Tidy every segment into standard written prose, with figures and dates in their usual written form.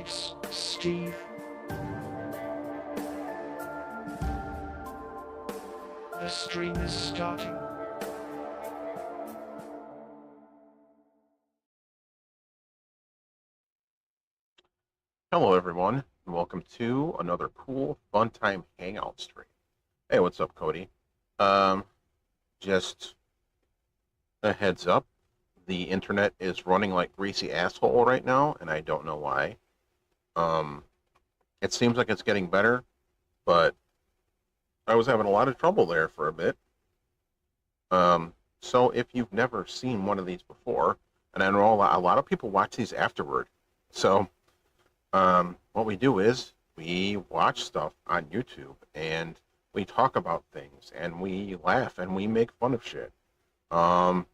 It's Steve. The stream is starting. Hello everyone, and welcome to another cool Funtime Hangout stream. Hey, what's up, Cody? Just a heads up, the internet is running like greasy asshole right now, and I don't know why. Um, it seems like it's getting better, but I was having a lot of trouble there for a bit. So if you've never seen one of these before, and I know a lot of people watch these afterward, so what we do is we watch stuff on YouTube and we talk about things and we laugh and we make fun of shit. Um,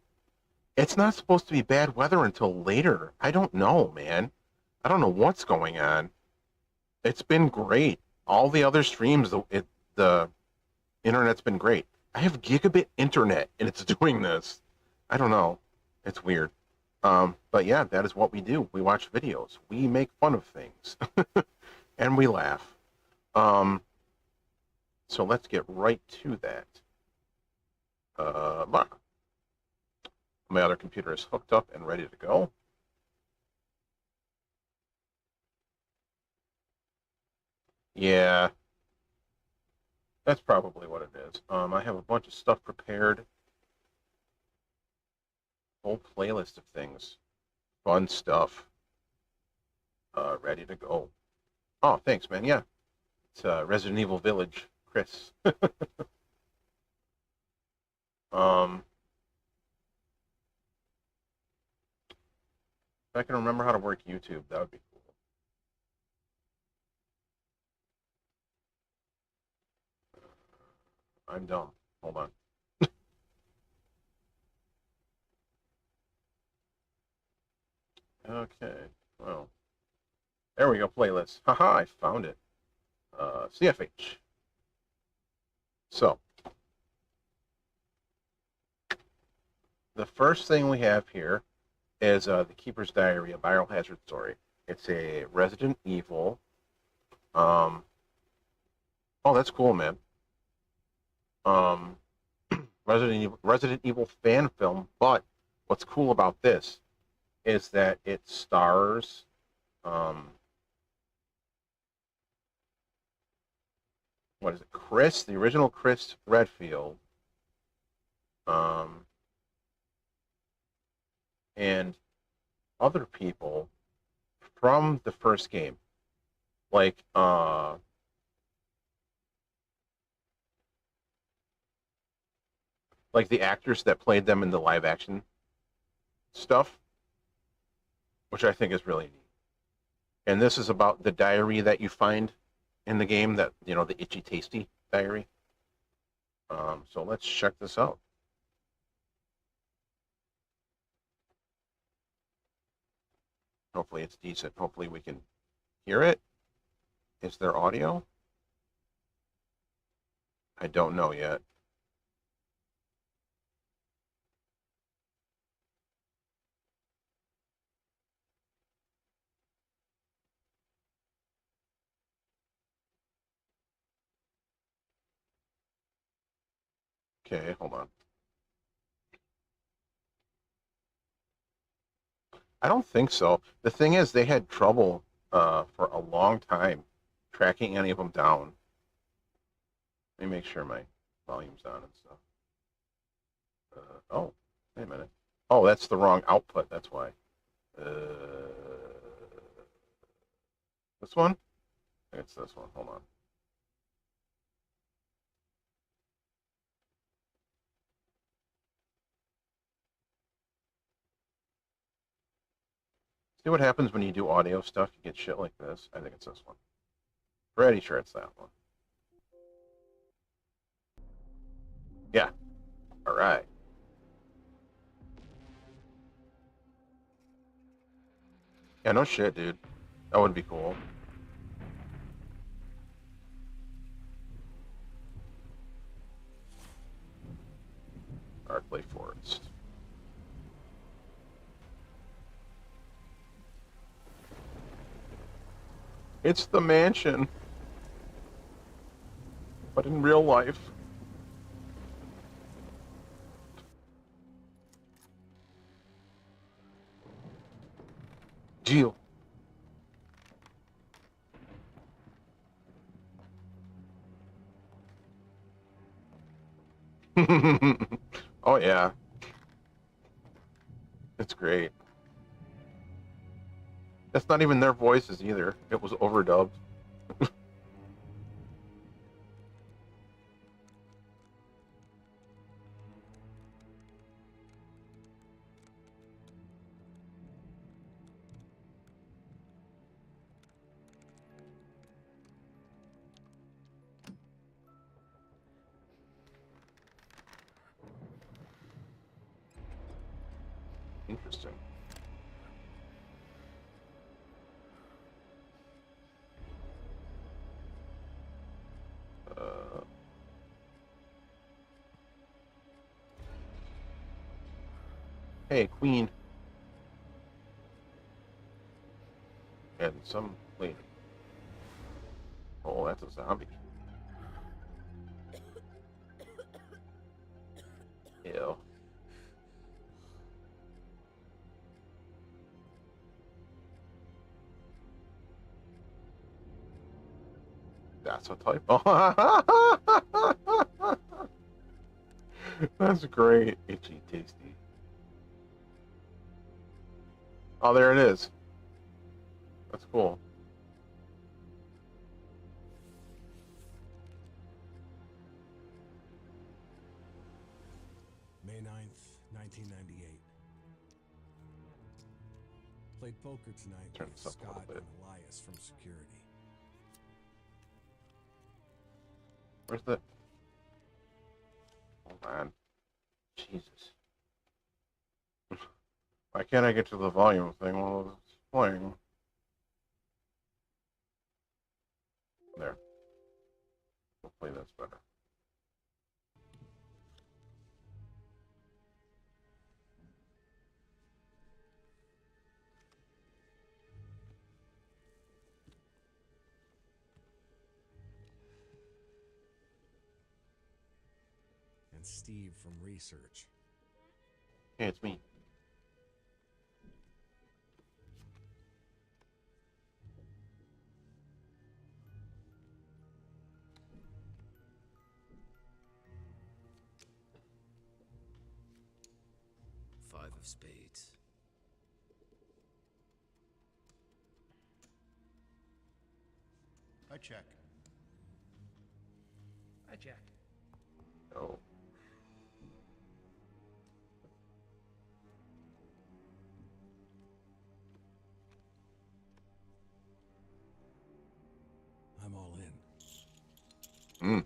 it's not supposed to be bad weather until later. I don't know, man. I don't know what's going on. It's been great. All the other streams, the internet's been great. I have gigabit internet and it's doing this. I don't know. It's weird. But yeah, that is what we do. We watch videos. We make fun of things. And we laugh. So let's get right to that. My other computer is hooked up and ready to go. Yeah, that's probably what it is. I have a bunch of stuff prepared. Whole playlist of things. Fun stuff. Ready to go. Oh, thanks, man. Yeah, it's Resident Evil Village, Chris. um, if I can remember how to work YouTube, that would be cool. I'm dumb. Hold on. Okay. Well, there we go. Playlist. Haha, I found it. CFH. So, the first thing we have here is The Keeper's Diary, a biohazard story. It's a Resident Evil. Oh, that's cool, man. Um, Resident Evil fan film. But what's cool about this is that it stars what is it? Chris, the original Chris Redfield, um, and other people from the first game, like the actors that played them in the live action stuff, which I think is really neat. And this is about the diary that you find in the game, that the itchy tasty diary. So let's check this out. Hopefully it's decent. Hopefully we can hear it. Is there audio? I don't know yet. Okay, hold on. I don't think so. The thing is, they had trouble for a long time tracking any of them down. Let me make sure my volume's on and stuff. Oh, wait a minute. Oh, that's the wrong output. That's why. This one? I think it's this one. Hold on. See what happens when you do audio stuff? You get shit like this. I think it's this one. Pretty sure it's that one. Yeah. All right. Yeah, no shit, dude. That would be cool. Arclay Forest. It's the mansion, but in real life. Jill. Oh yeah, it's great. That's not even their voices either. It was overdubbed. Interesting. Uh, hey, Queen. And some lady. Oh, that's a zombie. Ew. That's a typo. That's great. Itchy tasty. Oh, there it is. That's cool. May 9th, 1998. Played poker tonight Turn with this up a little Scott bit. and Elias from security. Where's the... Hold on. Jesus. Why can't I get to the volume thing while it's playing? There. Hopefully that's better. And Steve from research. Hey, it's me. Five of spades. I check. I jack. Oh. I'm all in. Mm.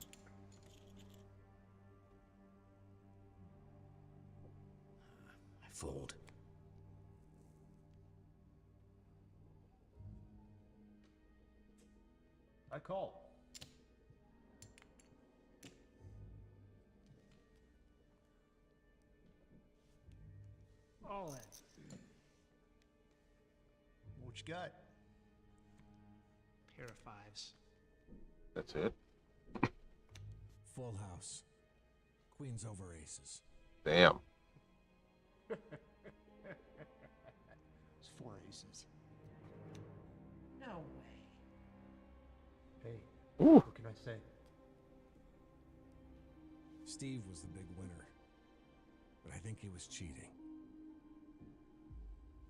I fold. I call. All in. What you got? Pair of fives. That's it? Full house. Queens over aces. Damn. It's four aces. No way. Hey, Ooh. what can I say? Steve was the big winner. But I think he was cheating.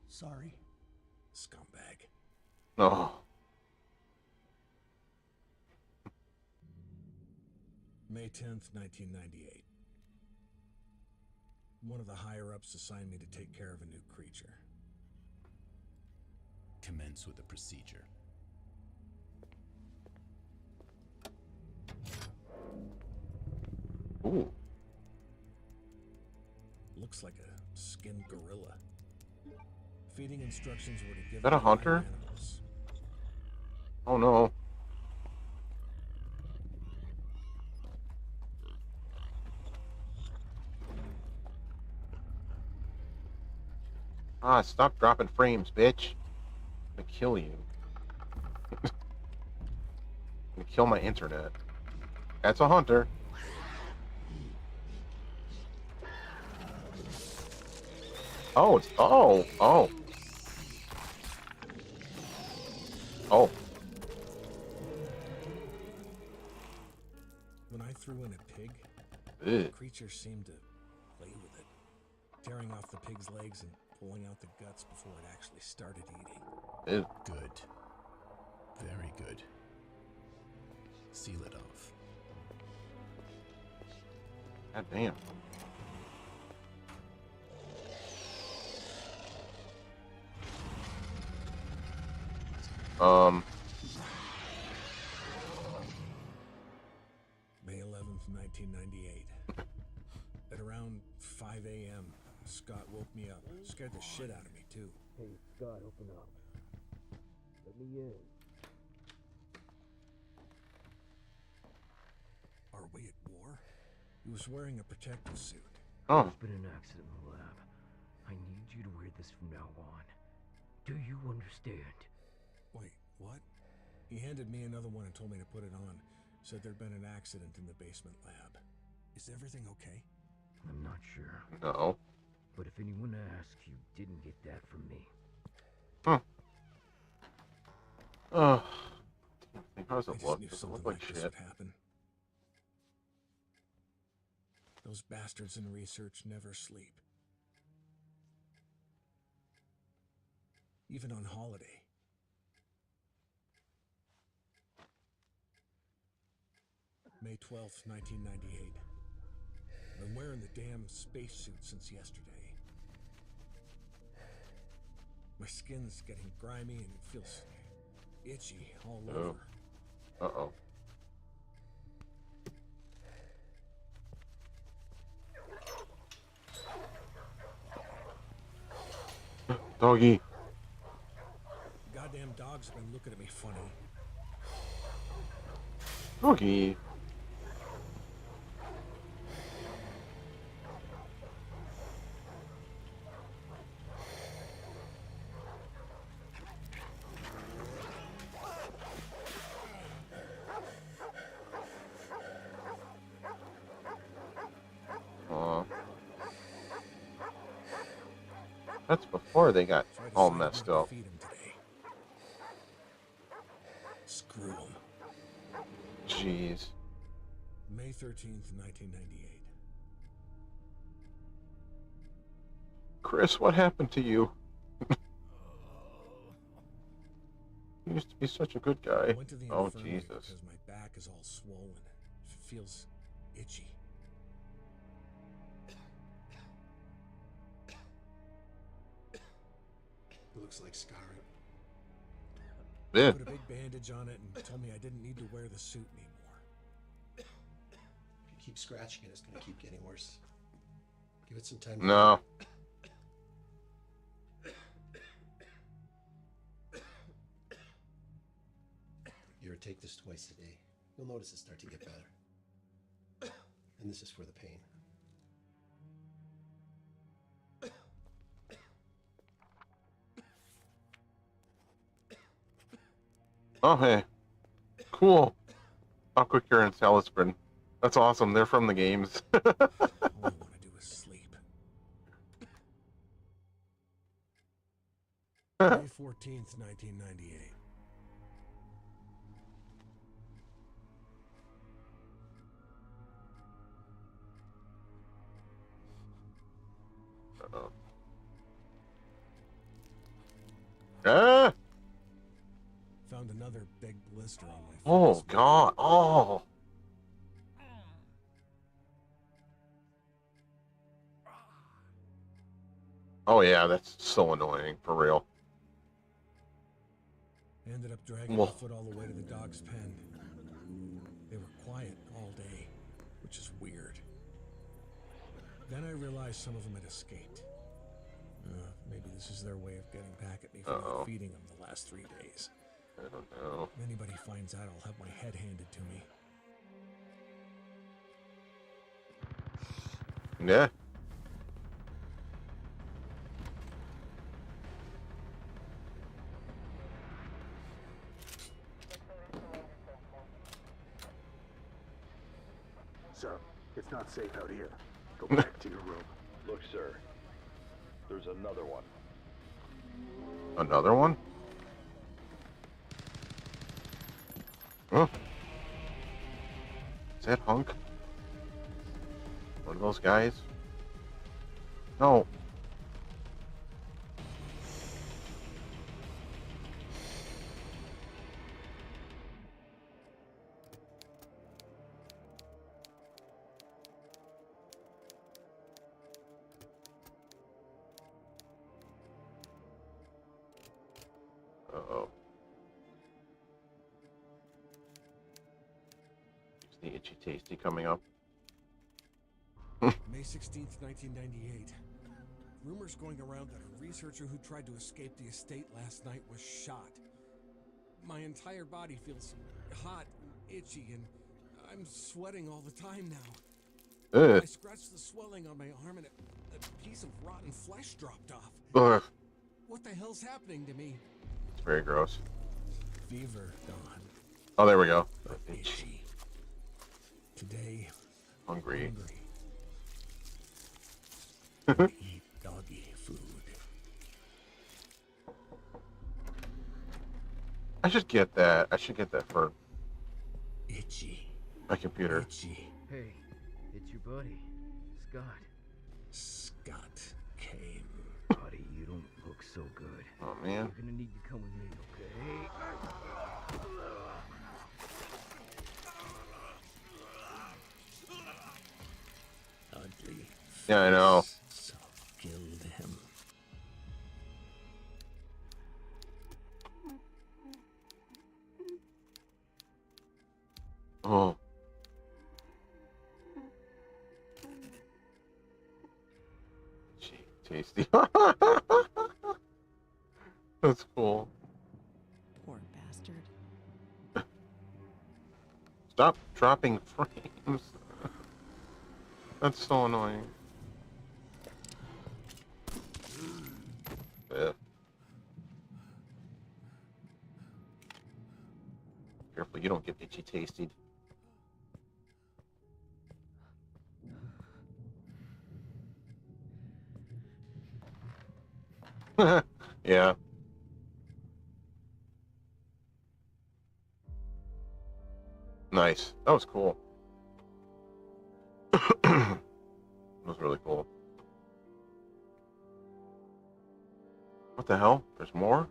Sorry. Scumbag. Oh. May 10th, 1998. One of the higher-ups assigned me to take care of a new creature. Commence with the procedure. Ooh. Looks like a skinned gorilla. Feeding instructions were to give that a it to hunter? live animals. Oh no. Ah, stop dropping frames, bitch. I'm gonna kill you. kill my internet. That's a hunter. Oh, it's oh. When I threw in a pig, Ew. the creature seemed to play with it, tearing off the pig's legs and pulling out the guts before it actually started eating. Ew. Good. Very good. Seal it off. God damn. May 11th, 1998. At around 5 a.m., Scott woke me up. Scared the shit out of me, too. Hey, Scott, open up. Let me in. Are we at war? He was wearing a protective suit. Oh. There's been an accident in the lab. I need you to wear this from now on. Do you understand? Wait, what? He handed me another one and told me to put it on. Said there'd been an accident in the basement lab. Is everything okay? I'm not sure. No. But if anyone asks, you didn't get that from me. Oh. How does I it just look? knew Does it something look like like this shit? would happen. Those bastards in research never sleep. Even on holiday. May 12th, 1998. I've been wearing the damn spacesuit since yesterday. My skin's getting grimy and it feels itchy all Oh. over. Uh-oh. Doggy. Goddamn dogs have been looking at me funny. Doggy. Aw. That's before they got So I all decided messed not to up. feed him today. Screw him. Jeez. May 13th, 1998. Chris, what happened to you? You used to be such a good I guy. went to the Oh, infirmary Jesus. because my back is all swollen. It feels itchy. Looks like scarring. Yeah. Put a big bandage on it and told me I didn't need to wear the suit anymore. If you keep scratching it, it's gonna keep getting worse. Give it some time. No. You take this twice a day. You'll notice it start to get better. And this is for the pain. Oh, hey. Cool. How quick you're in Salisbury. That's awesome. They're from the games. All I want to do is sleep. May 14th, 1998. Uh-oh. Ah! Found another big blister on my face. Oh, God. Oh. Oh, yeah. That's so annoying. For real. Ended up dragging Whoa. my foot all the way to the dog's pen. They were quiet all day, which is weird. Then I realized some of them had escaped. Maybe this is their way of getting back at me for Uh-oh. not feeding them the last 3 days. I don't know. If anybody finds out, I'll have my head handed to me. Yeah. safe out here. Go back to your room. Look, sir. There's another one. Another one? Huh? Is that Hunk? One of those guys? No. Uh-oh. Is the itchy tasty coming up? May 16th, 1998. Rumors going around that a researcher who tried to escape the estate last night was shot. My entire body feels hot and itchy, and I'm sweating all the time now. I scratched the swelling on my arm, and a piece of rotten flesh dropped off. Ugh. What the hell's happening to me? It's very gross. Fever gone. Oh, there we go. Itchy. Today, Hungry. Eat doggy food. I should get that. I should get that for Itchy. my computer. Itchy. Hey, it's your buddy, Scott. Scott came. Buddy, you don't look so good. Oh man. You're gonna need to come with me, okay? Ugly. Yeah, I know. So killed him. Oh. Gee, tasty. That's cool. Poor bastard. Stop dropping frames. That's so annoying. Yeah. Careful, you don't get itchy tasted. Yeah. Nice. That was cool. That was really cool. What the hell? There's more?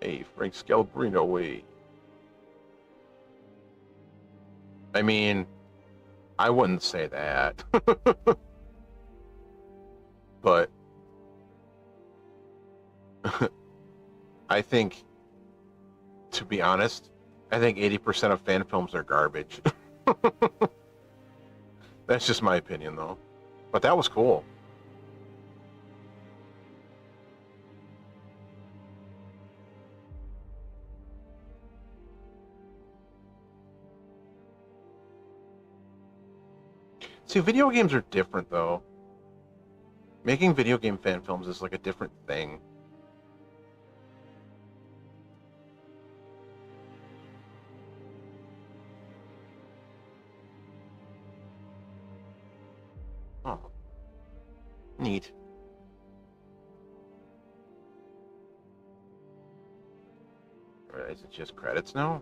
Hey, Frank Scalabrino way. I mean, I wouldn't say that. But I think, to be honest, I think 80% of fan films are garbage. That's just my opinion, though. But that was cool. See, video games are different, though. Making video game fan films is like a different thing. Oh. Neat. Or is it just credits now?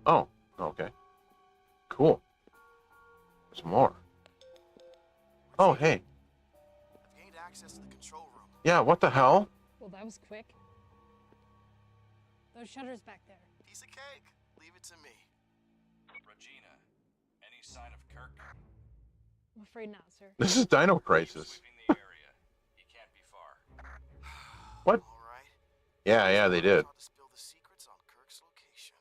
Oh, okay. Cool. There's more. Oh, hey. Gained access to the control room. Yeah, what the hell? Well, that was quick. Those shutters back there. Piece of cake. Leave it to me. Regina, any sign of Kirk? I'm afraid not, sir. This is Dino Crisis. Sweeping the area. What? All right. Yeah, they did. Taught to spill the secrets on Kirk's location.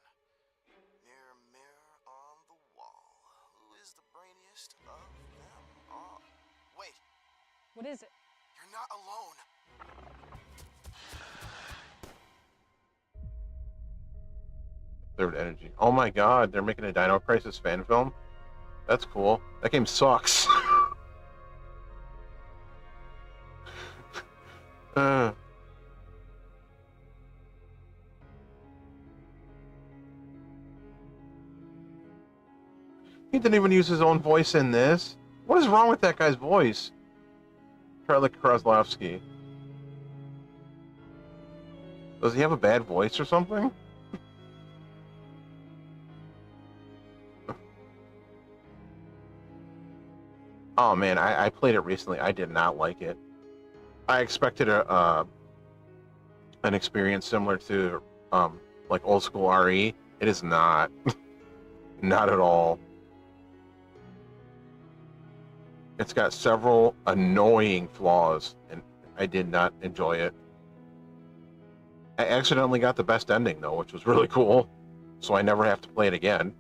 Mirror, mirror on the wall. Who is the brainiest of them all? Wait, What is it? you're not alone. Third Energy. Oh my god, they're making a Dino Crisis fan film? That's cool. That game sucks. uh. He didn't even use his own voice in this. What is wrong with that guy's voice? Charlie Kraslovsky. Does he have a bad voice or something? Oh man, I played it recently. I did not like it. I expected an experience similar to like old school RE. It is not. Not at all. It's got several annoying flaws, and I did not enjoy it. I accidentally got the best ending though, which was really cool. So I never have to play it again.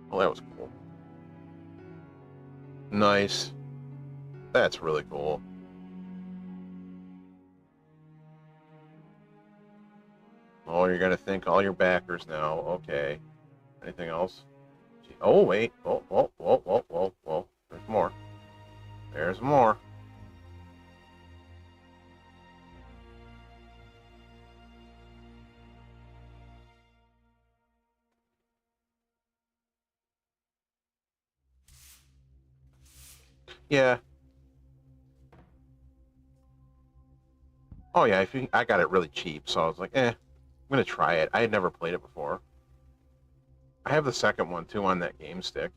Well, that was cool. Nice. That's really cool. Oh, you're gonna thank all your backers now. Okay. Anything else? Oh, wait. Oh, whoa, whoa, whoa, whoa, whoa. There's more. There's more. Yeah. Oh, yeah, I got it really cheap, so I was like, I'm gonna try it. I had never played it before. I have the second one, too, on that game stick.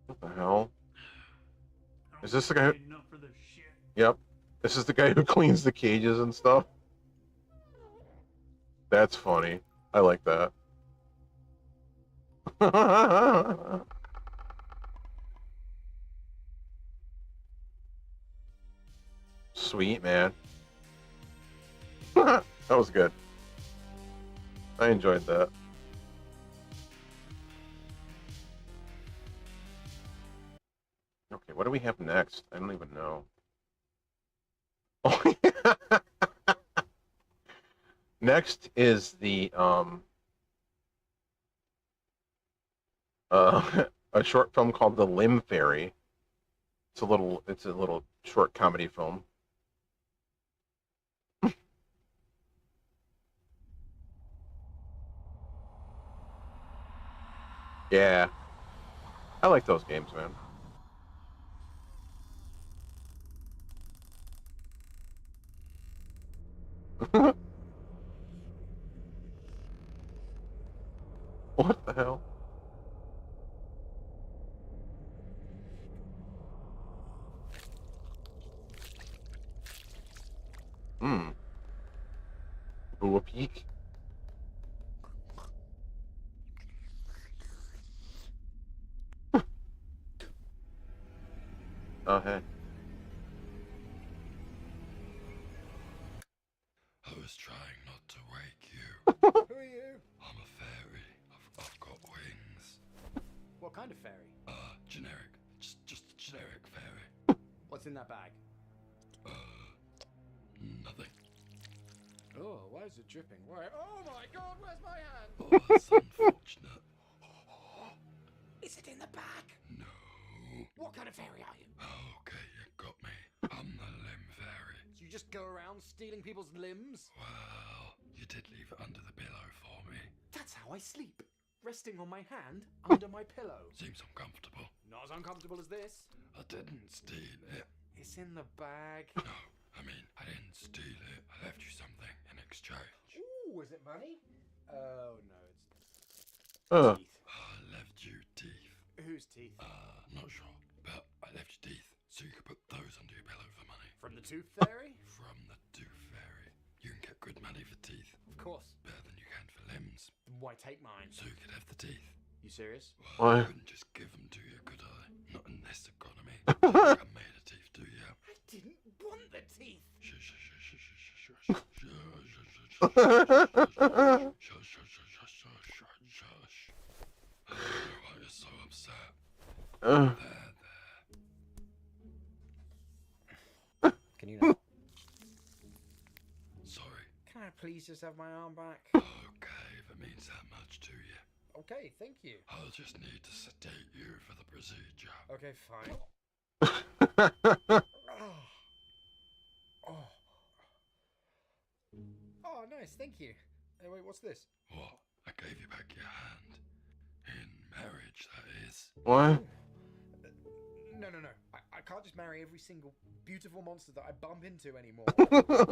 What the hell? Is this the guy who... Yep. This is the guy who cleans the cages and stuff. That's funny. I like that. Sweet, man. That was good. I enjoyed that. Okay, what do we have next? I don't even know. Oh, yeah. Next is the a short film called The Limb Fairy. It's a little short comedy film. Yeah. I like those games, man. What the hell? Hmm. Boo a peek. Oh, hey. I was trying not to wake you. Who are you? I'm a fairy. I've got wings. What kind of fairy? Generic. Just a generic fairy. What's in that bag? Nothing. Oh, why is it dripping? Why? Oh my god, where's my hand? Oh, that's unfortunate. Is it in the bag? No. What kind of fairy are you? Okay, you got me. I'm the limb fairy. So you just go around stealing people's limbs? Well, you did leave it under the pillow for me. That's how I sleep. Resting on my hand under my pillow. Seems uncomfortable. Not as uncomfortable as this. I didn't steal it. It's in the bag. No, I mean, I didn't steal it. I left you something in exchange. Ooh, is it money? Oh, no, it's Ugh. teeth. I left you teeth. Whose teeth? Not sure. Tooth Fairy? From the Tooth Fairy. You can get good money for teeth. Of course. Better than you can for limbs. Why take mine? So you could have the teeth. You serious? Well, I wouldn't just give them to you, could I? Not in this economy. I made a teeth, do you? I didn't want the teeth. Why you're so upset? Can you not? Sorry. Can I please just have my arm back? Okay, if it means that much to you. Okay, thank you. I'll just need to sedate you for the procedure. Okay, fine. Oh. Oh, nice, thank you. Hey, wait, what's this? What? I gave you back your hand. In marriage, that is. What? No. I can't just marry every single beautiful monster that I bump into anymore. Not anymore.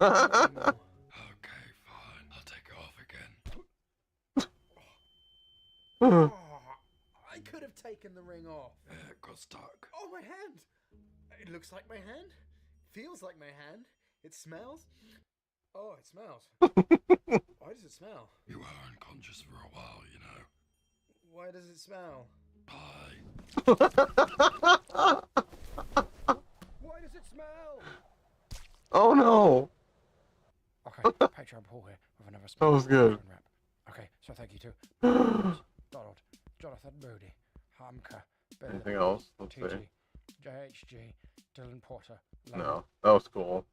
Okay, fine. I'll take it off again. Oh, I could have taken the ring off. Yeah, it got stuck. Oh, my hand! It looks like my hand. Feels like my hand. It smells. Oh, it smells. Why does it smell? You were unconscious for a while, you know. Why does it smell? Bye. Why does it smell? Oh no! Okay, Patreon Paul here with another That was good. wrap. Okay, so thank you to Donald, Jonathan Moody, Hamka, Bill, Anything else? Let's see. TG, JHG, Dylan Porter. Lemon. No, that was cool.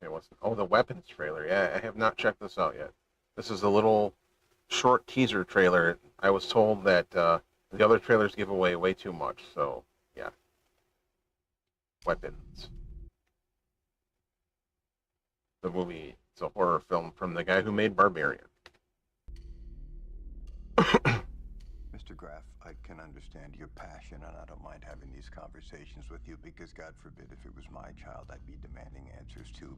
Okay, oh, the weapons trailer. Yeah, I have not checked this out yet. This is a little short teaser trailer. I was told that the other trailers give away way too much, so yeah. Weapons. The movie, it's a horror film from the guy who made Barbarian. Mr. Graff, I can understand your passion, and I don't mind having these conversations with you because, God forbid, if it was my child, I'd be demanding answers too.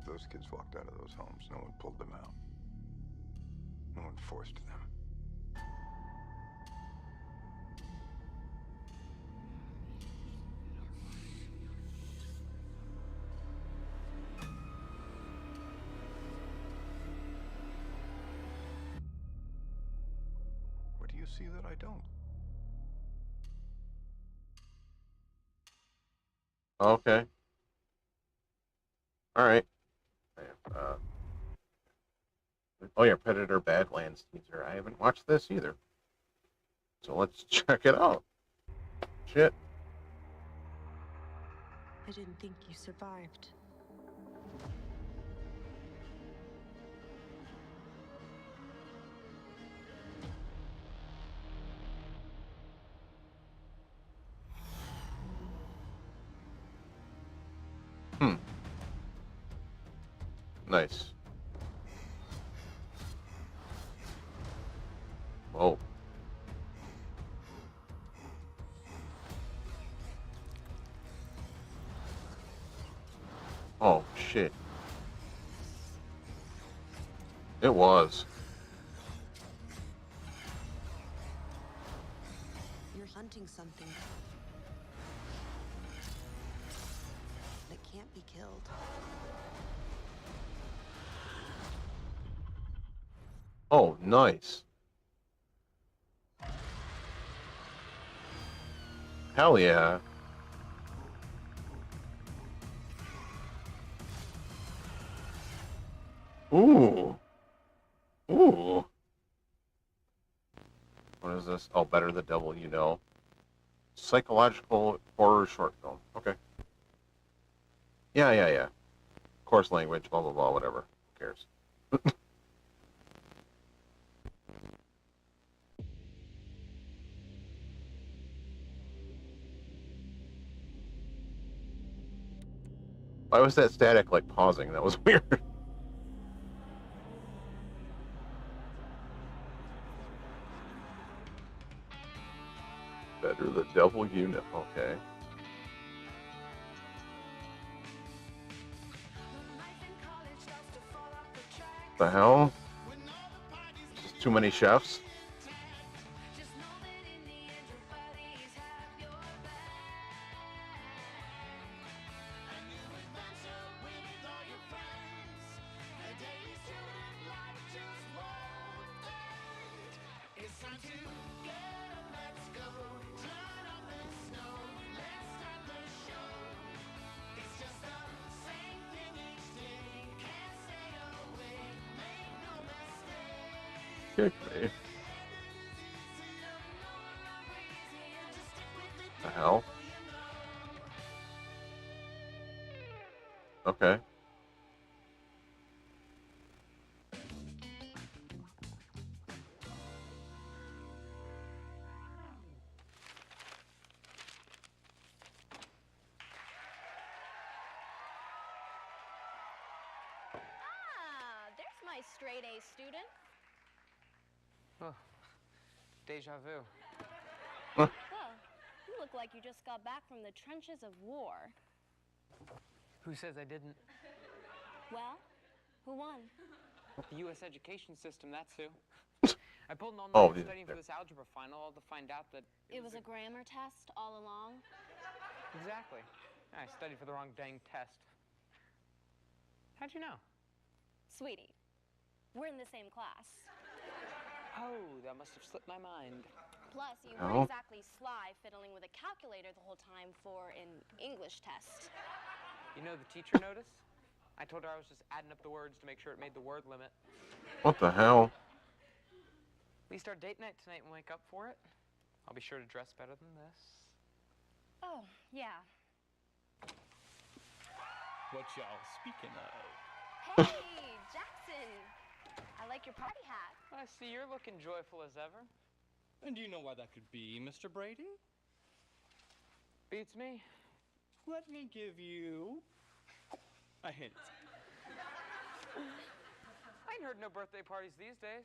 Those kids walked out of those homes. No one pulled them out. No one forced them. What do you see that I don't? Okay. All right. Oh yeah, Predator Badlands teaser. I haven't watched this either. So let's check it out. Shit. I didn't think you survived. Nice. Whoa. Oh, shit. It was. You're hunting something that can't be killed. Oh, nice. Hell yeah. Ooh. Ooh. What is this? Oh, Better the Devil You Know. Psychological horror short film. Okay. Yeah. Coarse language, blah, blah, blah, whatever. Who cares? Why was that static like pausing? That was weird. Better the Devil You Know. Okay. The hell? Just too many chefs? Kick me. The hell? Okay. There's my straight A student. Oh, deja vu. Well, you look like you just got back from the trenches of war. Who says I didn't? Well, who won? The U.S. education system, that's who. I pulled an Oh, all-nighter studying for this algebra final to find out that It was a grammar test all along? Exactly. I studied for the wrong dang test. How'd you know? Sweetie, we're in the same class. Oh, that must have slipped my mind. Plus, you Oh. weren't exactly sly fiddling with a calculator the whole time for an English test. You know the teacher noticed? I told her I was just adding up the words to make sure it made the word limit. What the hell? At least our date night tonight and wake up for it. I'll be sure to dress better than this. Oh, yeah. What y'all speaking of? Hey, Jackson! I like your party hat. I see you're looking joyful as ever. And do you know why that could be, Mr. Brady? Beats me. Let me give you a hint. I ain't heard no birthday parties these days.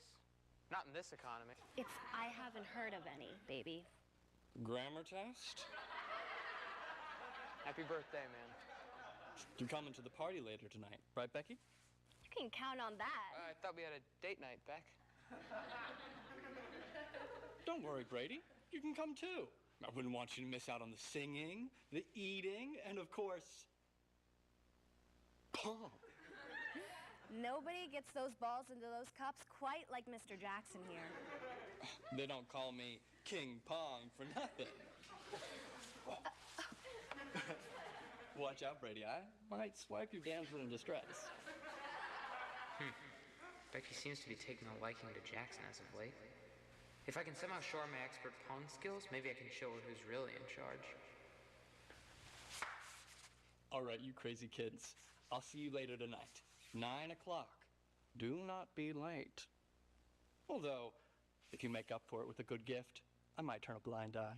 Not in this economy. It's I haven't heard of any, baby. Grammar test? Happy birthday, man. You're coming to the party later tonight, right, Becky? You can count on that. I thought we had a date night, Beck. Don't worry, Brady. You can come too. I wouldn't want you to miss out on the singing, the eating, and of course, pong. Nobody gets those balls into those cups quite like Mr. Jackson here. They don't call me King Pong for nothing. Watch out, Brady. I might swipe your damsel in distress. Becky seems to be taking a liking to Jackson as of late. If I can somehow show her my expert pawn skills, maybe I can show her who's really in charge. All right, you crazy kids. I'll see you later tonight. 9 o'clock. Do not be late. Although, if you make up for it with a good gift, I might turn a blind eye.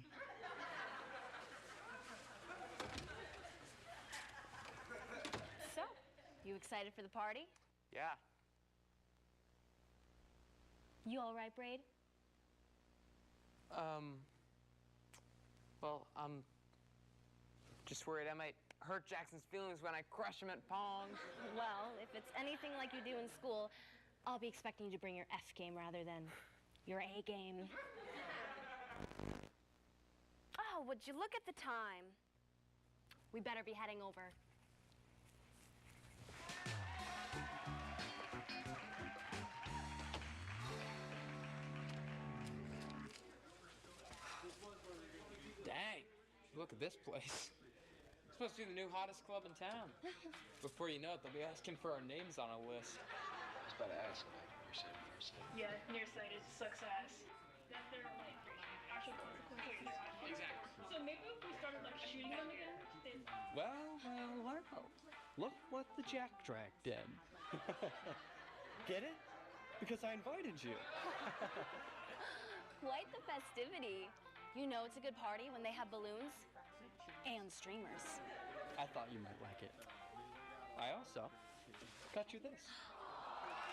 So, you excited for the party? Yeah. You all right, Braid? Well, I'm just worried I might hurt Jackson's feelings when I crush him at Pong. Well, if it's anything like you do in school, I'll be expecting you to bring your F game rather than your A game. Oh, would you look at the time? We better be heading over. Dang, look at this place. It's supposed to be the new hottest club in town. Before you know it, they'll be asking for our names on a list. I was about to ask about nearsighted first sight. Yeah, nearsighted sucks ass. That there are like actual consequences to their actions. Exactly. So maybe if we started like shooting them again, then Well. Look what the Jack Drag did. Get it? Because I invited you. Quite the festivity. You know it's a good party when they have balloons and streamers. I thought you might like it. I also got you this.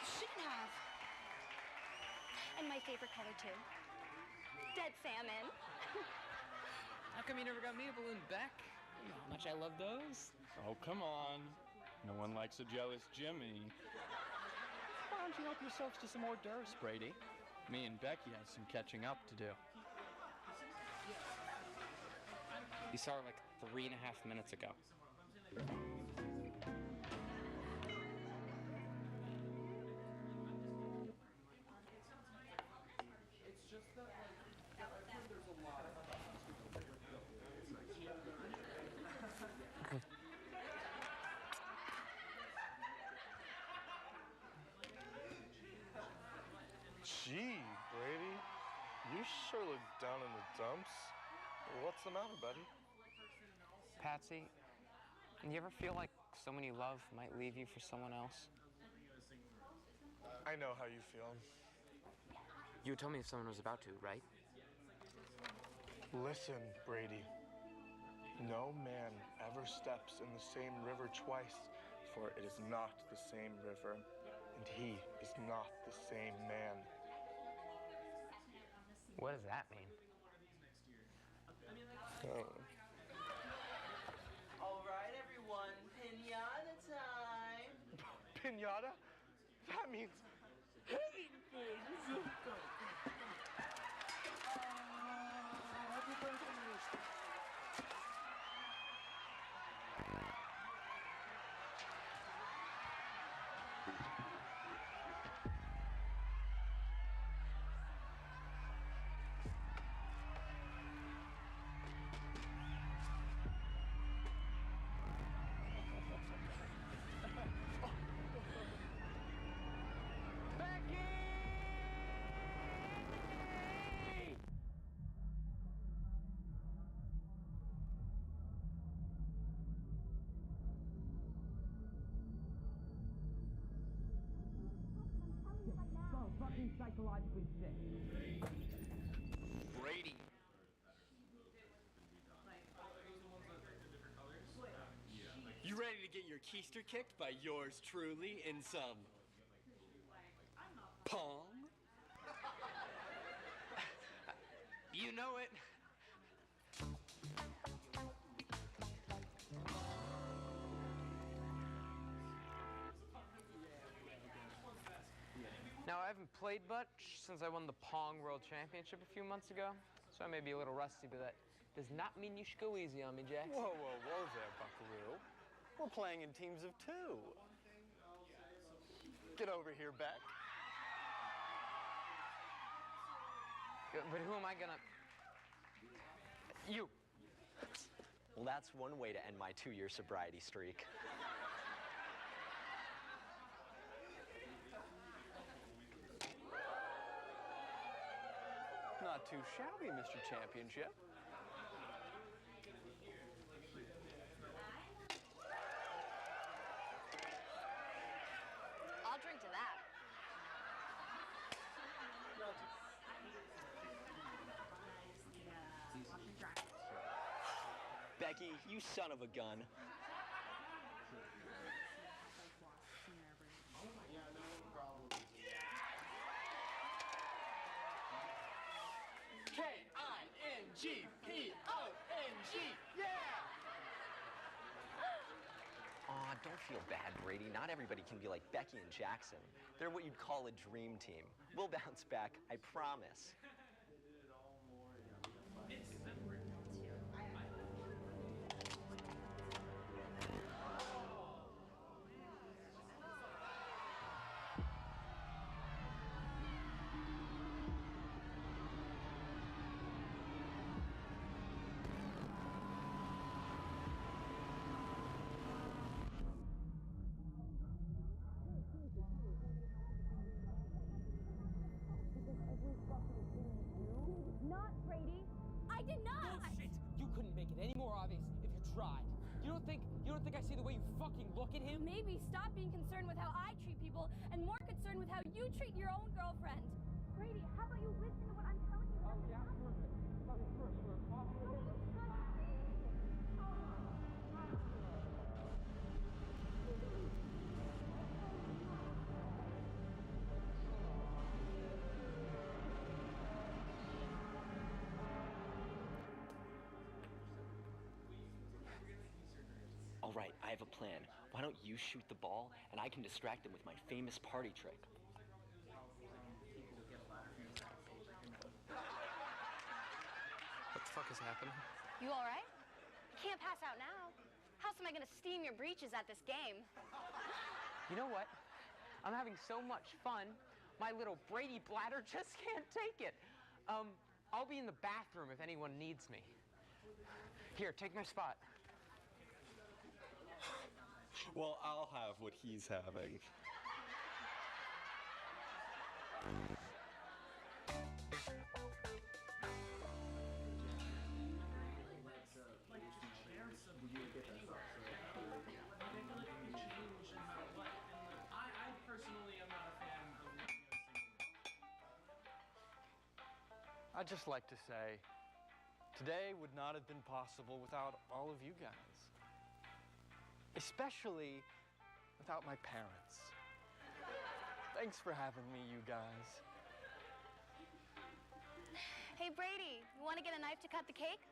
Shouldn't have. And my favorite color too. Dead salmon. How come you never got me a balloon, Beck? You know how much I love those? Oh, come on. No one likes a jealous Jimmy. Why don't you help yourselves to some hors d'oeuvres, Brady? Me and Becky have some catching up to do. You saw her like 3.5 minutes ago. It's just that sure look down in the dumps. What's the matter, buddy? Patsy, you ever feel like someone you love might leave you for someone else? I know how you feel. You would tell me if someone was about to, right? Listen, Brady. No man ever steps in the same river twice, for it is not the same river, and he is not the same man. What does that mean? All right, everyone, pinata time. Pinata? That means hitting things. Happy birthday. Fucking psychologically sick. Brady. You ready to get your keister kicked by yours truly in some Pong? You know it. Now, I haven't played much since I won the Pong World Championship a few months ago, so I may be a little rusty, but that does not mean you should go easy on me, Jackson. Whoa, whoa, whoa there, buckaroo. We're playing in teams of 2. Get over here, Beck. But who am I gonna... You. Well, that's one way to end my 2-year sobriety streak. Not too shabby, Mr. Championship. I'll drink to that. Becky, you son of a gun. K-I-N-G-P-O-N-G, yeah! Aw, don't feel bad, Brady. Not everybody can be like Becky and Jackson. They're what you'd call a dream team. We'll bounce back, I promise. Not Brady. I did not. Bullshit! You couldn't make it any more obvious if you tried. You don't think I see the way you fucking look at him? Maybe stop being concerned with how I treat people and more concerned with how you treat your own girlfriend. Brady, how about you listen to what I'm telling you? Oh, yeah, perfect. All right, I have a plan. Why don't you shoot the ball, and I can distract them with my famous party trick. What the fuck has happened? You all right? You can't pass out now. How else am I going to steam your breeches at this game? You know what? I'm having so much fun, my little Brady bladder just can't take it. I'll be in the bathroom if anyone needs me. Here, take my spot. Well, I'll have what he's having. I'd just like to say, today would not have been possible without all of you guys. Especially without my parents. Thanks for having me, you guys. Hey, Brady, you want to get a knife to cut the cake?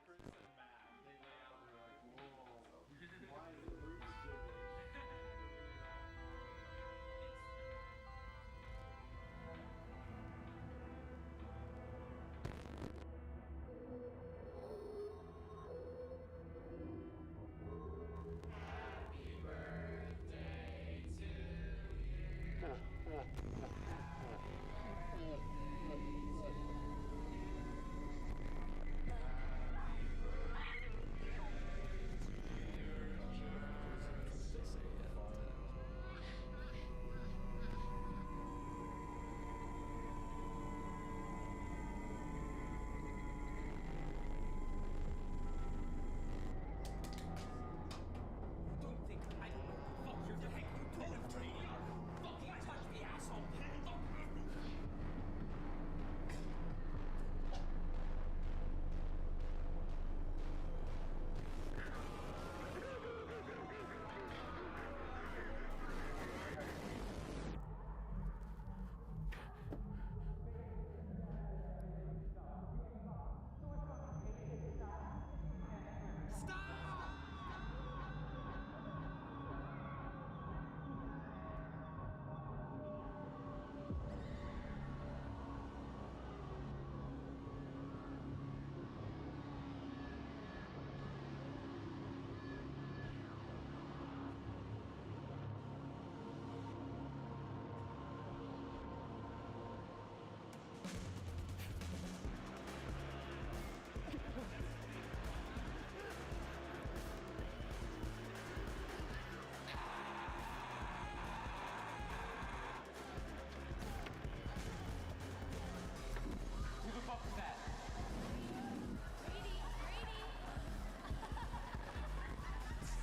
Who the fuck is that?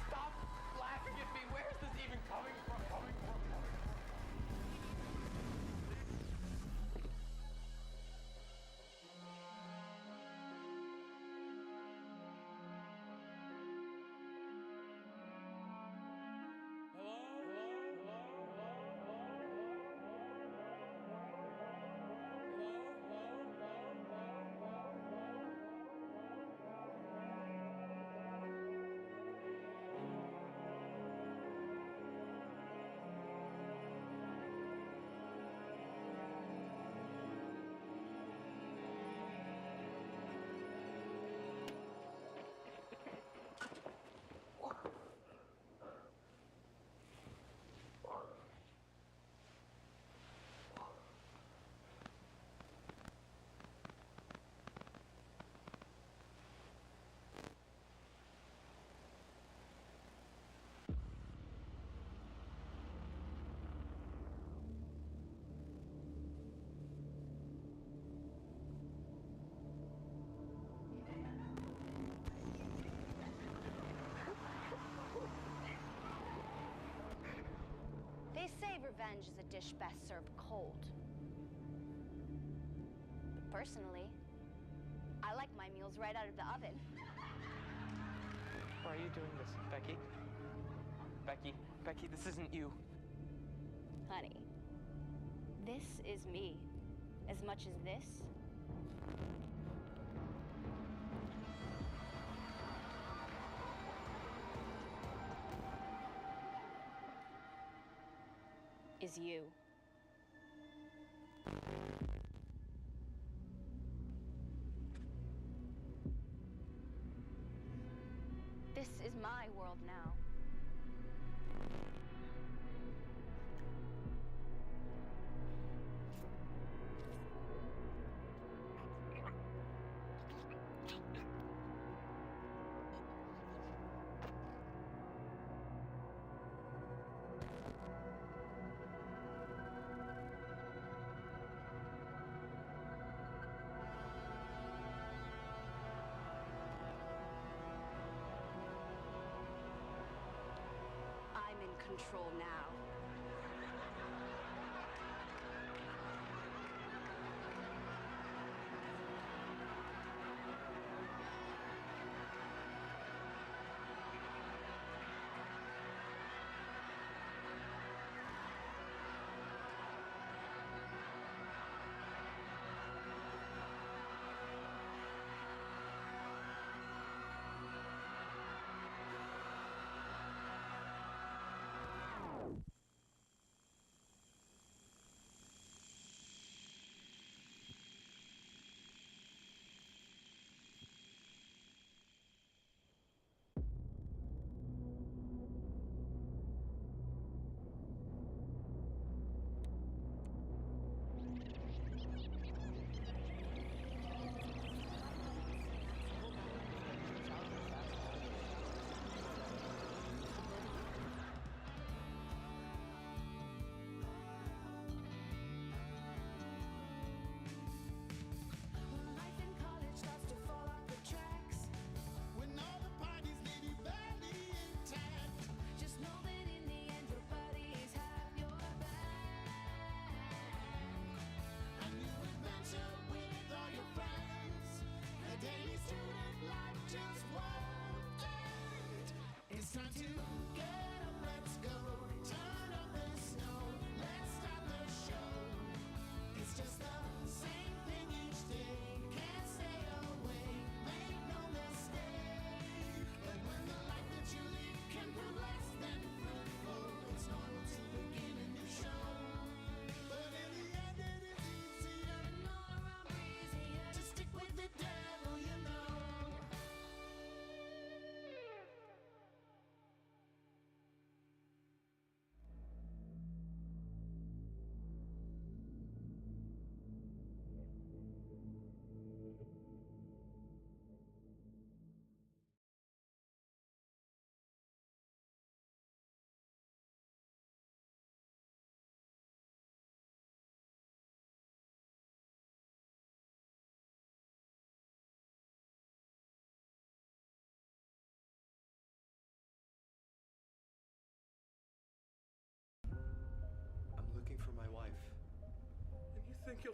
Stop laughing at me. Where is this even coming from? They say revenge is a dish best served cold. But personally, I like my meals right out of the oven. Why are you doing this, Becky? Becky, this isn't you. Honey, this is me. As much as this is you. This is my world now. I'm in control now.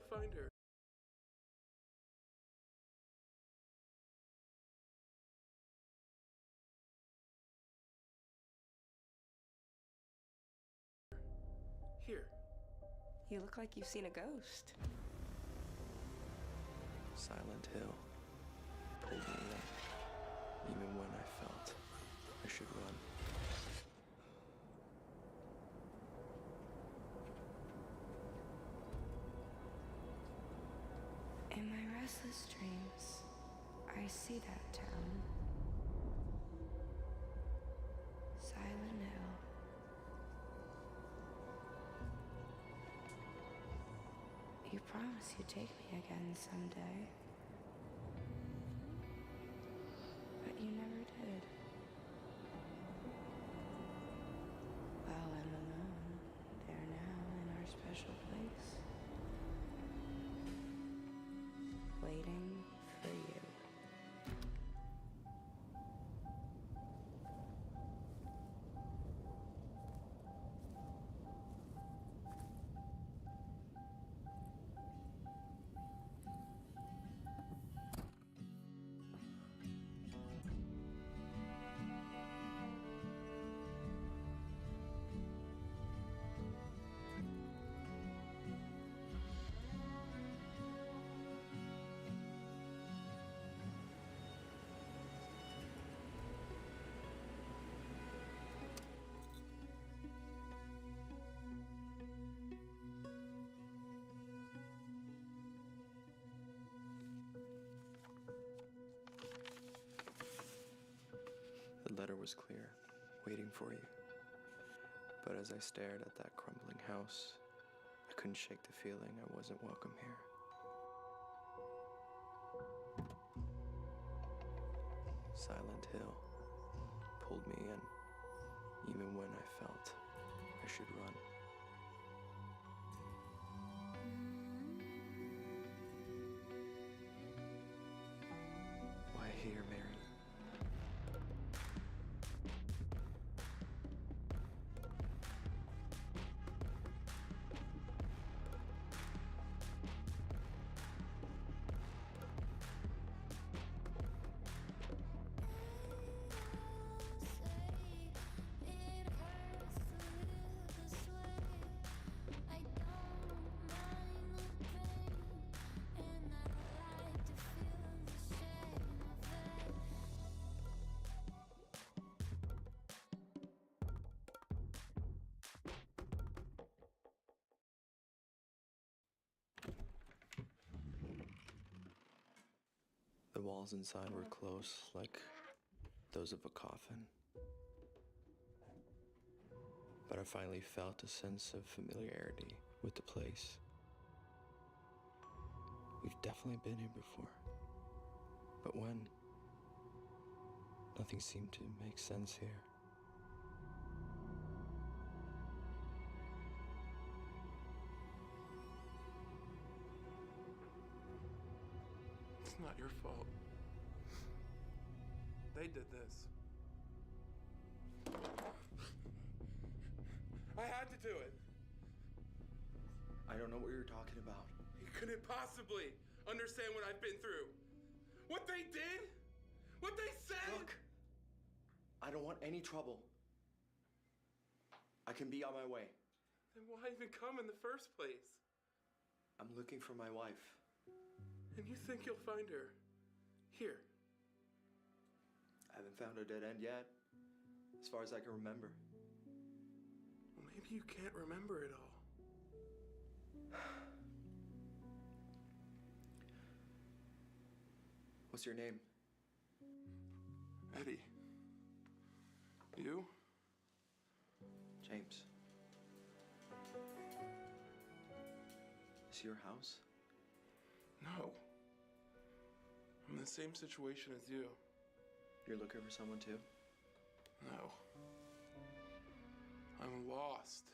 find her. Here. You look like you've seen a ghost. Silent Hill pulled me in, even when I felt I should run. In my restless dreams, I see that town. Silent Hill. You promised you'd take me again someday. But you never did. Well, I'm alone there now in our special place. Waiting for you. The letter was clear, waiting for you. But as I stared at that crumbling house, I couldn't shake the feeling I wasn't welcome here. Silent Hill pulled me in, even when I felt I should run. Why here, Mary? The walls inside were close, like those of a coffin. But I finally felt a sense of familiarity with the place. We've definitely been here before. But when? Nothing seemed to make sense here. It's not your fault. They did this. I had to do it. I don't know what you're talking about. You couldn't possibly understand what I've been through. What they did? What they said? Look, I don't want any trouble. I can be on my way. Then why even come in the first place? I'm looking for my wife. And you think you'll find her? Here. I haven't found a dead end yet, as far as I can remember. Well, maybe you can't remember it all. What's your name? Eddie. You? James. Is your house? No. I'm in the same situation as you. You're looking for someone too? No. I'm lost.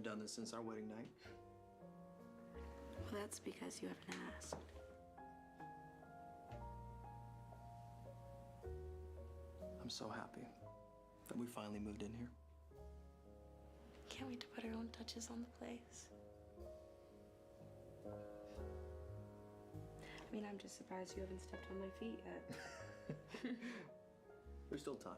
done this since our wedding night. Well, that's because you haven't asked. I'm so happy that we finally moved in here. Can't wait to put our own touches on the place. I mean, I'm just surprised you haven't stepped on my feet yet. There's still time.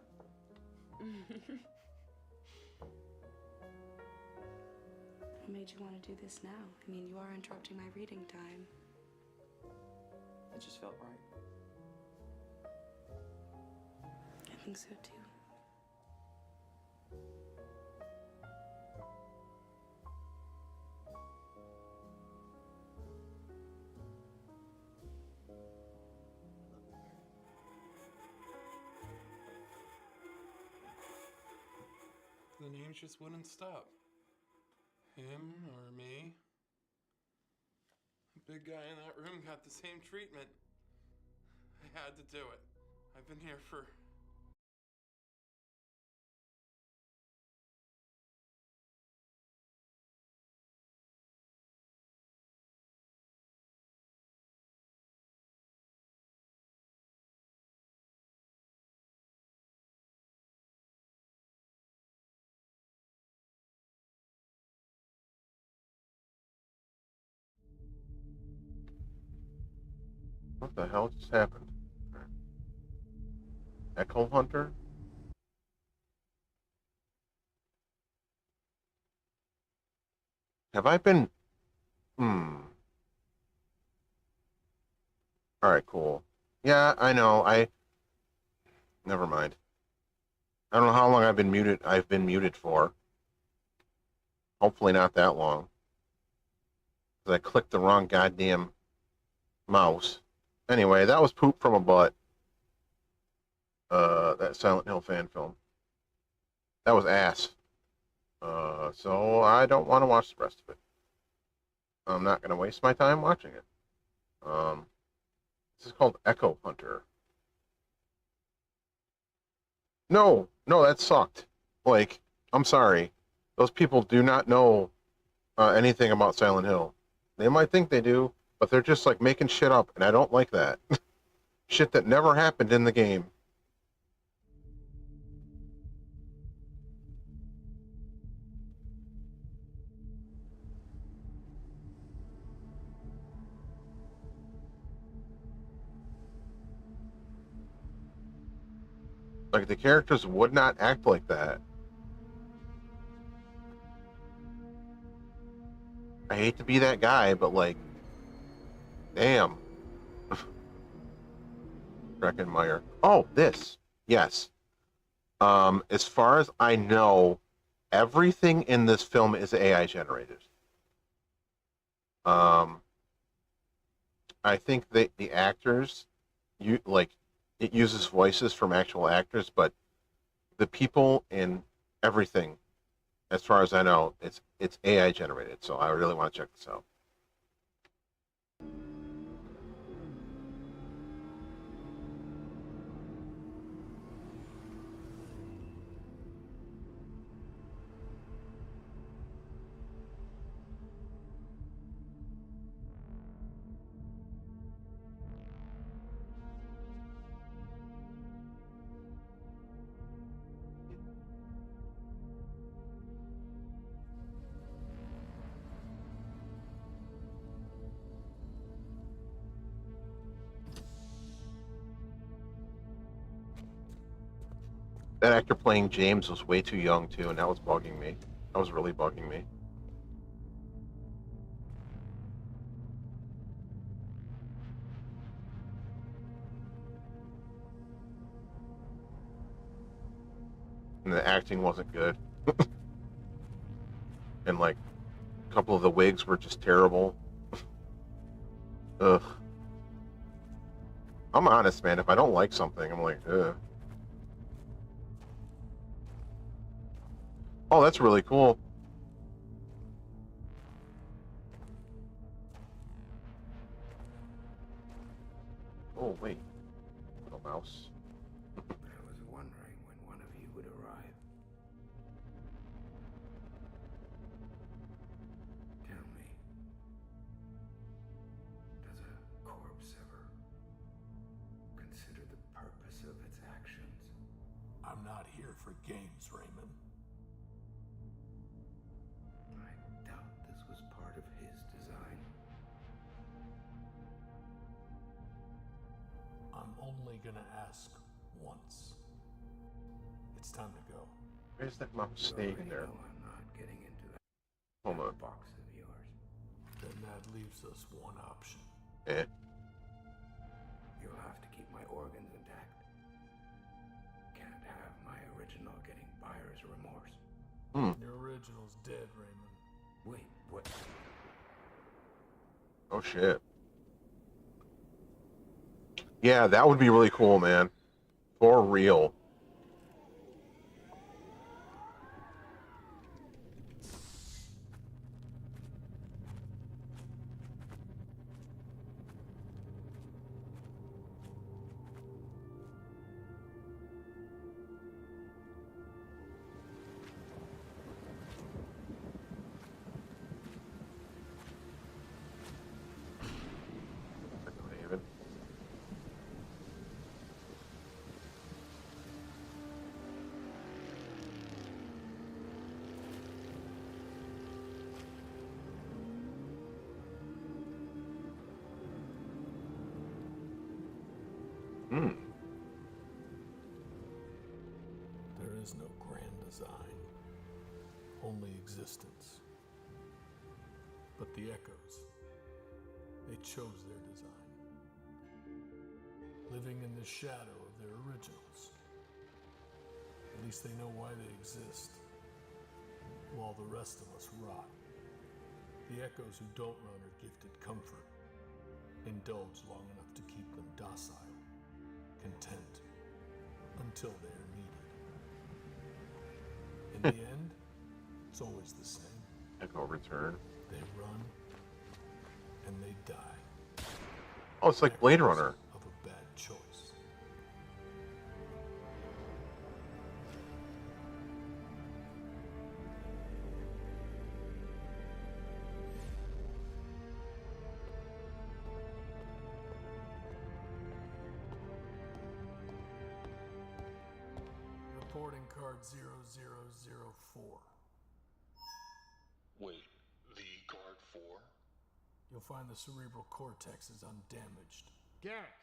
What made you want to do this now? I mean, you are interrupting my reading time. It just felt right. I think so too. The names just wouldn't stop. Him or me. The big guy in that room got the same treatment. I had to do it. I've been here for... What the hell just happened? Echo Hunter? Have I been... Alright, cool. Yeah, I know. Never mind. I don't know how long I've been muted for. Hopefully not that long. Because I clicked the wrong goddamn mouse. Anyway, that was poop from a butt. That Silent Hill fan film. That was ass. So I don't want to watch the rest of it. I'm not going to waste my time watching it. This is called Echo Hunter. No, that sucked. Like, I'm sorry. Those people do not know anything about Silent Hill. They might think they do, but they're just like making shit up, and I don't like that. Shit that never happened in the game. Like, the characters would not act like that. I hate to be that guy, but like, damn. Breckenmeyer. Oh, this. Yes. As far as I know, everything in this film is AI generated. I think the actors, it uses voices from actual actors, but the people and everything, as far as I know, it's AI generated. So I really want to check this out. That actor playing James was way too young too, and that was bugging me. That was really bugging me. And the acting wasn't good. And like a couple of the wigs were just terrible. Ugh. I'm honest, man. If I don't like something, I'm like, ugh. Oh, that's really cool. Oh, wait. Little mouse. I was wondering when one of you would arrive. I'm not here for games, Raymond. I doubt this was part of his design. I'm only gonna ask once. It's time to go. Where's that mom staying there? I'm not getting into that Hold on. box of yours. Then that leaves us one option. Eh? You'll have to keep my organs intact. Can't have my original getting buyer's remorse. Your original's dead, Raymond. Wait, what? Oh shit. Yeah, that would be really cool, man. For real. There is no grand design, only existence. But the Echoes, they chose their design, living in the shadow of their originals. At least they know why they exist, while the rest of us rot. The Echoes who don't run are gifted comfort, indulge long enough to keep them docile, content, until they are needed. In the end, it's always the same. Echo return. They run and they die. Oh, it's like Blade Runner. Of a bad choice. Reporting card 0004. Wait, the guard 4? You'll find the cerebral cortex is undamaged. Garrick!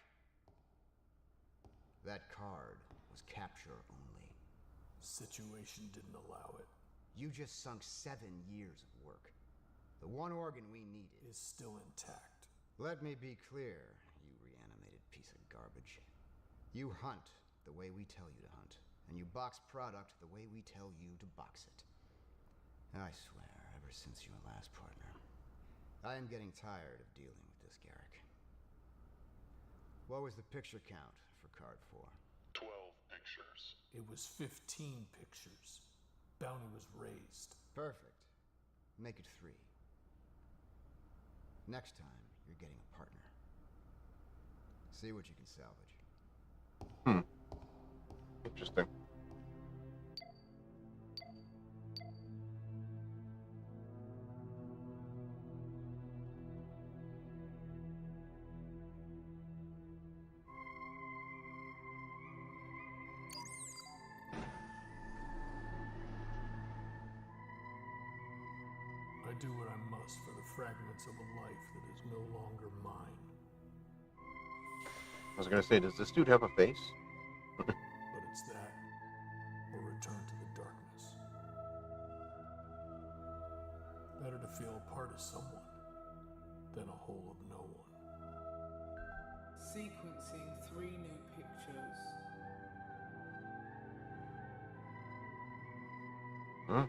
That card was capture only. Situation didn't allow it. You just sunk 7 years of work. The one organ we needed is still intact. Let me be clear, you reanimated piece of garbage. You hunt the way we tell you to hunt, and you box product the way we tell you to box it. I swear, ever since your last partner, I am getting tired of dealing with this, Garrick. What was the picture count for card 4? 12 pictures. It was 15 pictures. Bounty was raised. Perfect. Make it 3. Next time, you're getting a partner. See what you can salvage. Interesting. I do what I must for the fragments of a life that is no longer mine. I was gonna say, does this dude have a face? But it's that, or return to the darkness. Better to feel a part of someone than a whole of no one. Sequencing 3 new pictures. Huh?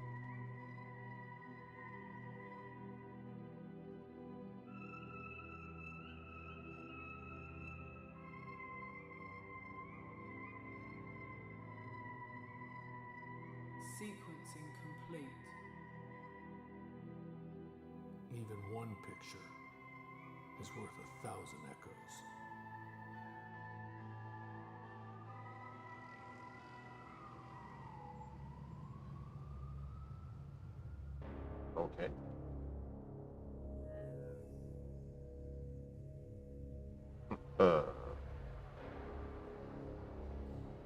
Sequencing complete. Even one picture is worth 1,000 echoes. Okay.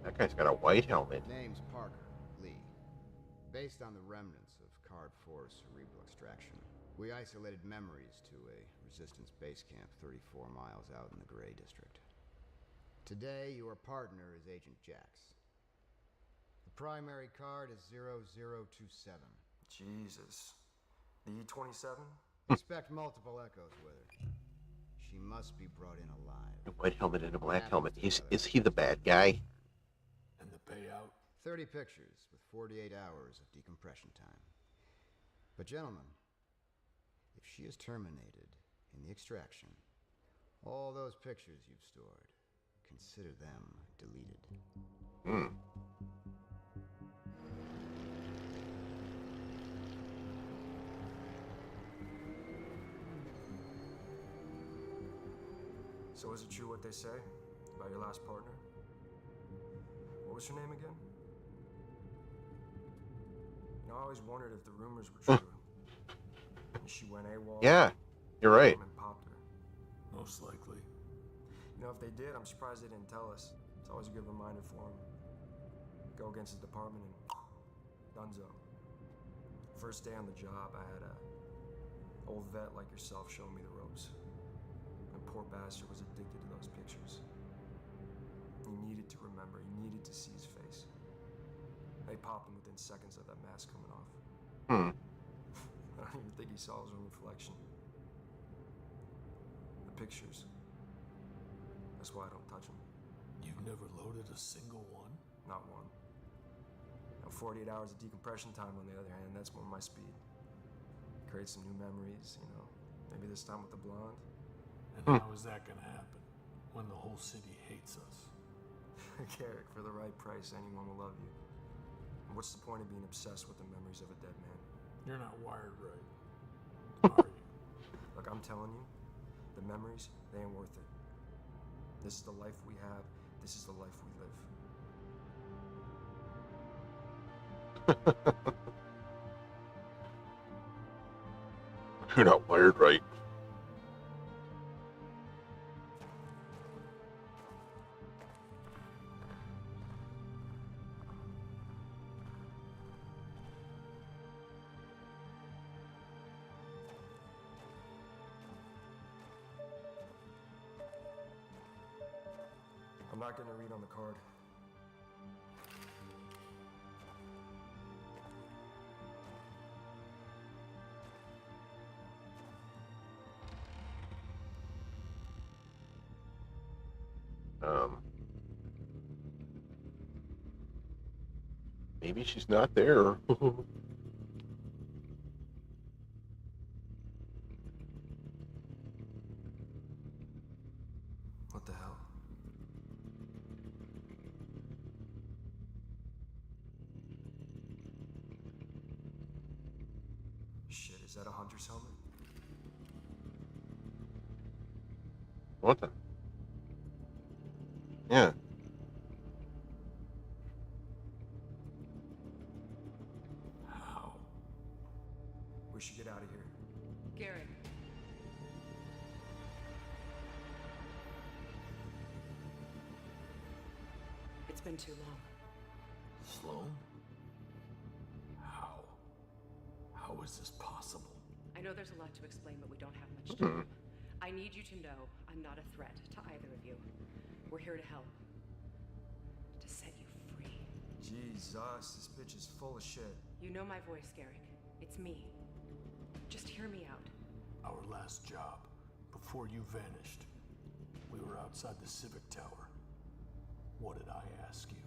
That guy's got a white helmet. Name's Parker Lee. Based on the remnants of Card 4's cerebral extraction, we isolated memories to a resistance base camp 34 miles out in the Gray District. Today, your partner is Agent Jax. The primary card is 0027. Jesus. The E-27? Expect multiple echoes with her. She must be brought in alive. A white helmet and a black helmet. Is he the bad guy? And the payout? 30 pictures with 48 hours of decompression time. But gentlemen, if she is terminated in the extraction, all those pictures you've stored, consider them deleted. Hmm. So is it true what they say about your last partner? What was her name again? You know, I always wondered if the rumors were true. And she went AWOL. Yeah, you're right. And popped her. Most likely. You know, if they did, I'm surprised they didn't tell us. It's always a good reminder for them. Go against the department and dunzo. First day on the job, I had a old vet like yourself showing me the ropes. And poor bastard was addicted to those pictures. He needed to remember. He needed to see his face. They popped him within seconds of that mask coming off. Hmm. I don't even think he saw his own reflection. The pictures. That's why I don't touch them. You've never loaded a single one? Not one. Now 48 hours of decompression time, on the other hand, that's more my speed. Create some new memories, you know. Maybe this time with the blonde. And how is that gonna happen when the whole city hates us? Garrick, for the right price, anyone will love you. And what's the point of being obsessed with the memories of a dead man? You're not wired right, are you? Look, I'm telling you, the memories, they ain't worth it. This is the life we have. This is the life we live. You're not wired right. I'm not gonna read on the card. Maybe she's not there. What the hell? Shit, is that a hunter's helmet? What the? Yeah. How? We should get out of here. Garrett. It's been too long. Sloan? How? How is this possible? I know there's a lot to explain, but we don't have much time. I need you to know I'm not a threat to either of you. We're here to help. To set you free. Jesus, this bitch is full of shit. You know my voice, Garrick. It's me. Just hear me out. Our last job, before you vanished, we were outside the Civic Tower. What did I ask you?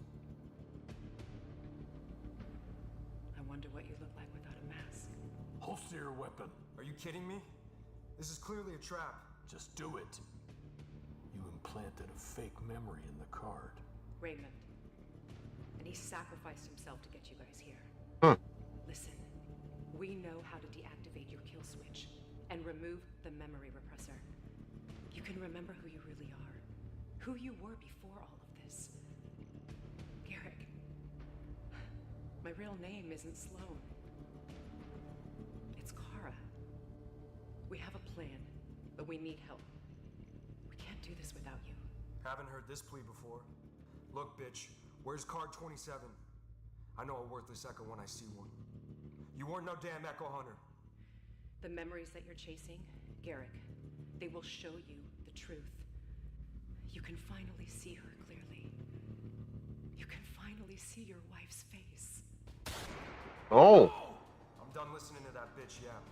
I wonder what you look like without a mask. Holster your weapon. Are you kidding me? This is clearly a trap. Just do it. You implanted a fake memory in the card. Raymond. And he sacrificed himself to get you guys here. Listen, we know how to deactivate your kill switch and remove the memory repressor. You can remember who you really are. Who you were before all of this. Garrick. My real name isn't Sloan. It's Kara. We have a plan, but we need help. We can't do this without you. Haven't heard this plea before. Look, bitch, Where's card 27? I know a worthless echo when I see one. You weren't no damn echo hunter. The memories that you're chasing, Garrick, they will show you the truth. You can finally see her clearly. You can finally see your wife's face. Oh. I'm done listening to that bitch yap.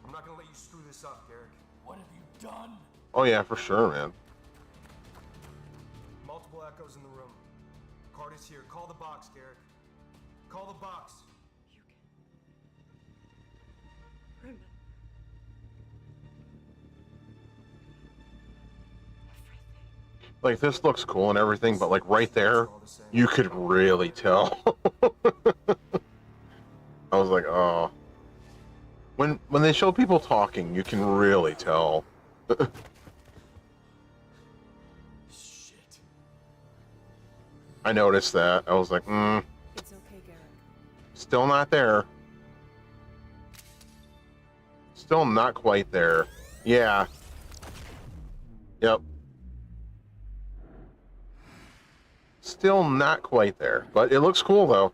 I'm not gonna let you screw this up, Garrick. What have you done? Oh yeah, for sure, man. Multiple echoes in the room. Card is here. Call the box, Garrick. Call the box. Remember. Like, this looks cool and everything, but like right there, you could really tell. I was like, oh. When they show people talking, you can really tell. Shit. I noticed that. I was like, It's okay, Garrick. still not there. Still not quite there. Yeah. Yep. Still not quite there, but it looks cool though.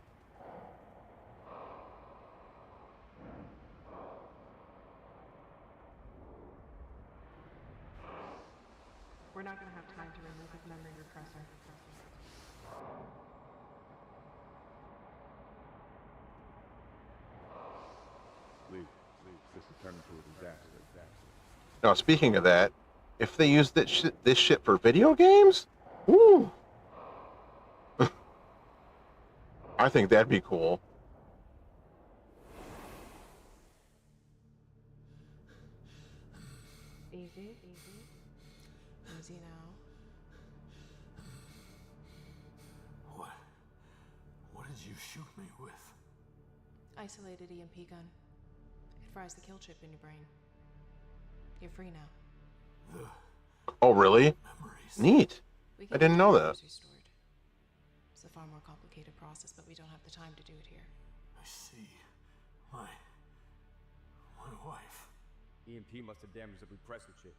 We're not going to have time to remove his memory repressor. Leave. This is turning into a disaster. Now, speaking of that, if they use this shit for video games, woo! I think that'd be cool. Easy. Easy now. What did you shoot me with? Isolated EMP gun. It fries the kill chip in your brain. You're free now. Oh, really? Neat. I didn't know that. Restored. It's a far more complicated process, but we don't have the time to do it here. I see. My wife. EMP must have damaged the repressor chip.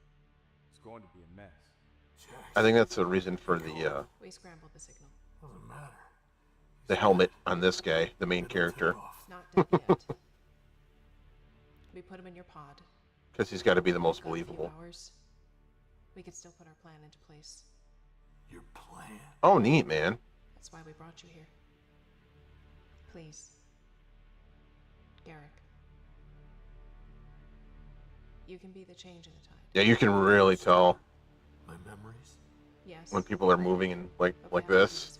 It's going to be a mess. I think that's the reason for the We scrambled the signal. Doesn't matter. the helmet on this guy, the main character. Not dead yet. We put him in your pod. Because he's got to be the most Got a few believable. hours. We could still put our plan into place. Your plan? Oh, neat, man. That's why we brought you here. Please. Garrick. You can be the change in the tide. Yeah, you can really tell My memories? Yes. when people are moving and like this.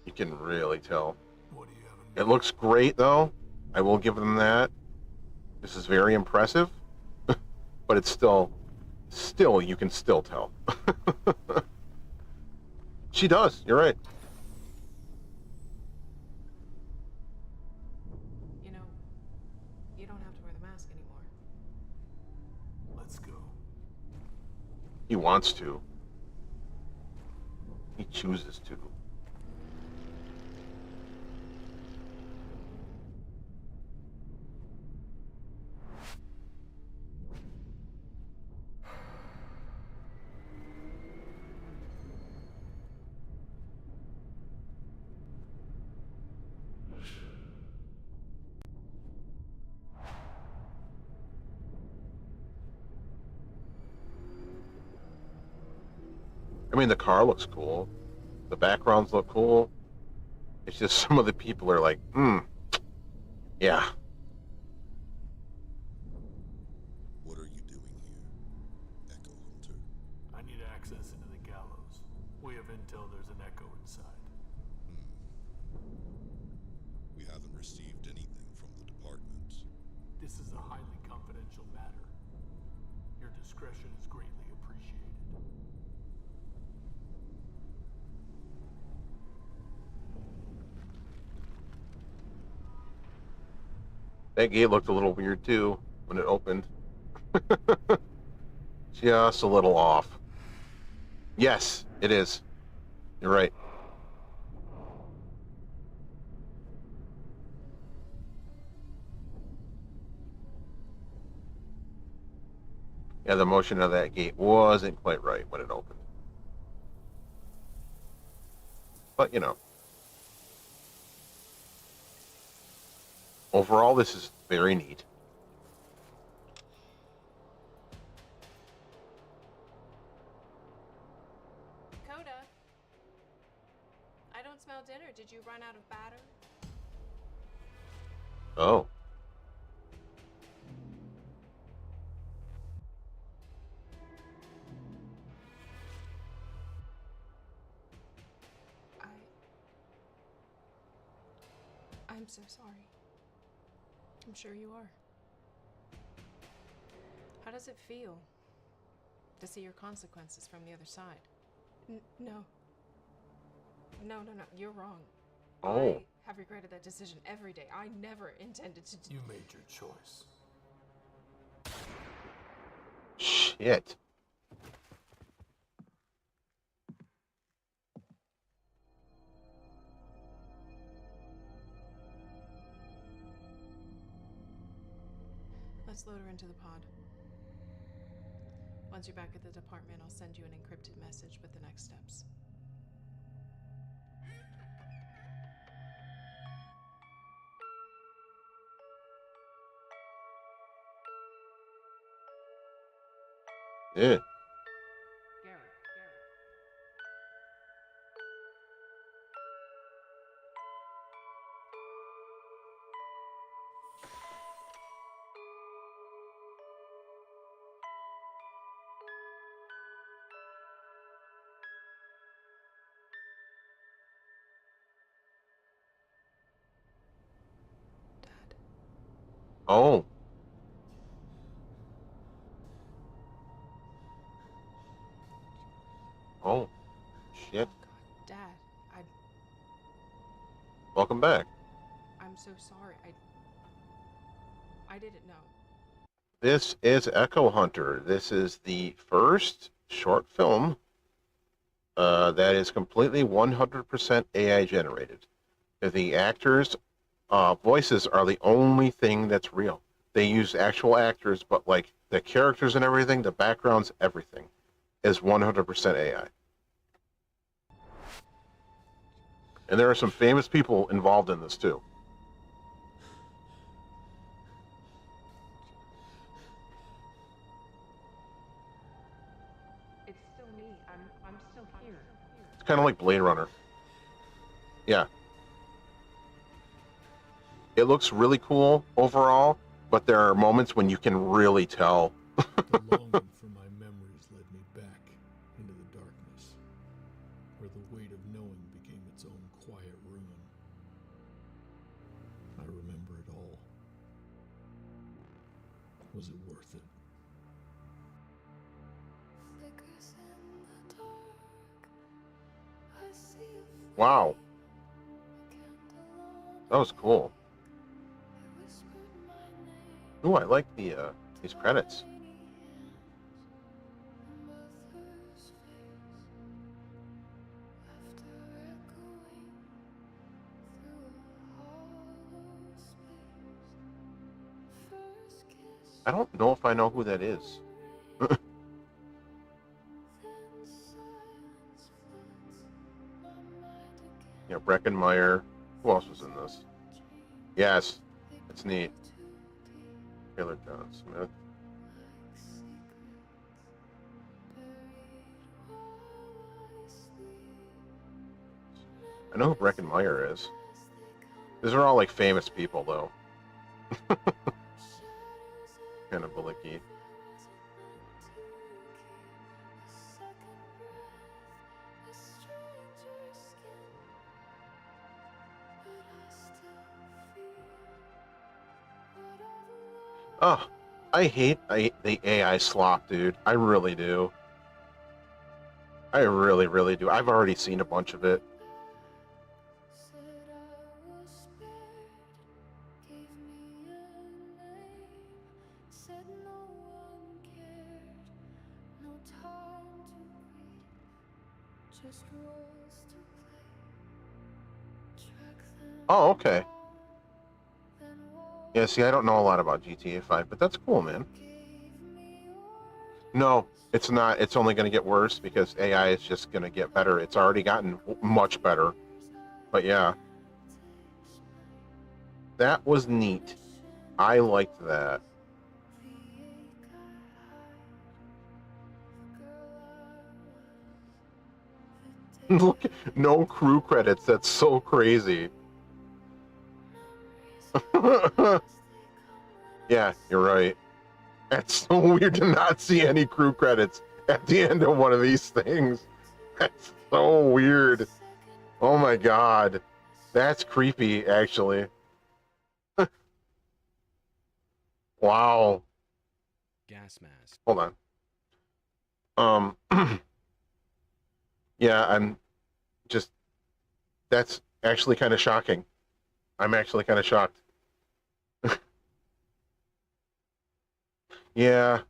You can really tell. What do you have in It looks great, though. I will give them that. This is very impressive, but it's still you can still tell. She does. You're right. You know, you don't have to wear the mask anymore. Let's go. He wants to. He chooses to. I mean, the car looks cool. The backgrounds look cool. It's just some of the people are like, yeah. What are you doing here, Echo Hunter? I need access into the gallows. We have intel there's an Echo inside. We haven't received anything from the department. This is a highly confidential matter. Your discretion is greatly appreciated. That gate looked a little weird too when it opened. Just a little off. Yes, it is. You're right. Yeah, the motion of that gate wasn't quite right when it opened. But, you know. overall, this is very neat. Coda, I don't smell dinner. Did you run out of batter? Oh. I'm so sorry. I'm sure you are. How does it feel to see your consequences from the other side? No. No, you're wrong. Oh. I have regretted that decision every day. I never intended to do. You made your choice. Shit. Let's load her into the pod. Once you're back at the department, I'll send you an encrypted message with the next steps. Yeah. Oh. Oh. Shit. Dad, Welcome back. I'm so sorry. I didn't know. This is Echo Hunter. This is the first short film that is completely 100% AI generated. The actors' voices are the only thing that's real. They use actual actors, but like the characters and everything, the backgrounds, everything is 100% AI. And there are some famous people involved in this too. It's still me. I'm still here. It's kind of like Blade Runner. Yeah. It looks really cool overall, but there are moments when you can really tell. The longing for my memories led me back into the darkness, where the weight of knowing became its own quiet ruin. I remember it all. Was it worth it? Wow. That was cool. Ooh, I like the these credits. I don't know if I know who that is. Yeah, Breckenmeyer. Who else was in this? Yes, it's neat. Taylor John Smith. I know who Breckenmeyer is. These are all like famous people, though. Kind of Balicki. Oh, I hate the AI slop, dude. I really do. I really, really do. I've already seen a bunch of it. Oh, okay. Yeah, see, I don't know a lot about GTA 5, but that's cool, man. No, it's not. It's only going to get worse because AI is just going to get better. It's already gotten much better. But yeah. that was neat. I liked that. Look, no crew credits. That's so crazy. Yeah, you're right. That's so weird to not see any crew credits at the end of one of these things. That's so weird. Oh my god. That's creepy, actually. Wow. Gas mask. Hold on. Yeah, I'm just, that's actually kind of shocking. I'm actually kind of shocked. Yeah.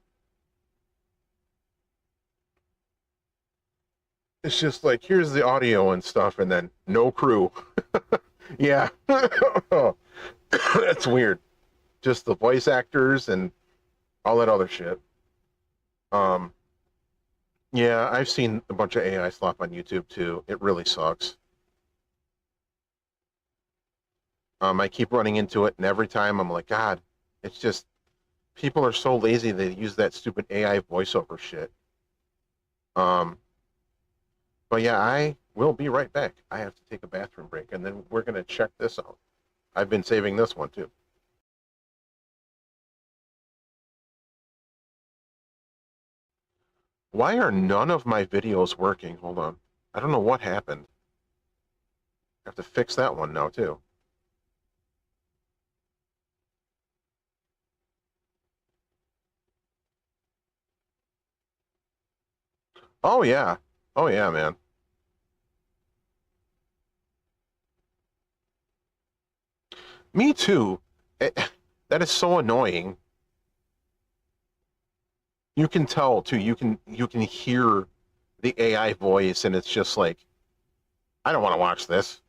It's just like, here's the audio and stuff, and then no crew. Yeah. That's weird. Just the voice actors and all that other shit. Yeah, I've seen a bunch of AI slop on YouTube too. It really sucks. I keep running into it, and every time I'm like, God, it's just, people are so lazy they use that stupid AI voiceover shit. But yeah, I will be right back. I have to take a bathroom break, and then we're going to check this out. I've been saving this one too. Why are none of my videos working? Hold on. I don't know what happened. I have to fix that one now too. Oh yeah. Oh yeah, man. Me too. That is so annoying. You can tell too. You can hear the AI voice, and it's just like, I don't want to watch this.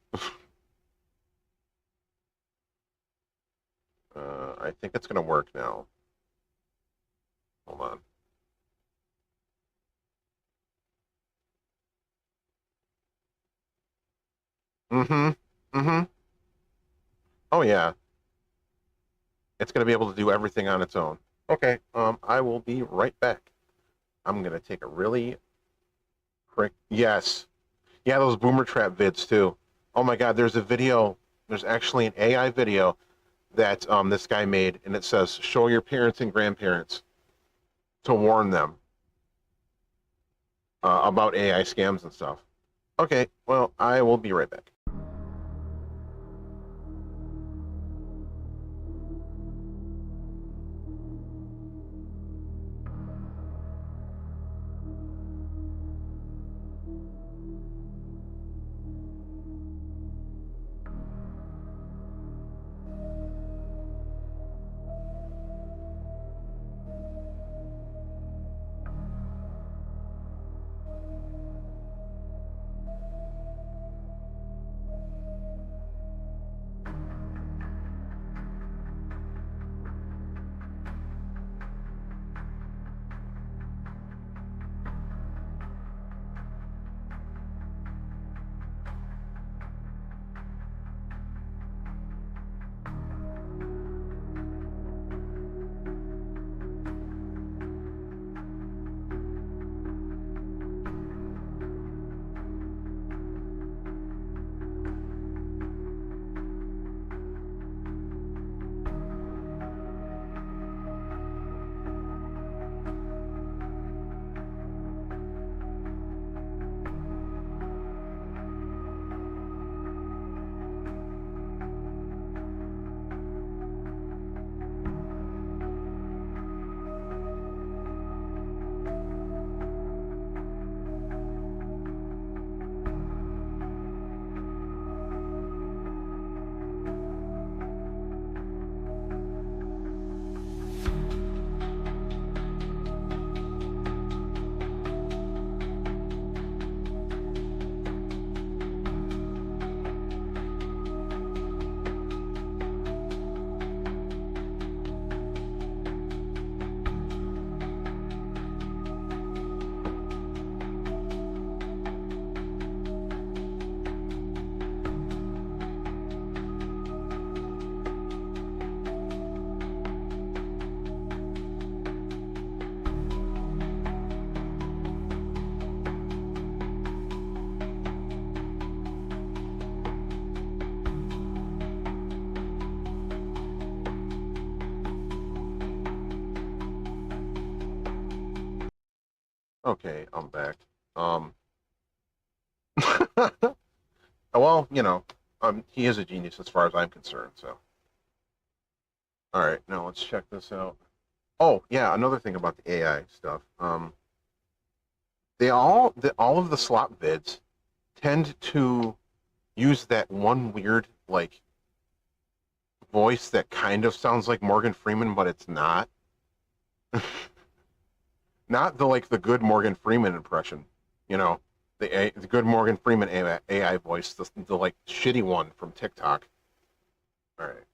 I think it's gonna work now. Hold on. Mm-hmm. Mm-hmm. Oh yeah. It's gonna be able to do everything on its own. Okay. I will be right back. I'm gonna take a really quick. Yes. Yeah, those boomer trap vids too. Oh my God, there's a video. There's actually an AI video that this guy made, and it says, "Show your parents and grandparents to warn them about AI scams and stuff." Okay, well, I will be right back. Okay, I'm back. Well, he is a genius as far as I'm concerned. So, all right, now let's check this out. Oh, yeah, another thing about the AI stuff. All of the slop vids tend to use that one weird like voice that kind of sounds like Morgan Freeman, but it's not. Not the good Morgan Freeman impression, the good Morgan Freeman AI voice, the like shitty one from TikTok. All right.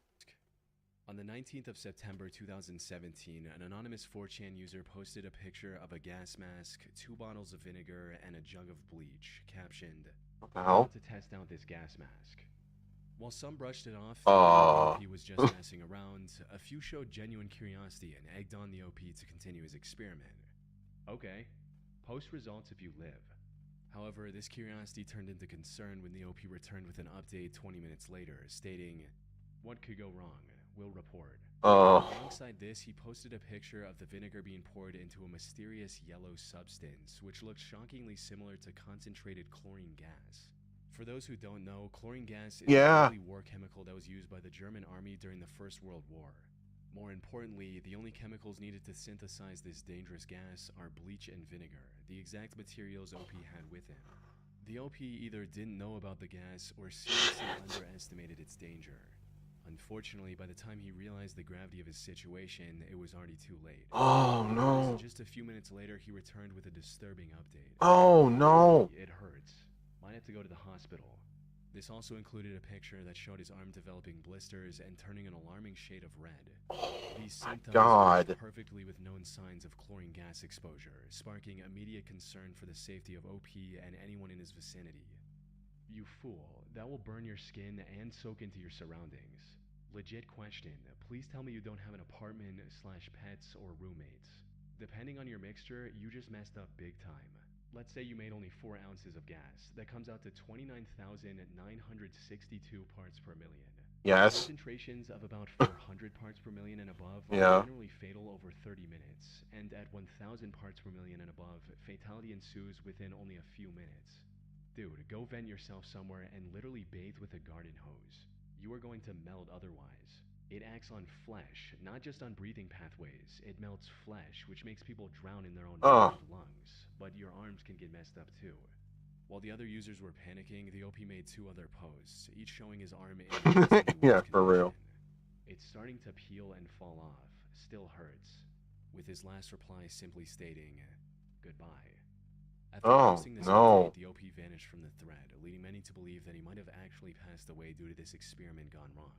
On the 19th of September 2017, an anonymous 4chan user posted a picture of a gas mask, 2 bottles of vinegar, and a jug of bleach, captioned, "What the hell? "Want to test out this gas mask." While some brushed it off, Oh. thinking the OP was just messing around, a few showed genuine curiosity and egged on the OP to continue his experiment. Okay, post results if you live. However, this curiosity turned into concern when the OP returned with an update 20 minutes later, stating, "What could go wrong? We'll report." Alongside this, he posted a picture of the vinegar being poured into a mysterious yellow substance, which looked shockingly similar to concentrated chlorine gas. For those who don't know, chlorine gas is a deadly war chemical that was used by the German army during the First World War. More importantly, the only chemicals needed to synthesize this dangerous gas are bleach and vinegar, the exact materials OP had with him. The OP either didn't know about the gas or seriously underestimated its danger. Unfortunately, by the time he realized the gravity of his situation, it was already too late. Oh no. Just a few minutes later, he returned with a disturbing update. Oh no. It hurts. Might have to go to the hospital. This also included a picture that showed his arm developing blisters and turning an alarming shade of red. These symptoms matched perfectly with known signs of chlorine gas exposure, sparking immediate concern for the safety of OP and anyone in his vicinity. "You fool, that will burn your skin and soak into your surroundings. Legit question, please tell me you don't have an apartment/pets or roommates. Depending on your mixture, you just messed up big time. Let's say you made only 4 ounces of gas. That comes out to 29,962 parts per million. Yes. Concentrations of about 400 parts per million and above are generally fatal over 30 minutes, and at 1,000 parts per million and above, fatality ensues within only a few minutes. Dude, go vent yourself somewhere and literally bathe with a garden hose. You are going to melt otherwise. It acts on flesh, not just on breathing pathways. It melts flesh, which makes people drown in their own lungs. But your arms can get messed up too." While the other users were panicking, the OP made 2 other posts, each showing his arm in yeah, for real. "It's starting to peel and fall off. Still hurts." With his last reply simply stating, "Goodbye." After posting this update, the OP vanished from the thread, leading many to believe that he might have actually passed away due to this experiment gone wrong.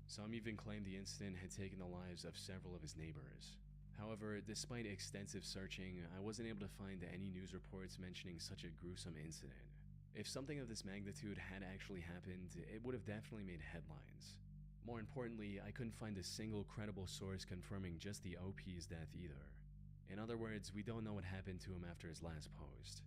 Some even claimed the incident had taken the lives of several of his neighbors. However, despite extensive searching, I wasn't able to find any news reports mentioning such a gruesome incident. If something of this magnitude had actually happened, it would have definitely made headlines. More importantly, I couldn't find a single credible source confirming just the OP's death either. In other words, we don't know what happened to him after his last post.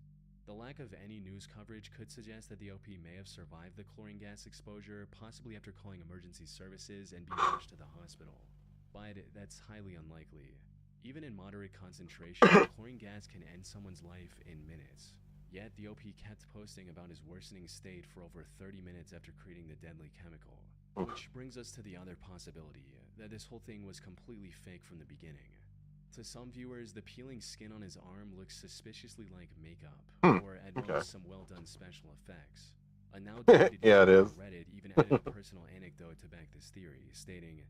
The lack of any news coverage could suggest that the OP may have survived the chlorine gas exposure, possibly after calling emergency services and being rushed to the hospital. But that's highly unlikely. Even in moderate concentration, chlorine gas can end someone's life in minutes. Yet, the OP kept posting about his worsening state for over 30 minutes after creating the deadly chemical. Which brings us to the other possibility, that this whole thing was completely fake from the beginning. To some viewers, the peeling skin on his arm looks suspiciously like makeup, or at most some well-done special effects. A now deleted user on Reddit even added a personal anecdote to back this theory, stating,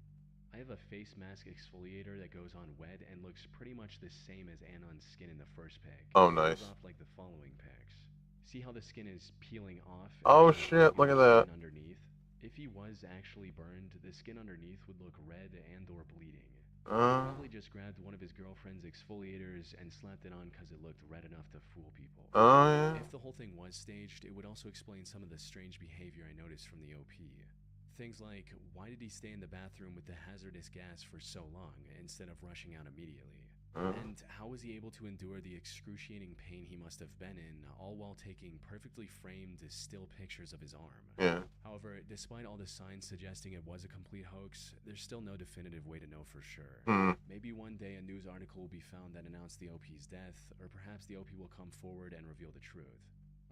"I have a face mask exfoliator that goes on wet and looks pretty much the same as Anon's skin in the first pic. Oh, It nice. peels off like the following pics. See how the skin is peeling off? Oh shit, look at that. Underneath. If he was actually burned, the skin underneath would look red and or bleeding. He probably just grabbed one of his girlfriend's exfoliators and slapped it on because it looked red enough to fool people. Oh, yeah. If the whole thing was staged, it would also explain some of the strange behavior I noticed from the OP. Things like, why did he stay in the bathroom with the hazardous gas for so long instead of rushing out immediately? And how was he able to endure the excruciating pain he must have been in, all while taking perfectly framed still pictures of his arm? Yeah. However, despite all the signs suggesting it was a complete hoax, there's still no definitive way to know for sure. Maybe one day a news article will be found that announced the OP's death, or perhaps the OP will come forward and reveal the truth.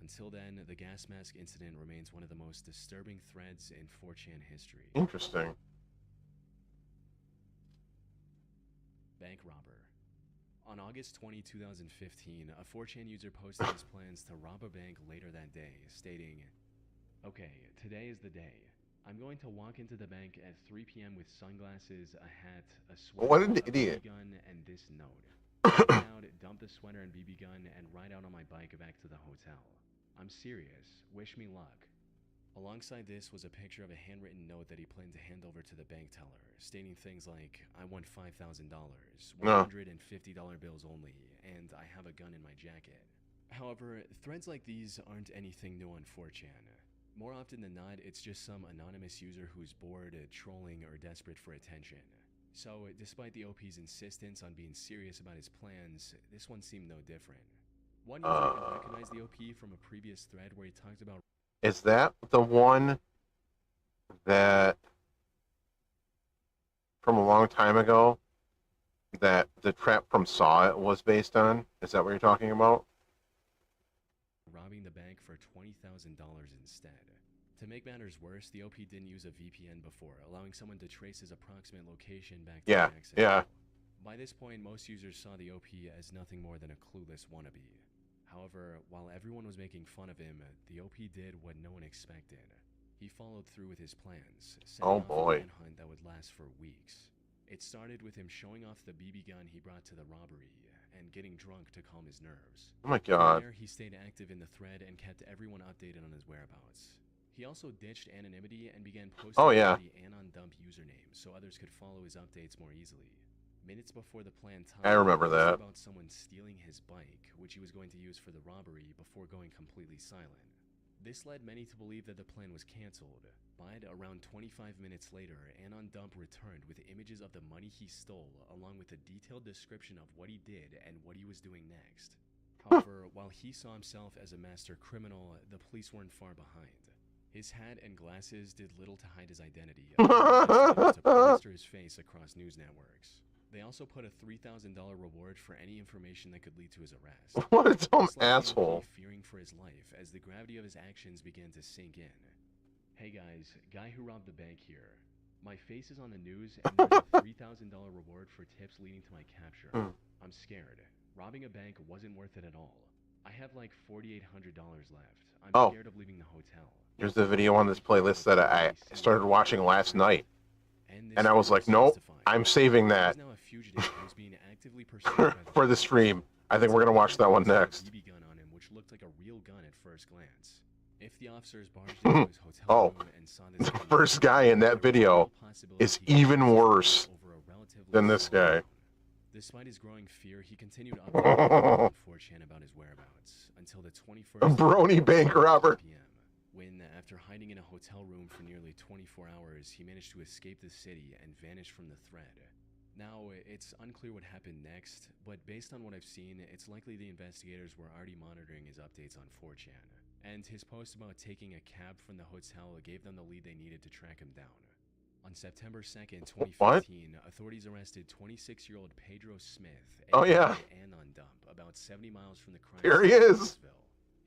Until then, the gas mask incident remains one of the most disturbing threads in 4chan history. Interesting. Bank robber. On August 20, 2015, a 4chan user posted his plans to rob a bank later that day, stating, "Okay, today is the day. I'm going to walk into the bank at 3 p.m. with sunglasses, a hat, a sweater, What an a idiot. BB gun, and this note. Get out, dump the sweater and BB gun, and ride out on my bike back to the hotel. I'm serious. Wish me luck." Alongside this was a picture of a handwritten note that he planned to hand over to the bank teller, stating things like, "I want $5,000, $150 bills only, and I have a gun in my jacket." However, threads like these aren't anything new on 4chan. More often than not, it's just some anonymous user who's bored, trolling, or desperate for attention. So, despite the OP's insistence on being serious about his plans, this one seemed no different. One user can recognize the OP from a previous thread where he talked about... Is that the one that from a long time ago that the trap from Saw It was based on? Is that what you're talking about? robbing the bank for $20,000 instead. To make matters worse, the OP didn't use a VPN before, allowing someone to trace his approximate location back to the accident. Yeah. By this point, most users saw the OP as nothing more than a clueless wannabe. However, while everyone was making fun of him, the OP did what no one expected. He followed through with his plans, setting off a manhunt that would last for weeks. It started with him showing off the BB gun he brought to the robbery and getting drunk to calm his nerves. Oh my god. From there, he stayed active in the thread and kept everyone updated on his whereabouts. He also ditched anonymity and began posting under the AnonDump username so others could follow his updates more easily. Minutes before the planned time, I remember he that. posted about someone stealing his bike, which he was going to use for the robbery, before going completely silent. This led many to believe that the plan was cancelled, but around 25 minutes later, AnonDump returned with images of the money he stole, along with a detailed description of what he did and what he was doing next. However, while he saw himself as a master criminal, the police weren't far behind. His hat and glasses did little to hide his identity, to plaster his face across news networks. They also put a $3,000 reward for any information that could lead to his arrest. What a dumb asshole. Fearing for his life as the gravity of his actions began to sink in. "Hey guys, guy who robbed the bank here. My face is on the news and there's a $3,000 reward for tips leading to my capture. I'm scared. Robbing a bank wasn't worth it at all. I have like $4,800 left. I'm scared of leaving the hotel." Here's the video on this playlist that I started watching last night. And I was like, nope, I'm saving that for the stream. I think we're going to watch that one next. BB gun on him, which looked like a real gun at first glance. If the officers barged into his hotel room and saw this The first guy in that video is even worse than this guy. Despite his growing fear, he continued updating 4chan about his whereabouts until the 21st Brony bank robber. When, after hiding in a hotel room for nearly 24 hours, he managed to escape the city and vanish from the thread. Now, it's unclear what happened next, but based on what I've seen, it's likely the investigators were already monitoring his updates on 4chan, and his post about taking a cab from the hotel gave them the lead they needed to track him down. On September 2nd, 2015, authorities arrested 26-year-old Pedro Smith AnonDump, about 70 miles from the crime Here he scene in is. Louisville.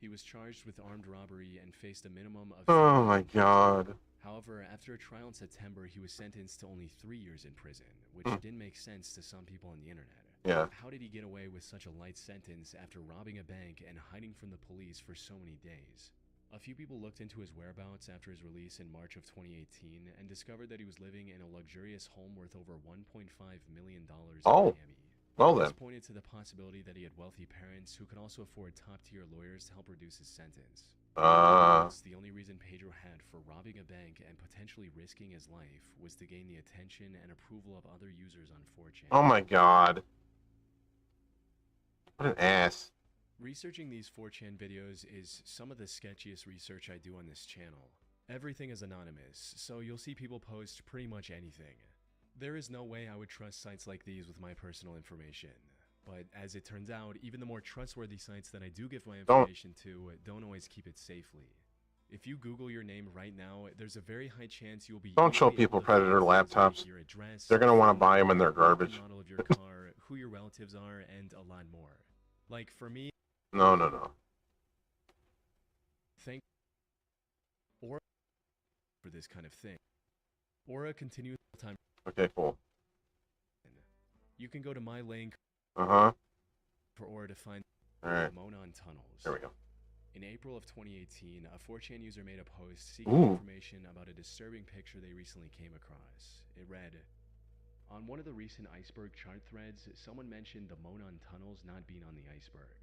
He was charged with armed robbery and faced a minimum of... Oh my god. However, after a trial in September, he was sentenced to only 3 years in prison, which didn't make sense to some people on the internet. Yeah. How did he get away with such a light sentence after robbing a bank and hiding from the police for so many days? A few people looked into his whereabouts after his release in March of 2018 and discovered that he was living in a luxurious home worth over $1.5 million in Miami. Well then. This pointed to the possibility that he had wealthy parents who could also afford top-tier lawyers to help reduce his sentence. The only reason Pedro had for robbing a bank and potentially risking his life was to gain the attention and approval of other users on 4chan. Oh my god. What an ass. Researching these 4chan videos is some of the sketchiest research I do on this channel. Everything is anonymous, so you'll see people post pretty much anything. There is no way I would trust sites like these with my personal information. But as it turns out, even the more trustworthy sites that I do give my Don't. information to don't always keep it safely. If you Google your name right now, there's a very high chance you will be Don't show easily able people to find Predator things like laptops. your address, They're gonna want to phone buy them number, and they're make and garbage. model of your car, who your relatives are, and a lot more. Like for me, No, no, no. thank Aura for this kind of thing. Aura continues time. Okay, cool. You can go to my link Uh-huh. for Aura to find All right. the Monon tunnels. There we go. In April of 2018, a 4chan user made a post seeking Ooh. information about a disturbing picture they recently came across. It read, on one of the recent iceberg chart threads, someone mentioned the Monon tunnels not being on the iceberg.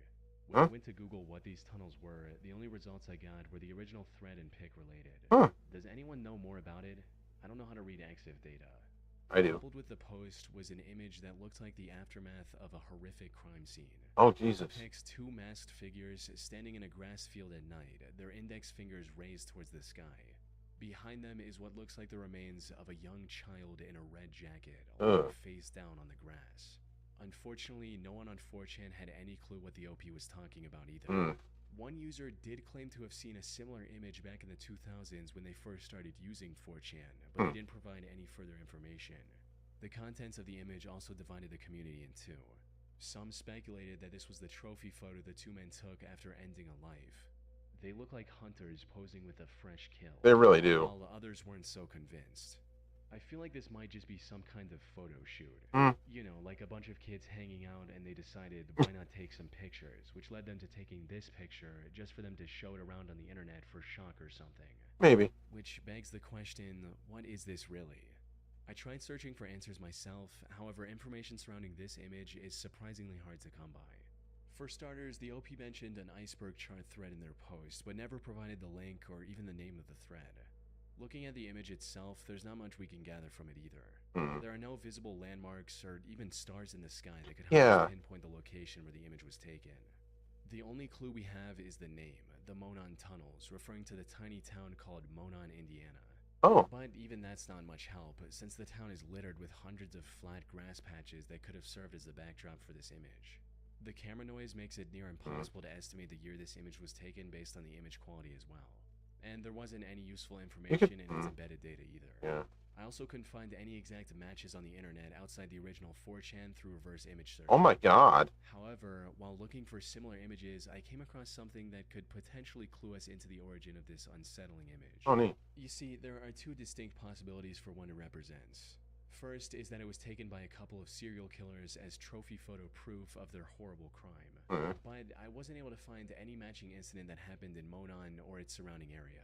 When I went to Google what these tunnels were, the only results I got were the original thread and pic related. Huh. Does anyone know more about it? I don't know how to read EXIF data. I do. Coupled with the post was an image that looked like the aftermath of a horrific crime scene. Oh, It Jesus. depicts two masked figures standing in a grass field at night, their index fingers raised towards the sky. Behind them is what looks like the remains of a young child in a red jacket, lying face down on the grass. Unfortunately, no one on 4chan had any clue what the OP was talking about either. One user did claim to have seen a similar image back in the 2000s when they first started using 4chan, but they didn't provide any further information. The contents of the image also divided the community in two. Some speculated that this was the trophy photo the two men took after ending a life. They look like hunters posing with a fresh kill. They really do. While others weren't so convinced. I feel like this might just be some kind of photo shoot. You know, like a bunch of kids hanging out and they decided why not take some pictures, which led them to taking this picture just for them to show it around on the internet for shock or something. Maybe. Which begs the question, what is this really? I tried searching for answers myself, however information surrounding this image is surprisingly hard to come by. For starters, the OP mentioned an iceberg chart thread in their post, but never provided the link or even the name of the thread. Looking at the image itself, there's not much we can gather from it either. There are no visible landmarks or even stars in the sky that could help us pinpoint the location where the image was taken. The only clue we have is the name, the Monon Tunnels, referring to the tiny town called Monon, Indiana. But even that's not much help, since the town is littered with hundreds of flat grass patches that could have served as the backdrop for this image. The camera noise makes it near impossible to estimate the year this image was taken based on the image quality as well. And there wasn't any useful information in its embedded data either. I also couldn't find any exact matches on the internet outside the original 4chan through reverse image search. Oh my god. However, while looking for similar images, I came across something that could potentially clue us into the origin of this unsettling image. Oh, neat. You see, there are two distinct possibilities for what it represents. First is that it was taken by a couple of serial killers as trophy photo proof of their horrible crime. But I wasn't able to find any matching incident that happened in Monon or its surrounding area.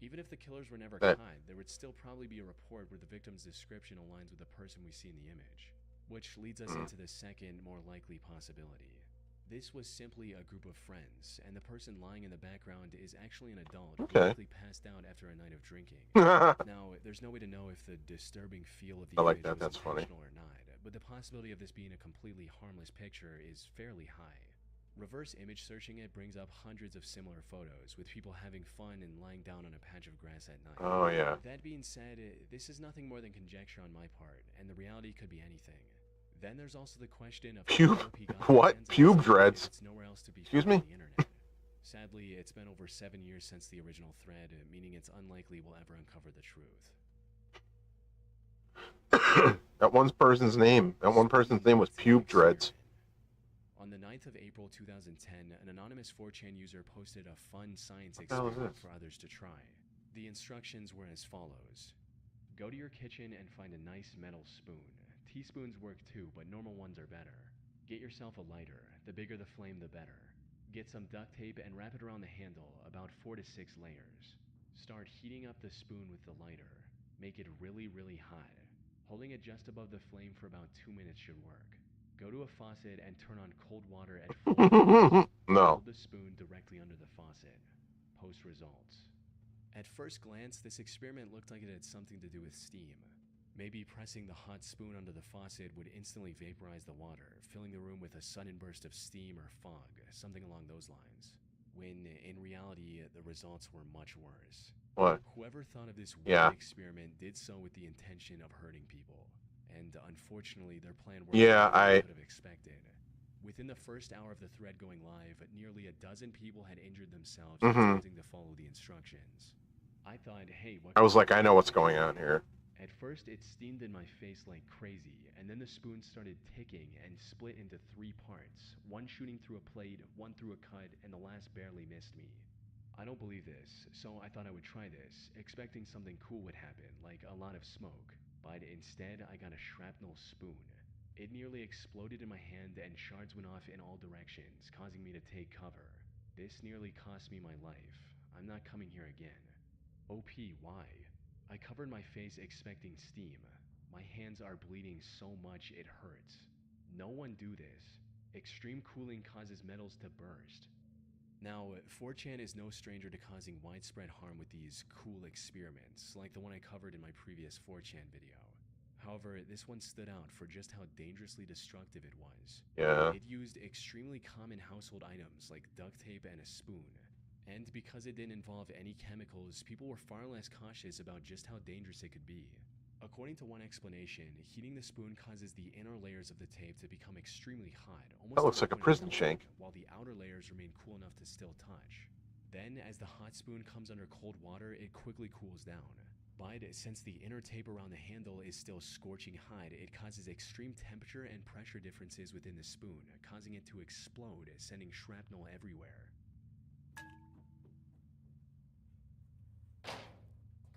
Even if the killers were never caught, there would still probably be a report where the victim's description aligns with the person we see in the image. Which leads us into the second, more likely possibility. This was simply a group of friends, and the person lying in the background is actually an adult who likely passed out after a night of drinking. Now, there's no way to know if the disturbing feel of the image was intentional or not, but the possibility of this being a completely harmless picture is fairly high. Reverse image searching it brings up hundreds of similar photos, with people having fun and lying down on a patch of grass at night. Oh, yeah. That being said, this is nothing more than conjecture on my part, and the reality could be anything. Then there's also the question of Pube dreads? It's nowhere else to be Excuse found me? on the internet. Sadly, it's been over 7 years since the original thread, meaning it's unlikely we'll ever uncover the truth. That one person's name was Pube Dreads. On the 9th of April 2010, an anonymous 4chan user posted a fun science What the hell is experiment this? for others to try. The instructions were as follows. Go to your kitchen and find a nice metal spoon. Teaspoons work too, but normal ones are better. Get yourself a lighter. The bigger the flame, the better. Get some duct tape and wrap it around the handle, about 4 to 6 layers. Start heating up the spoon with the lighter. Make it really, really hot. Holding it just above the flame for about 2 minutes should work. Go to a faucet and turn on cold water at full heat. No. Hold the spoon directly under the faucet. Post results. At first glance, this experiment looked like it had something to do with steam. Maybe pressing the hot spoon under the faucet would instantly vaporize the water, filling the room with a sudden burst of steam or fog, something along those lines. When, in reality, the results were much worse. What? Whoever thought of this weird experiment did so with the intention of hurting people. And unfortunately, their plan worked out than they could have expected. Within the first hour of the thread going live, nearly a dozen people had injured themselves Mhm. attempting to follow the instructions. I thought, hey, what I was could like, I know what's going on here. At first, it steamed in my face like crazy, and then the spoon started ticking and split into 3 parts, one shooting through a plate, one through a cut, and the last barely missed me. I don't believe this, so I thought I would try this, expecting something cool would happen, like a lot of smoke. But instead, I got a shrapnel spoon. It nearly exploded in my hand and shards went off in all directions, causing me to take cover. This nearly cost me my life. I'm not coming here again. OP, why? I covered my face expecting steam. My hands are bleeding so much it hurts. No one do this. Extreme cooling causes metals to burst. Now, 4chan is no stranger to causing widespread harm with these cool experiments, like the one I covered in my previous 4chan video. However, this one stood out for just how dangerously destructive it was. Yeah. It used extremely common household items like duct tape and a spoon. And because it didn't involve any chemicals, people were far less cautious about just how dangerous it could be. According to one explanation, heating the spoon causes the inner layers of the tape to become extremely hot, almost That looks to the like a point of prison melting, shank. while the outer layers remain cool enough to still touch. Then, as the hot spoon comes under cold water, it quickly cools down. But since the inner tape around the handle is still scorching hot, it causes extreme temperature and pressure differences within the spoon, causing it to explode, sending shrapnel everywhere.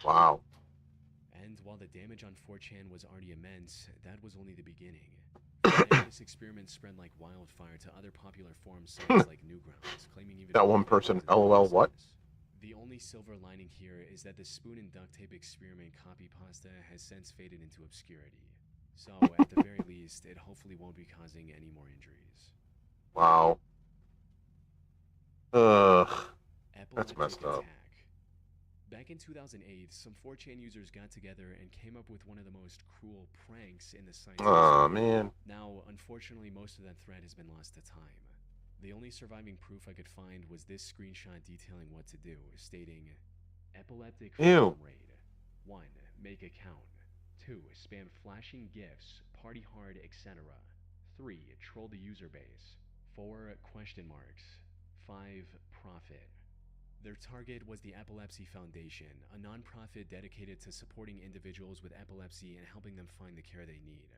Wow. And while the damage on 4chan was already immense, that was only the beginning. And this experiment spread like wildfire to other popular forum sites like Newgrounds, claiming even That one person, LOL, what? The only silver lining here is that the spoon and duct tape experiment copy pasta has since faded into obscurity. So, at the very least, it hopefully won't be causing any more injuries. Wow. Ugh. That's Epileptic messed up. attack. Back in 2008, some 4chan users got together and came up with one of the most cruel pranks in the site's Aw, history. man. Now, unfortunately, most of that thread has been lost to time. The only surviving proof I could find was this screenshot detailing what to do, stating, Epileptic Ew. Phantom Raid. 1. Make account. 2. Spam flashing gifs, party hard, etc. 3. Troll the user base. 4. Question marks. 5. Profit. Their target was the Epilepsy Foundation, a non-profit dedicated to supporting individuals with epilepsy and helping them find the care they need.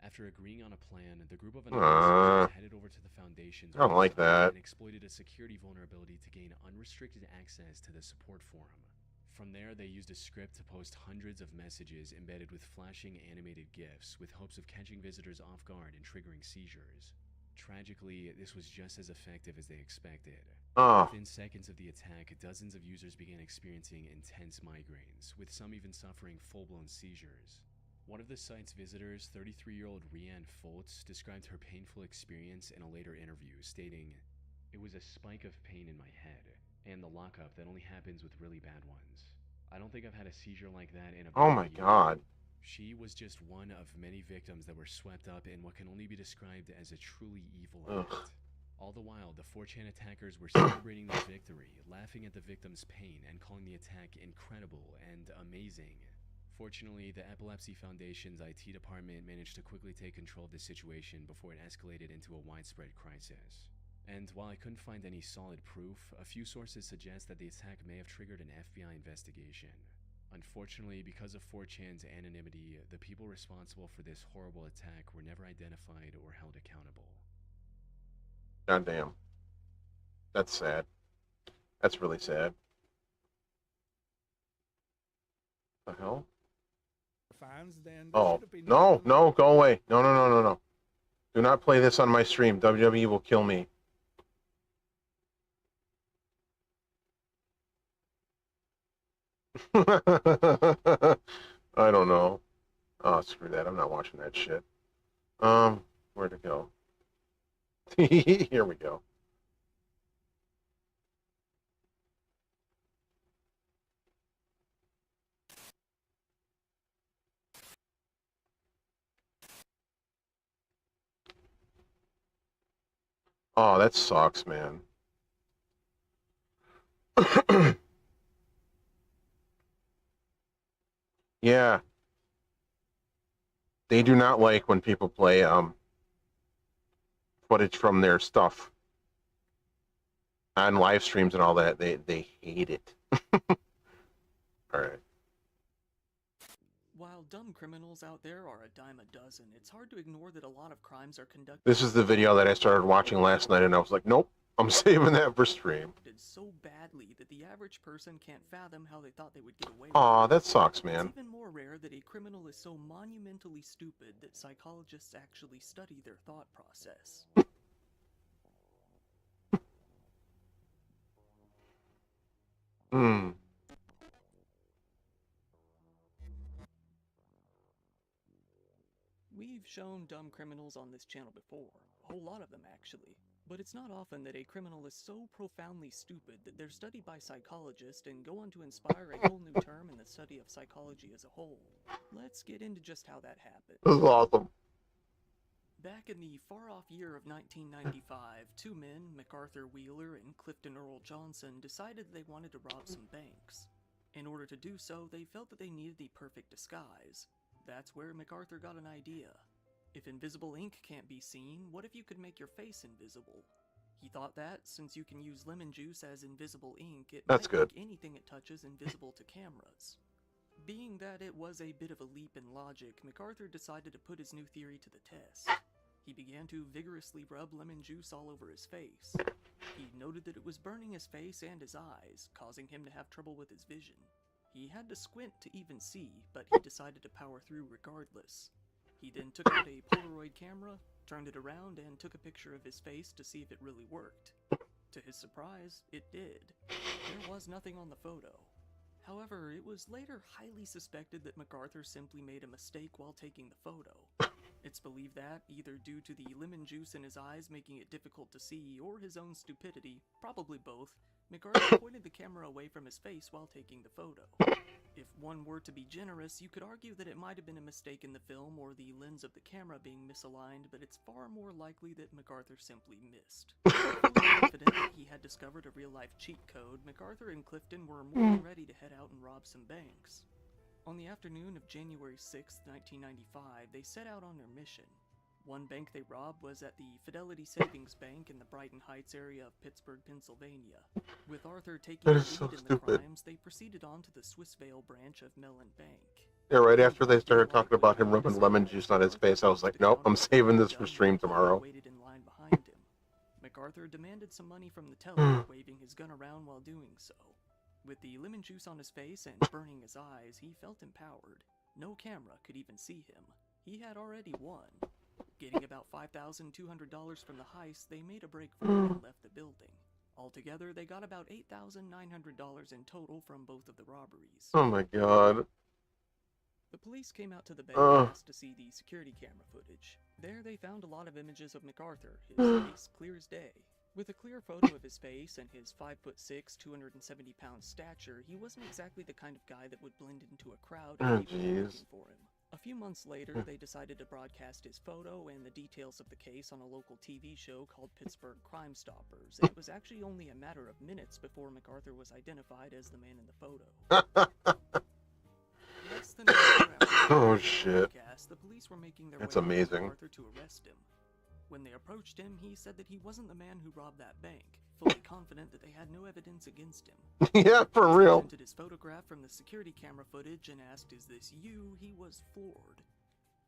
After agreeing on a plan, the group of anonymous users headed over to the foundation's I don't like website that. and exploited a security vulnerability to gain unrestricted access to the support forum. From there, they used a script to post hundreds of messages embedded with flashing animated GIFs with hopes of catching visitors off guard and triggering seizures. Tragically, this was just as effective as they expected. Oh. Within seconds of the attack, dozens of users began experiencing intense migraines, with some even suffering full-blown seizures. One of the site's visitors, 33-year-old Rianne Foltz, described her painful experience in a later interview, stating, "It was a spike of pain in my head, and the lockup that only happens with really bad ones. I don't think I've had a seizure like that in about Oh a my year." god. She was just one of many victims that were swept up in what can only be described as a truly evil Ugh. act. All the while, the 4chan attackers were celebrating their victory, laughing at the victim's pain, and calling the attack incredible and amazing. Fortunately, the Epilepsy Foundation's IT department managed to quickly take control of the situation before it escalated into a widespread crisis. And while I couldn't find any solid proof, a few sources suggest that the attack may have triggered an FBI investigation. Unfortunately, because of 4chan's anonymity, the people responsible for this horrible attack were never identified or held accountable. Goddamn. That's sad. That's really sad. The hell? Fans, then Oh, no, no, go away. No, no, no, no, no. Do not play this on my stream. WWE will kill me. I don't know. Oh, screw that. I'm not watching that shit. Where'd it go? Here we go. Oh, that sucks, man. Yeah. They do not like when people play footage from their stuff on live streams and all that. They hate it. All right. While dumb criminals out there are a dime a dozen, it's hard to ignore that a lot of crimes are conducted. This is the video that I started watching last night, and I was like, nope, I'm saving that for stream. So badly that the average person can't fathom how they thought they would get away with Aw, it. that sucks, man. It's even more rare that a criminal is so monumentally stupid that psychologists actually study their thought process. Hmm. We've shown dumb criminals on this channel before, a whole lot of them actually. But it's not often that a criminal is so profoundly stupid that they're studied by psychologists and go on to inspire a whole new term in the study of psychology as a whole. Let's get into just how that happened. This is awesome. Back in the far-off year of 1995, two men, MacArthur Wheeler and Clifton Earl Johnson, decided they wanted to rob some banks. In order to do so, they felt that they needed the perfect disguise. That's where MacArthur got an idea. If invisible ink can't be seen, what if you could make your face invisible? He thought that, since you can use lemon juice as invisible ink, it That's might good. make anything it touches invisible to cameras. Being that it was a bit of a leap in logic, MacArthur decided to put his new theory to the test. He began to vigorously rub lemon juice all over his face. He noted that it was burning his face and his eyes, causing him to have trouble with his vision. He had to squint to even see, but he decided to power through regardless. He then took out a Polaroid camera, turned it around, and took a picture of his face to see if it really worked. To his surprise, it did. There was nothing on the photo. However, it was later highly suspected that MacArthur simply made a mistake while taking the photo. It's believed that, either due to the lemon juice in his eyes making it difficult to see, or his own stupidity, probably both, MacArthur pointed the camera away from his face while taking the photo. If one were to be generous, you could argue that it might have been a mistake in the film or the lens of the camera being misaligned, but it's far more likely that MacArthur simply missed. Confident that he had discovered a real-life cheat code, MacArthur and Clifton were more than ready to head out and rob some banks. On the afternoon of January 6, 1995, they set out on their mission. One bank they robbed was at the Fidelity Savings Bank in the Brighton Heights area of Pittsburgh, Pennsylvania. With Arthur taking the lead in the crimes, they proceeded on to the Swissvale branch of Mellon Bank. Yeah, right after they started talking about him rubbing lemon juice on his face, I was like, nope, I'm saving this for stream tomorrow. Waited in line behind him. MacArthur demanded some money from the teller, waving his gun around while doing so. With the lemon juice on his face and burning his eyes, he felt empowered. No camera could even see him. He had already won. Getting about $5,200 from the heist, they made a break for it and left the building. Altogether, they got about $8,900 in total from both of the robberies. Oh my god. The police came out to the bank and asked to see the security camera footage. There they found a lot of images of MacArthur, his face clear as day. With a clear photo of his face and his 5'6", 270-pound stature, he wasn't exactly the kind of guy that would blend into a crowd if people were looking for him. A few months later, they decided to broadcast his photo and the details of the case on a local TV show called Pittsburgh Crime Stoppers, and it was actually only a matter of minutes before MacArthur was identified as the man in the photo. Less than an hour after Oh shit. the police were making their That's way amazing. to MacArthur to arrest him. When they approached him, he said that he wasn't the man who robbed that bank, fully confident that they had no evidence against him. Yeah, for He real. presented his photograph from the security camera footage and asked, "Is this you?" He was floored.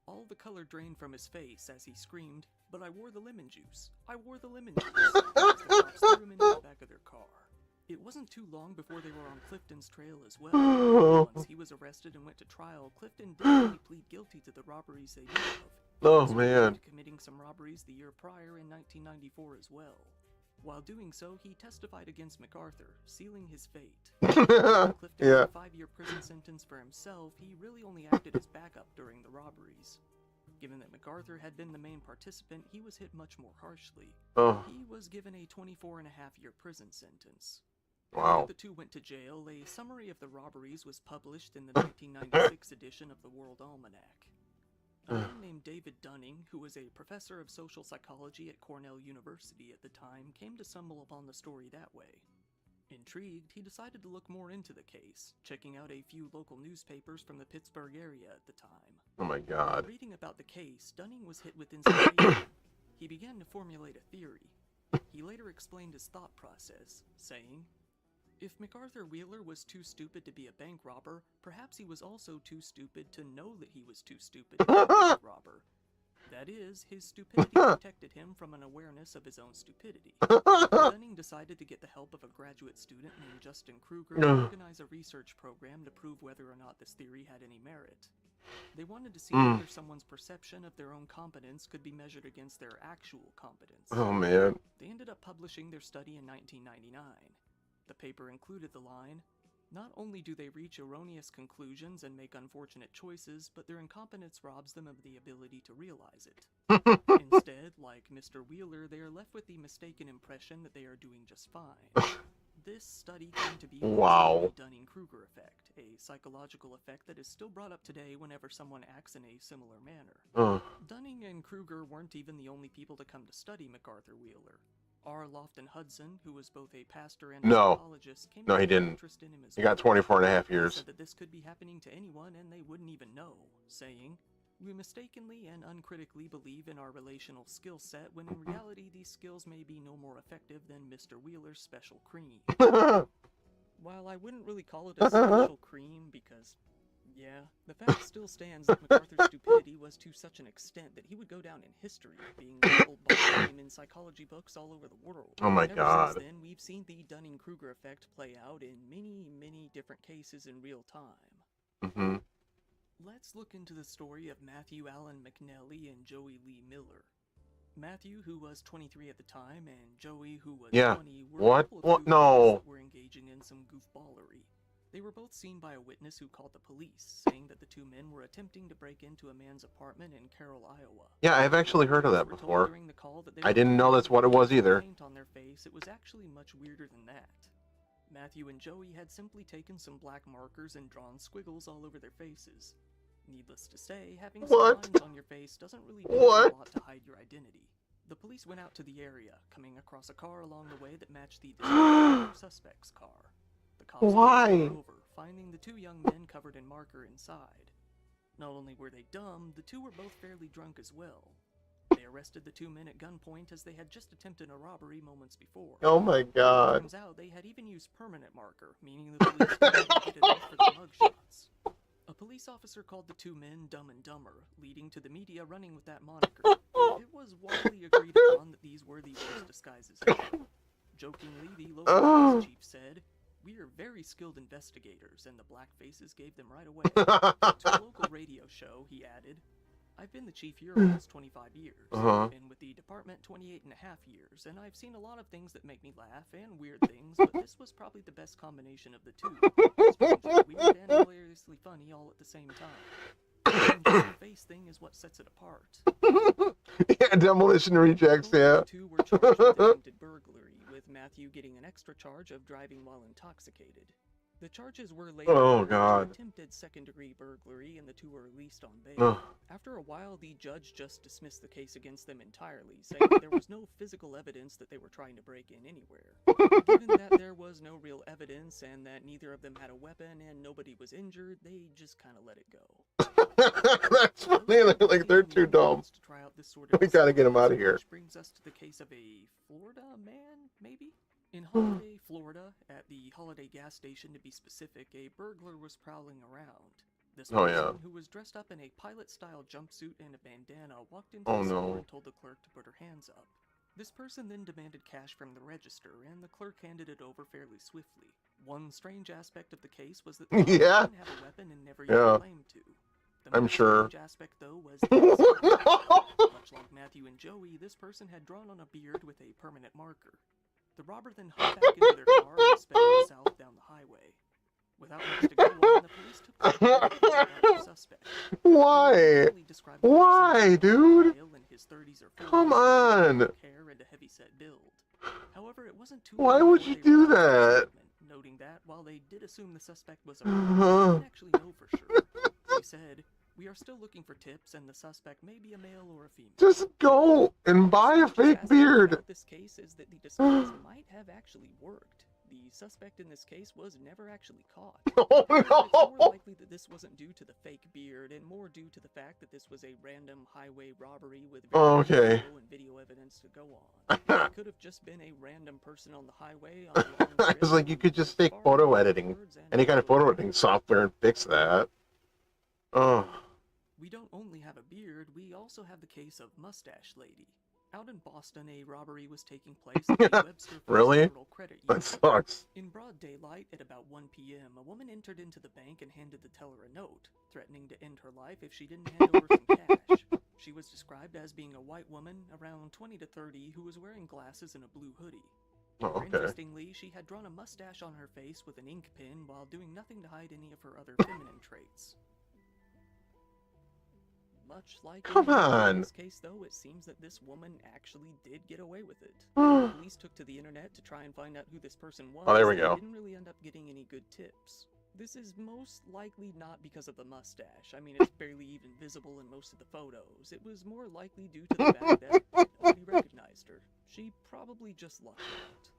All the color drained from his face as he screamed, "But I wore the lemon juice. I wore the lemon juice." As the cops threw him into the back of their car. It wasn't too long before they were on Clifton's trail as well. Once he was arrested and went to trial, Clifton did only plead guilty to the robberies they knew of. Oh, He man. admitted to committing some robberies the year prior in 1994 as well. While doing so, he testified against MacArthur, sealing his fate. Clifton Yeah. had a 5-year prison sentence for himself. He really only acted as backup during the robberies. Given that MacArthur had been the main participant, he was hit much more harshly. Oh. He was given a 24-and-a-half-year prison sentence. Wow. After the two went to jail, a summary of the robberies was published in the 1996 edition of the World Almanac. A man named David Dunning, who was a professor of social psychology at Cornell University at the time, came to stumble upon the story that way. Intrigued, he decided to look more into the case, checking out a few local newspapers from the Pittsburgh area at the time. Oh my god. Reading about the case, Dunning was hit with inspiration. he began to formulate a theory. He later explained his thought process, saying, "If MacArthur Wheeler was too stupid to be a bank robber, perhaps he was also too stupid to know that he was too stupid to be a bank robber. That is, his stupidity protected him from an awareness of his own stupidity." Dunning decided to get the help of a graduate student named Justin Kruger to organize a research program to prove whether or not this theory had any merit. They wanted to see whether someone's perception of their own competence could be measured against their actual competence. Oh, man. They ended up publishing their study in 1999. The paper included the line, "Not only do they reach erroneous conclusions and make unfortunate choices, but their incompetence robs them of the ability to realize it. Instead, like Mr. Wheeler, they are left with the mistaken impression that they are doing just fine." This study came to be the Dunning-Kruger effect, a psychological effect that is still brought up today whenever someone acts in a similar manner. Dunning and Kruger weren't even the only people to come to study MacArthur Wheeler. R. Lofton Hudson, who was both a pastor and a psychologist, came to he take didn't. interest in him as He got 24.5 years. He said that this could be happening to anyone and they wouldn't even know, saying, "We mistakenly and uncritically believe in our relational skill set when in reality these skills may be no more effective than Mr. Wheeler's special cream." While I wouldn't really call it a special cream because, yeah, the fact still stands that MacArthur's stupidity was to such an extent that he would go down in history, being labeled by name in psychology books all over the world. Oh my Ever God. Since then, we've seen the Dunning-Kruger effect play out in many, many different cases in real time. Let's look into the story of Matthew Allen McNally and Joey Lee Miller. Matthew, who was 23 at the time, and Joey, who was 20, were a couple of goofballs that were engaging in some goofballery. They were both seen by a witness who called the police, saying that the two men were attempting to break into a man's apartment in Carroll, Iowa. Yeah, I've actually heard of that before. I didn't know that's what it was either. Paint on their face, it was actually much weirder than that. Matthew and Joey had simply taken some black markers and drawn squiggles all over their faces. Needless to say, having some lines on your face doesn't really do a lot to hide your identity. The police went out to the area, coming across a car along the way that matched the description of the suspect's car. The cops pulled over, finding the two young men covered in marker inside. Not only were they dumb, the two were both fairly drunk as well. They arrested the two men at gunpoint as they had just attempted a robbery moments before. Oh my God. Turns out they had even used permanent marker, meaning the police couldn't get it off for the mugshots. A police officer called the two men Dumb and Dumber, leading to the media running with that moniker. It was widely agreed upon that these were the worst disguises ever. Jokingly, the local police chief said, "We are very skilled investigators," and the black faces gave them right away. To a local radio show, he added, "I've been the chief here almost 25 years, and with the department 28.5 years, and I've seen a lot of things that make me laugh and weird things, but this was probably the best combination of the two. Strangely weird and hilariously funny all at the same time. The face thing is what sets it apart." Yeah, demolition rejects, yeah. The two were charged with attempted burglary, with Matthew getting an extra charge of driving while intoxicated. The charges were later attempted second-degree burglary, and the two were released on bail. After a while, the judge just dismissed the case against them entirely, saying that there was no physical evidence that they were trying to break in anywhere. Given that there was no real evidence and that neither of them had a weapon and nobody was injured, they just kind of let it go. That's funny. Like they're too dumb. We gotta get them out of here. Which brings us to the case of a Florida man, maybe? In Holiday, Florida, at the Holiday gas station to be specific, a burglar was prowling around. This person, who was dressed up in a pilot-style jumpsuit and a bandana, walked into the store and told the clerk to put her hands up. This person then demanded cash from the register, and the clerk handed it over fairly swiftly. One strange aspect of the case was that the person didn't have a weapon and never even claimed to. The most strange aspect, though, was much like Matthew and Joey, this person had drawn on a beard with a permanent marker. The robber then hopped back into their car and sped south down the highway. Without much to go on, the police took the suspect. Why? Why, dude? Come on. And a heavy-set build. However, it wasn't too Why would you do that? Noting that while they did assume the suspect was a robber, they didn't actually know for sure. They said, "We are still looking for tips, and the suspect may be a male or a female." Just go and buy a fake beard. This case is that the disguise might have actually worked. The suspect in this case was never actually caught. Oh It's no! more likely that this wasn't due to the fake beard and more due to the fact that this was a random highway robbery with very little Okay. photo and video evidence to go on. It could have just been a random person on the highway on a long trip. It's like you could just take photo editing, any kind of photo editing software, and fix that. Oh. We don't only have a beard, we also have the case of Mustache Lady. Out in Boston, a robbery was taking place at the Webster First Really? Federal Credit Union. That sucks. In broad daylight, at about 1 p.m., a woman entered into the bank and handed the teller a note, threatening to end her life if she didn't hand over some cash. She was described as being a white woman, around 20 to 30, who was wearing glasses and a blue hoodie. Oh, More okay. interestingly, she had drawn a mustache on her face with an ink pen while doing nothing to hide any of her other feminine traits. Much like Come on. this case, though, it seems that this woman actually did get away with it. The police took to the internet to try and find out who this person was. Oh, there we and go. Didn't really end up getting any good tips. This is most likely not because of the mustache. I mean, it's barely even visible in most of the photos. It was more likely due to the fact that nobody recognized her. She probably just lucked out.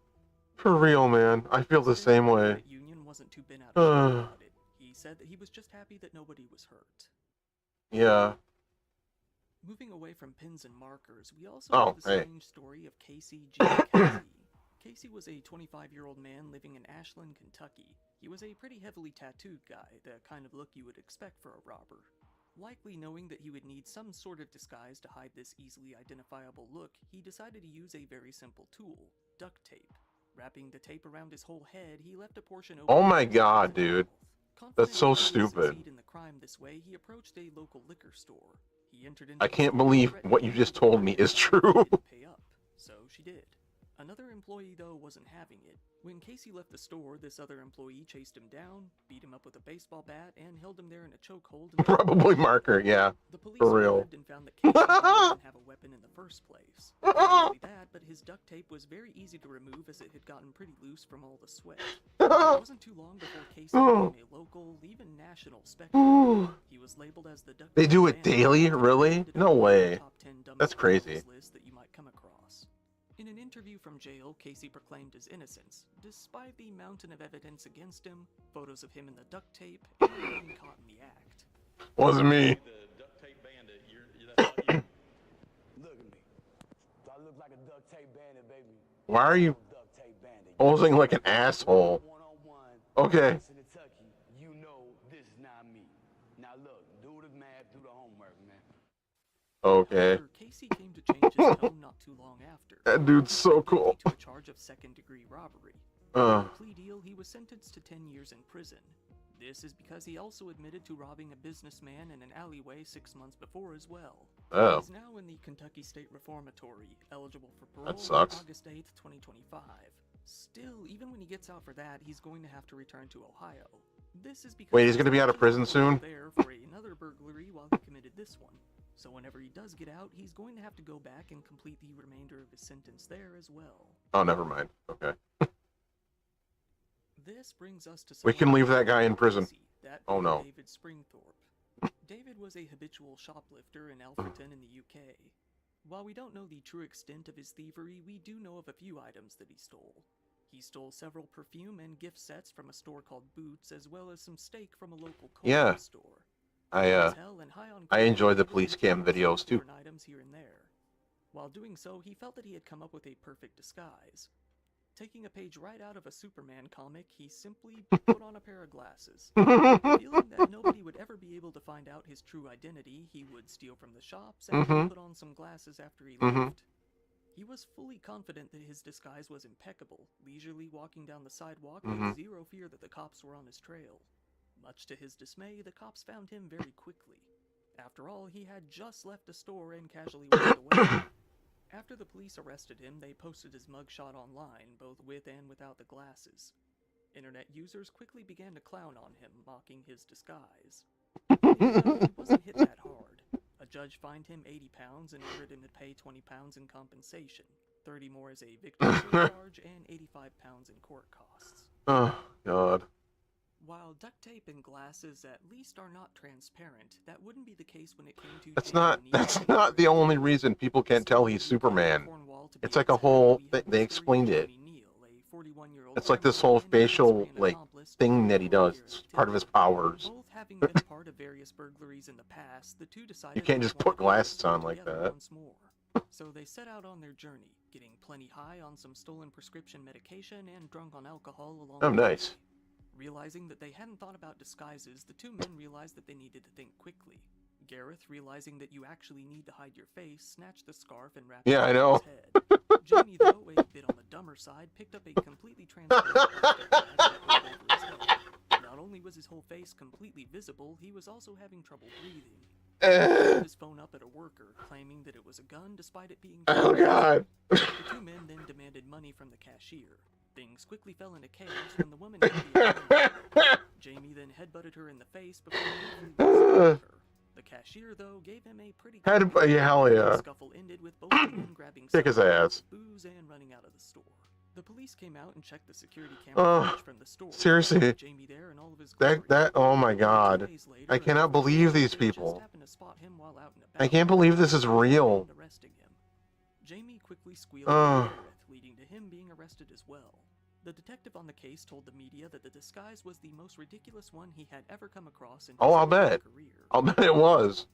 For real, man. I feel the same way. The union wasn't too bent out of shape about it. He said that he was just happy that nobody was hurt. Yeah. Moving away from pins and markers, we also Oh, have the hey. strange story of Casey G. Casey. Casey was a 25-year-old man living in Ashland, Kentucky. He was a pretty heavily tattooed guy, the kind of look you would expect for a robber. Likely knowing that he would need some sort of disguise to hide this easily identifiable look, he decided to use a very simple tool, duct tape. Wrapping the tape around his whole head, he left a portion open. Oh my god, dude. That's so stupid. In the crime this way, he approached a local liquor store. He entered into I can't believe what you just told me is true. Pay up, so she did. Another employee, though, wasn't having it. When Casey left the store, this other employee chased him down, beat him up with a baseball bat, and held him there in a chokehold. Probably Marker, yeah. The police For real. arrived and found that Casey didn't have a weapon in the first place. Not only that, but his duct tape was very easy to remove as it had gotten pretty loose from all the sweat. It wasn't too long before Casey became a local, even national spectacle. He was labeled as the duct They do tape it bandit daily? and Really? ended up No on the way. top 10 dumbest That's crazy. criminals list that you might come across. In an interview from jail, Casey proclaimed his innocence, despite the mountain of evidence against him, photos of him in the duct tape, and being caught in the act. Wasn't me. The duct tape bandit. That's not you. Look at me. Do I look like a duct tape bandit, baby? Why are you posing like an asshole? Okay. You know this is not me. Now look, do the math, do the homework, man. Okay. However, Casey came to change his tone not too long after. That dude's so cool. To a charge of second-degree robbery. Uh. In a plea deal, he was sentenced to 10 years in prison. This is because he also admitted to robbing a businessman in an alleyway 6 months before as well. Oh. He's now in the Kentucky State Reformatory, eligible for parole That sucks. on August 8th, 2025. Still, even when he gets out for that, he's going to have to return to Ohio. This is because Wait, he's gonna be out of prison soon? There for another burglary while he committed this one. So whenever he does get out, he's going to have to go back and complete the remainder of his sentence there as well. Oh, never mind. Okay. This brings us to We can leave that guy in prison. That Oh no. David Springthorpe. David was a habitual shoplifter in Alfreton in the UK. While we don't know the true extent of his thievery, we do know of a few items that he stole. He stole several perfume and gift sets from a store called Boots, as well as some steak from a local Yeah. store. I enjoy the police cam videos too. Different items here and there. While doing so, he felt that he had come up with a perfect disguise. Taking a page right out of a Superman comic, he simply put on a pair of glasses. Feeling that nobody would ever be able to find out his true identity, he would steal from the shops and Mhm. put on some glasses after he Mhm. left. He was fully confident that his disguise was impeccable, leisurely walking down the sidewalk Mhm. with zero fear that the cops were on his trail. Much to his dismay, the cops found him very quickly. After all, he had just left the store and casually walked away. After the police arrested him, they posted his mugshot online, both with and without the glasses. Internet users quickly began to clown on him, mocking his disguise. He wasn't hit that hard. A judge fined him £80 and ordered him to pay £20 in compensation, 30 more as a victim surcharge, and £85 in court costs. Oh, God. While duct tape and glasses at least are not transparent, that wouldn't be the case when it came to That's not the only reason people can't tell he's Superman. It's like a whole thing. They explained it. 41-year-old It's like this whole facial like thing that he does. It's part of his powers. Both having been part of various burglaries in the past, the two decided You can't they just put wanted to glasses on like together that. once more. So they set out on their journey, getting plenty high on some stolen prescription medication and drunk on alcohol along Oh, the way. nice. Realizing that they hadn't thought about disguises, the two men realized that they needed to think quickly. Gareth, realizing that you actually need to hide your face, snatched the scarf and wrapped Yeah, it I around know. his head. Jamie, though, a bit on the dumber side, picked up a completely transparent plastic bag that went over his head. Not only was his whole face completely visible, he was also having trouble breathing. He picked his phone up at a worker, claiming that it was a gun despite it being... Oh, God. The two men then demanded money from the cashier. Things quickly fell into chaos when the woman hit the attendant. Jamie then headbutted her in the face before leaving her. The cashier, though, gave him a pretty good Yeah, hell yeah. The scuffle ended with both men grabbing Kick his some ass. booze and running out of the store. The police came out and checked the security camera footage from the store. Seriously. Jamie there and all of his That, oh my God. I cannot believe these people. I can't believe this is real. Jamie quickly squealed at Gareth, leading to him being arrested as well. The detective on the case told the media that the disguise was the most ridiculous one he had ever come across in his Oh, I'll entire bet. career. I'll bet it was.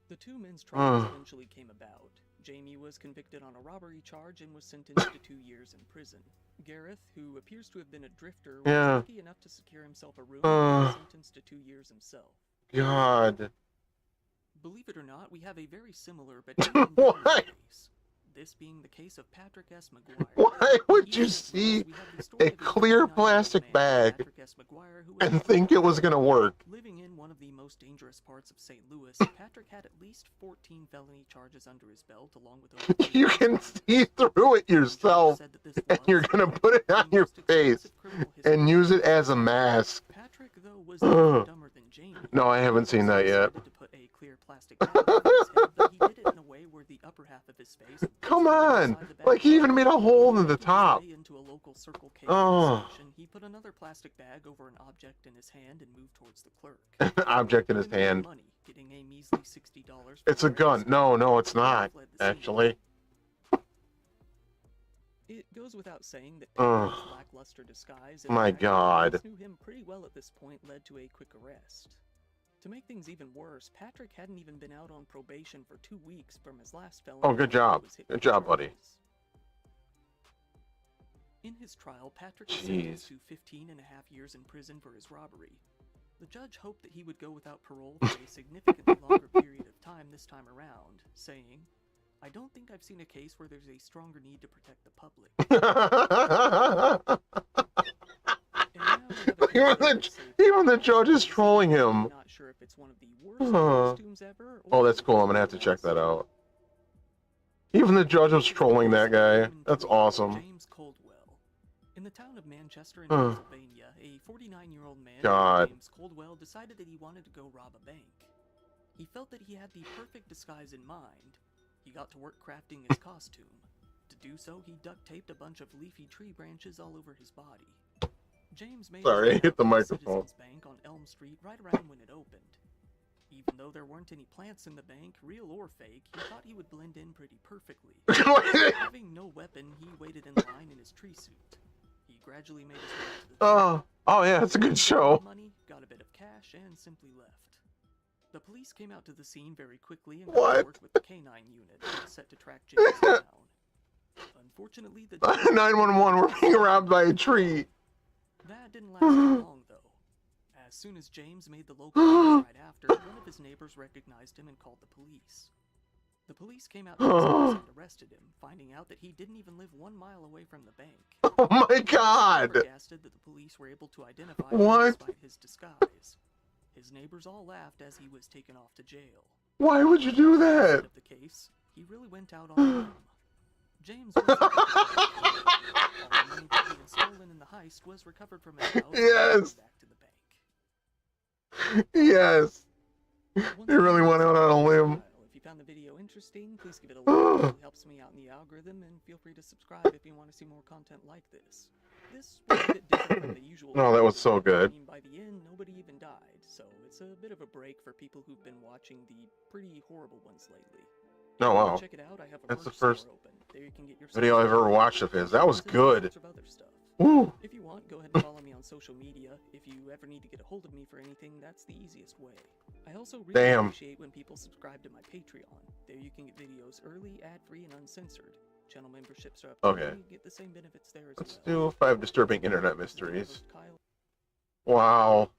The two men's trials eventually came about. Jamie was convicted on a robbery charge and was sentenced to 2 years in prison. Gareth, who appears to have been a drifter, was lucky enough to secure himself a room and was sentenced to 2 years himself. God. Believe it or not, we have a very similar but different case. This being the case of Patrick S. McGuire. Why would you see a clear plastic bag and think it was going to work? Living in one of the most dangerous parts of St. Louis, Patrick had at least 14 felony charges under his belt, along with over You can see through it yourself, and you're going to put it on your face and use it as a mask. Patrick, though, was dumber than Jamie. No, I haven't seen that yet. To put a clear plastic bag over his head, but he did it in a way where the upper half of his face. Come on! Like he even made a hole in the top. Into a local Circle K station, he put another plastic bag over an object in his hand and moved towards the clerk. An object in his hand. Money, getting a measly $60 It's a gun. No, it's not. Actually. It goes without saying that Patrick's lackluster disguise and My the fact that God. police knew him pretty well at this point led to a quick arrest. To make things even worse, Patrick hadn't even been out on probation for 2 weeks from his last felony. Oh, good job. Good job, buddy. In his trial, Patrick was sentenced to 15 and a half years in prison for his robbery. The judge hoped that he would go without parole for a significantly longer period of time this time around, saying, "I don't think I've seen a case where there's a stronger need to protect the public." Even the judge is trolling him. Not sure if it's one of the worst costumes ever. Oh, that's cool. I'm going to have to check that out. Even the judge was trolling that guy. That's awesome. James Coldwell. In the town of Manchester in Pennsylvania, a 49-year-old man God. named James Coldwell decided that he wanted to go rob a bank. He felt that he had the perfect disguise in mind. He got to work crafting his costume. To do so, he duct taped a bunch of leafy tree branches all over his body. James made Sorry, I hit the microphone. Citizens Bank on Elm Street right around when it opened. Even though there weren't any plants in the bank, real or fake, he thought he would blend in pretty perfectly. Having no weapon, he waited in line in his tree suit. He gradually made his way to the Oh yeah, it's a good show. money, got a bit of cash, and simply left. The police came out to the scene very quickly and got to work with the K-9 unit, set to track James down. Unfortunately, the 911, we're being robbed by a tree. That didn't last long, though. As soon as James made the local news right after, one of his neighbors recognized him and called the police. The police came out to his house and arrested him, finding out that he didn't even live 1 mile away from the bank. Oh my God! Flabbergasted that the police were able to identify him What? despite his disguise. His neighbors all laughed as he was taken off to jail. Why would you do that? Of the case, he really went out on a limb. James was all the money that he had stolen in the heist was recovered from his house Yes. and back to the bank. Yes. He really went out on a limb. If you found the video interesting, please give it a like. It really helps me out in the algorithm, and feel free to subscribe if you want to see more content like this. This was a bit different from the usual. Oh, that was so good. I mean, by the end, nobody even died, so it's a bit of a break for people who've been watching the pretty horrible ones lately. Oh, wow. Check it out. I have a That's the merch store first open. There you can get your video I've ever watched of his. That was and good. lots of other stuff. Woo! If you want, go ahead and follow me on social media. If you ever need to get a hold of me for anything, that's the easiest way. I also really appreciate when people subscribe to my Patreon. There you can get videos early, ad-free, and uncensored. Channel memberships are up to Okay. you get the same benefits there as Let's well. do 5 disturbing internet mysteries. Wow.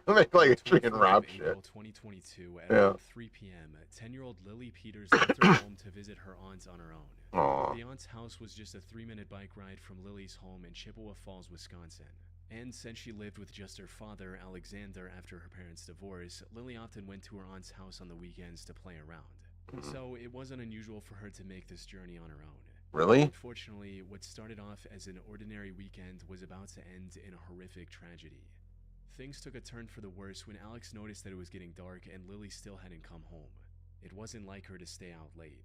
Make like a freaking Rob shit. April 2022 at Yeah. around 3 p.m., 10-year-old Lily Peters left her home to visit her aunt on her own. Aw. The aunt's house was just a 3-minute bike ride from Lily's home in Chippewa Falls, Wisconsin. And since she lived with just her father, Alexander, after her parents' divorce, Lily often went to her aunt's house on the weekends to play around. So it wasn't unusual for her to make this journey on her own. Really? Unfortunately, what started off as an ordinary weekend was about to end in a horrific tragedy. Things took a turn for the worse when Alex noticed that it was getting dark and Lily still hadn't come home. It wasn't like her to stay out late.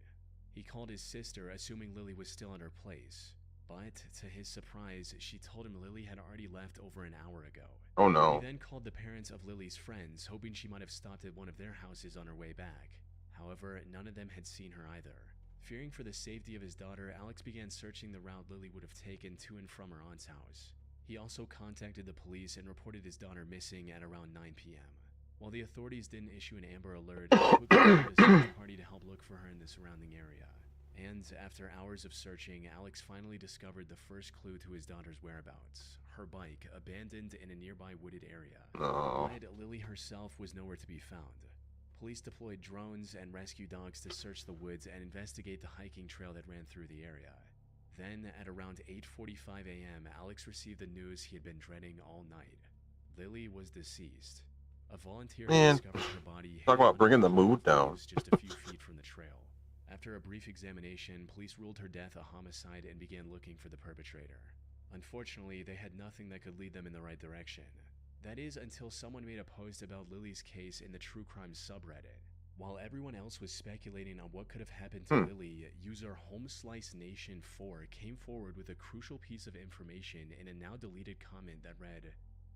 He called his sister, assuming Lily was still at her place. But, to his surprise, she told him Lily had already left over an hour ago. Oh no. He then called the parents of Lily's friends, hoping she might have stopped at one of their houses on her way back. However, none of them had seen her either. Fearing for the safety of his daughter, Alex began searching the route Lily would have taken to and from her aunt's house. He also contacted the police and reported his daughter missing at around 9 p.m. While the authorities didn't issue an Amber Alert, they quickly called a search party to help look for her in the surrounding area. And after hours of searching, Alex finally discovered the first clue to his daughter's whereabouts: her bike, abandoned in a nearby wooded area. Oh. But Lily herself was nowhere to be found. Police deployed drones and rescue dogs to search the woods and investigate the hiking trail that ran through the area. Then, at around 8:45 a.m., Alex received the news he had been dreading all night. Lily was deceased. A volunteer Man, discovered her body talk about bringing the mood down. just a few feet from the trail. After a brief examination, police ruled her death a homicide and began looking for the perpetrator. Unfortunately, they had nothing that could lead them in the right direction. That is, until someone made a post about Lily's case in the True Crime subreddit. While everyone else was speculating on what could have happened to Lily, user HomesliceNation4 came forward with a crucial piece of information in a now-deleted comment that read,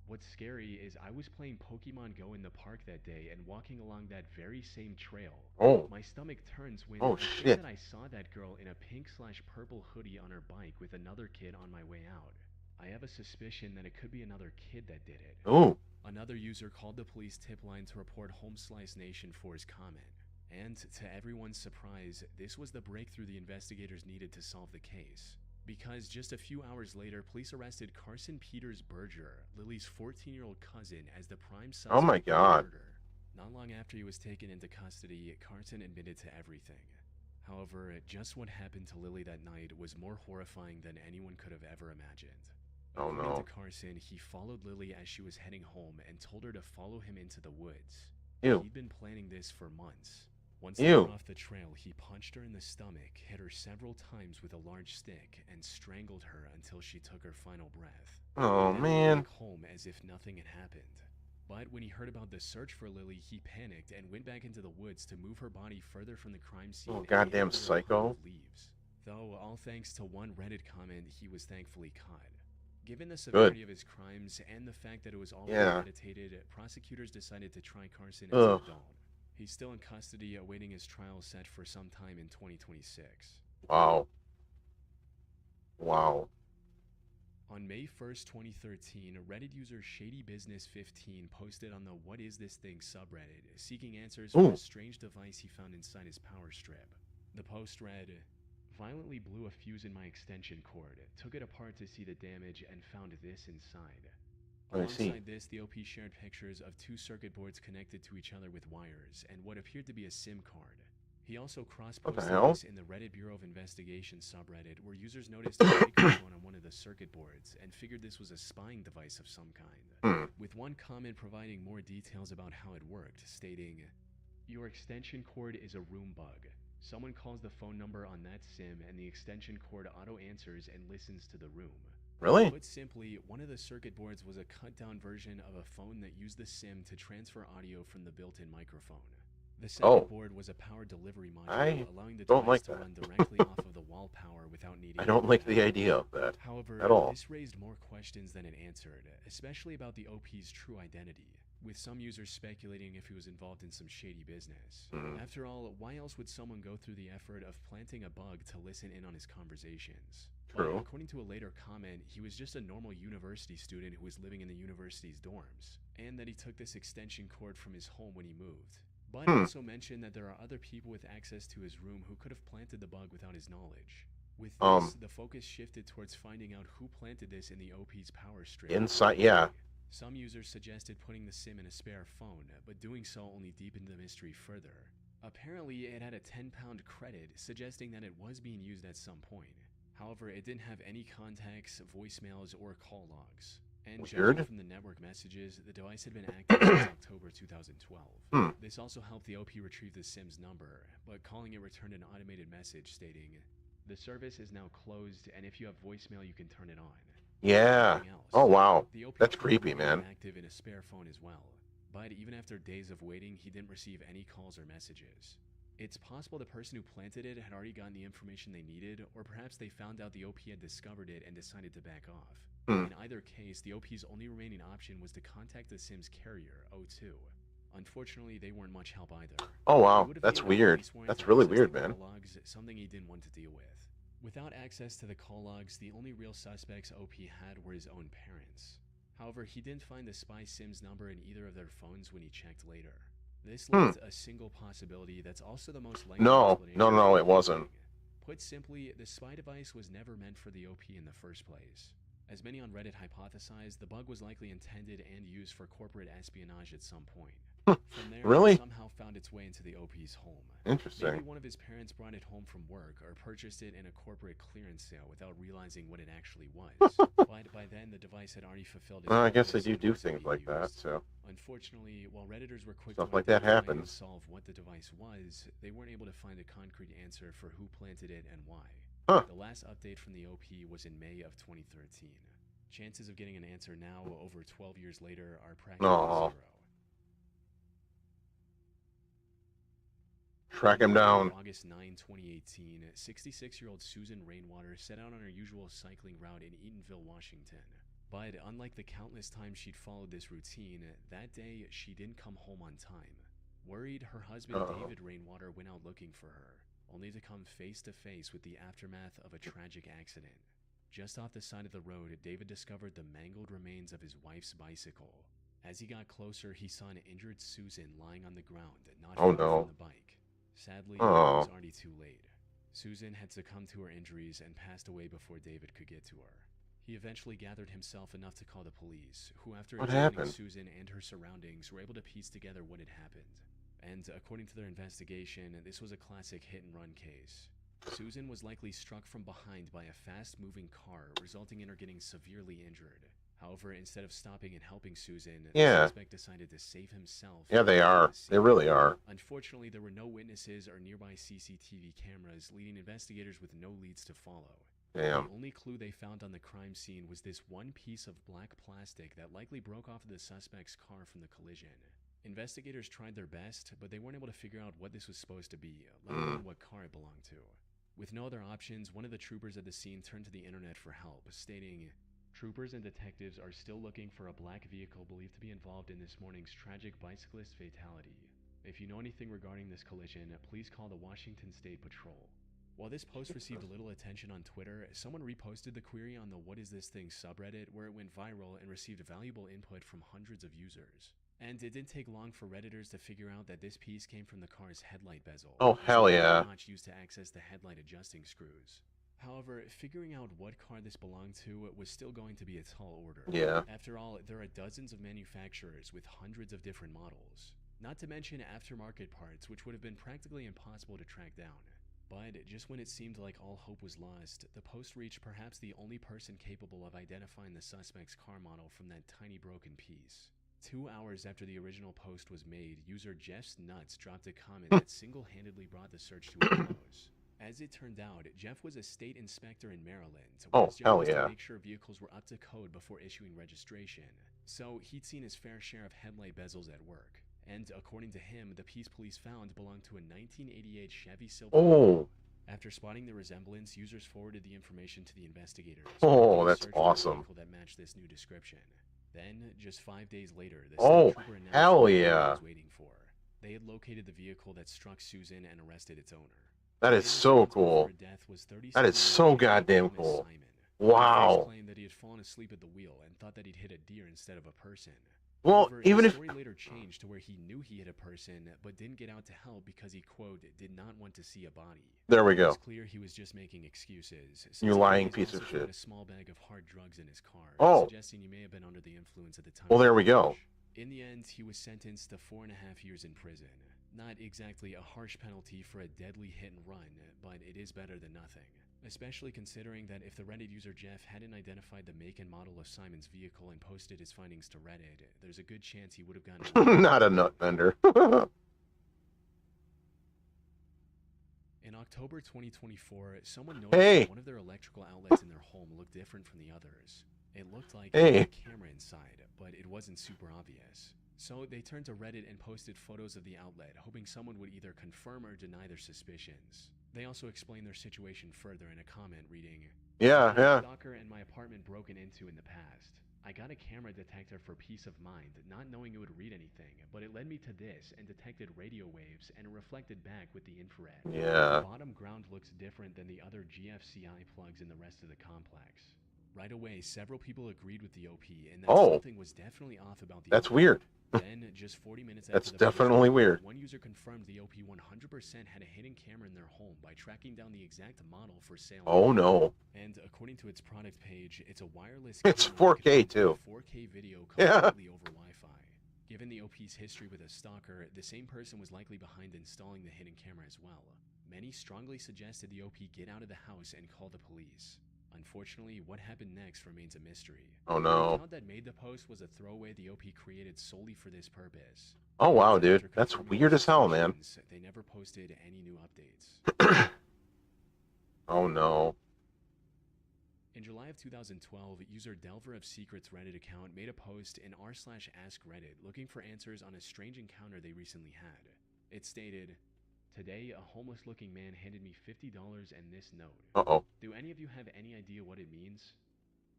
"What's scary is I was playing Pokemon Go in the park that day and walking along that very same trail. Oh. My stomach turns when Oh, I think shit. that I saw that girl in a pink/purple hoodie on her bike with another kid on my way out. I have a suspicion that it could be another kid that did it." Ooh. Another user called the police tip line to report HomesliceNation4's comment. And to everyone's surprise, this was the breakthrough the investigators needed to solve the case. Because just a few hours later, police arrested Carson Peters Berger, Lily's 14-year-old cousin, as the prime suspect Oh my in the God. murder. Not long after he was taken into custody, Carson admitted to everything. However, just what happened to Lily that night was more horrifying than anyone could have ever imagined. Oh According no. to Carson, he followed Lily as she was heading home and told her to follow him into the woods. Ew. He'd been planning this for months. Once Ew. they were off the trail, he punched her in the stomach, hit her several times with a large stick, and strangled her until she took her final breath. Oh, Then man. went back home as if nothing had happened. But when he heard about the search for Lily, he panicked and went back into the woods to move her body further from the crime scene. Oh, and goddamn hid under a pile psycho. of leaves. Though, all thanks to one Reddit comment, he was thankfully caught. Given the severity of his crimes and the fact that it was all Yeah. premeditated, prosecutors decided to try Carson as Ugh. an adult. He's still in custody, awaiting his trial set for sometime in 2026. Wow. Wow. On May 1st, 2013, Reddit user ShadyBusiness15 posted on the What Is This Thing subreddit, seeking answers for Ooh. a strange device he found inside his power strip. The post read, "Violently blew a fuse in my extension cord, took it apart to see the damage, and found this inside." I see. Alongside this, the OP shared pictures of two circuit boards connected to each other with wires, and what appeared to be a SIM card. He also cross-posted hell? this in the Reddit Bureau of Investigation subreddit, where users noticed a microphone on one of the circuit boards and figured this was a spying device of some kind. With one comment providing more details about how it worked, stating, "Your extension cord is a room bug. Someone calls the phone number on that SIM and the extension cord auto-answers and listens to the room." Really? Put simply, one of the circuit boards was a cut-down version of a phone that used the SIM to transfer audio from the built-in microphone. The second board was a power delivery module, I allowing the don't device like to that. run directly off of the wall power without needing I don't like the idea of that However, at all. this raised more questions than it answered, especially about the OP's true identity. with some users speculating if he was involved in some shady business. Mhm. After all, why else would someone go through the effort of planting a bug to listen in on his conversations? True. But according to a later comment, he was just a normal university student who was living in the university's dorms, and that he took this extension cord from his home when he moved. But also mentioned that there are other people with access to his room who could have planted the bug without his knowledge. With this, the focus shifted towards finding out who planted this in the OP's power strip. Inside, yeah. Some users suggested putting the SIM in a spare phone, but doing so only deepened the mystery further. Apparently, it had a 10-pound credit, suggesting that it was being used at some point. However, it didn't have any contacts, voicemails, or call logs. And judging from the network messages, the device had been active since October 2012. This also helped the OP retrieve the SIM's number, but calling it returned an automated message stating, "The service is now closed, and if you have voicemail, you can turn it on." Yeah. Oh, wow. That's creepy, man. Active in a spare phone as well. But even after days of waiting, he didn't receive any calls or messages. It's possible the person who planted it had already gotten the information they needed, or perhaps they found out the OP had discovered it and decided to back off. In either case, the OP's only remaining option was to contact the SIM's carrier, O2. Unfortunately, they weren't much help either. Oh, wow. That's weird. That's really weird, man. Logs, something he didn't want to deal with. Without access to the call logs, the only real suspects OP had were his own parents. However, he didn't find the spy SIM's number in either of their phones when he checked later. This leaves a single possibility that's also the most likely explanation. No, it wasn't. Put simply, the spy device was never meant for the OP in the first place. As many on Reddit hypothesized, the bug was likely intended and used for corporate espionage at some point. From there, it somehow found its way into the OP's home. Interesting. Maybe one of his parents brought it home from work or purchased it in a corporate clearance sale without realizing what it actually was. But by then, the device had already fulfilled its I guess they purpose do and things wasn't like being that, used. so. Unfortunately, while Redditors were quick Stuff to like that identify and happens. solve what the device was, they weren't able to find a concrete answer for who planted it and why. The last update from the OP was in May of 2013. Chances of getting an answer now, over 12 years later, are practically zero. Track him down. On August 9, 2018, 66-year-old Susan Rainwater set out on her usual cycling route in Eatonville, Washington. But unlike the countless times she'd followed this routine, that day she didn't come home on time. Worried, her husband David Rainwater went out looking for her, only to come face to face with the aftermath of a tragic accident. Just off the side of the road, David discovered the mangled remains of his wife's bicycle. As he got closer, he saw an injured Susan lying on the ground, not far from the bike. Sadly, it was already too late. Susan had succumbed to her injuries and passed away before David could get to her. He eventually gathered himself enough to call the police, who after examining Susan and her surroundings were able to piece together what had happened. And according to their investigation, this was a classic hit-and-run case. Susan was likely struck from behind by a fast-moving car, resulting in her getting severely injured. However, instead of stopping and helping Susan, the suspect decided to save himself. Yeah, they are. They really are. Unfortunately, there were no witnesses or nearby CCTV cameras, leading investigators with no leads to follow. Damn. The only clue they found on the crime scene was this one piece of black plastic that likely broke off of the suspect's car from the collision. Investigators tried their best, but they weren't able to figure out what this was supposed to be, let alone what car it belonged to. With no other options, one of the troopers at the scene turned to the internet for help, stating, "Troopers and detectives are still looking for a black vehicle believed to be involved in this morning's tragic bicyclist fatality. If you know anything regarding this collision, please call the Washington State Patrol." While this post received little attention on Twitter, someone reposted the query on the What Is This Thing subreddit, where it went viral and received valuable input from hundreds of users. And it didn't take long for Redditors to figure out that this piece came from the car's headlight bezel. Oh, hell yeah. Notch used to access the headlight adjusting screws. However, figuring out what car this belonged to was still going to be a tall order. Yeah. After all, there are dozens of manufacturers with hundreds of different models. Not to mention aftermarket parts, which would have been practically impossible to track down. But just when it seemed like all hope was lost, the post reached perhaps the only person capable of identifying the suspect's car model from that tiny broken piece. 2 hours after the original post was made, user Jeff's Nuts dropped a comment that single-handedly brought the search to a close. As it turned out, Jeff was a state inspector in Maryland, where his job was to make sure vehicles were up to code before issuing registration. So he'd seen his fair share of headlight bezels at work. And according to him, the piece police found belonged to a 1988 Chevy Silverado. After spotting the resemblance, users forwarded the information to the investigators. Oh, that's awesome. That matched this new description. Then, just 5 days later, the Oh, state trooper announced hell what everyone yeah. was waiting for. They had located the vehicle that struck Susan and arrested its owner. That The is man so responsible cool. for her death was That is 37-year-old so Jeff goddamn Thomas cool. Simon. He first Wow. claimed that he had fallen asleep at the wheel and thought that he'd hit a deer instead of a person. Well, However, even his if... story later changed to where he knew he hit a person, but didn't get out to help because he, quote, did not want to see a body. There we It go. was clear he was just making excuses. You since lying authorities piece of also shit. found a small bag of hard drugs in his car, Oh. suggesting he may have been under the influence at the time. Well, there we go. In the end, he was sentenced to 4.5 years in prison. Not exactly a harsh penalty for a deadly hit and run, but it is better than nothing. Especially considering that if the Reddit user Jeff hadn't identified the make and model of Simon's vehicle and posted his findings to Reddit, there's a good chance he would have gotten Not a nut vendor. In October 2024, someone noticed that one of their electrical outlets in their home looked different from the others. It looked like it had a camera inside, but it wasn't super obvious. So they turned to Reddit and posted photos of the outlet, hoping someone would either confirm or deny their suspicions. They also explained their situation further in a comment reading, Yeah. stalker in my apartment broken into in the past. I got a camera detector for peace of mind, not knowing it would read anything, but it led me to this and detected radio waves and reflected back with the infrared. Yeah. The bottom ground looks different than the other GFCI plugs in the rest of the complex. Right away, several people agreed with the OP and that something was definitely off about the That's OP. weird. Then, just 40 minutes That's after the definitely post, weird. one user confirmed the OP 100% had a hidden camera in their home by tracking down the exact model for sale. Oh, no. And according to its product page, it's a wireless It's camera that 4K can too. 4K video Yeah. completely over Wi-Fi. Given the OP's history with a stalker, the same person was likely behind installing the hidden camera as well. Many strongly suggested the OP get out of the house and call the police. Unfortunately, what happened next remains a mystery. Oh, no. The account that made the post was a throwaway the OP created solely for this purpose. Oh, wow, And dude. after That's confirming weird their as hell, man. suspicions, they never posted any new updates. Oh, no. In July of 2012, user Delver of Secrets Reddit account made a post in r/askreddit looking for answers on a strange encounter they recently had. It stated, "Today, a homeless-looking man handed me $50 and this note. Uh-oh. Do any of you have any idea what it means?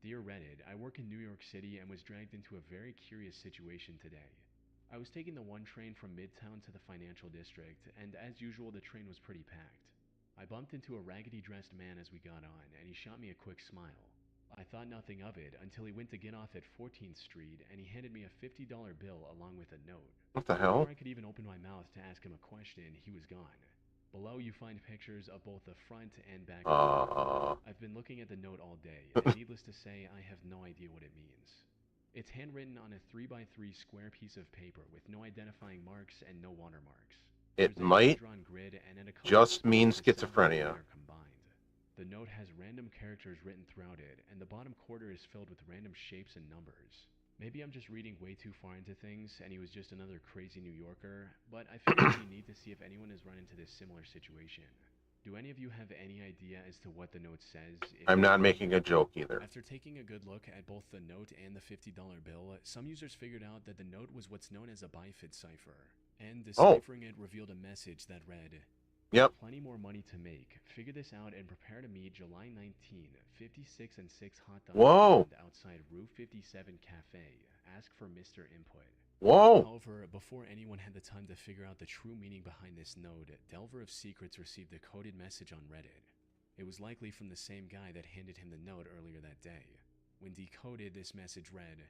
Dear Reddit, I work in New York City and was dragged into a very curious situation today. I was taking the 1 train from Midtown to the financial district, and as usual, the train was pretty packed. I bumped into a raggedy-dressed man as we got on, and he shot me a quick smile. I thought nothing of it until he went to get off at 14th Street, and he handed me a $50 bill along with a note. What the hell? Before I could even open my mouth to ask him a question, he was gone. Below, you find pictures of both the front and back of the note. I've been looking at the note all day, and needless to say, I have no idea what it means. It's handwritten on a 3x3 square piece of paper with no identifying marks and no watermarks. It There's a might hand-drawn grid and in a color just scheme mean the seven schizophrenia. are combined. The note has random characters written throughout it, and the bottom quarter is filled with random shapes and numbers. Maybe I'm just reading way too far into things, and he was just another crazy New Yorker, but I feel like we need to see if anyone has run into this similar situation. Do any of you have any idea as to what the note says? I'm not making a joke either. After taking a good look at both the note and the $50 bill, some users figured out that the note was what's known as a bifid cipher, and deciphering it revealed a message that read, "Yep. Plenty more money to make. Figure this out and prepare to meet July 19, 56 and 6 hot dog Whoa. stand outside Rue 57 Cafe. Ask for Mr. Input." Whoa. However, before anyone had the time to figure out the true meaning behind this note, Delver of Secrets received a coded message on Reddit. It was likely from the same guy that handed him the note earlier that day. When decoded, this message read,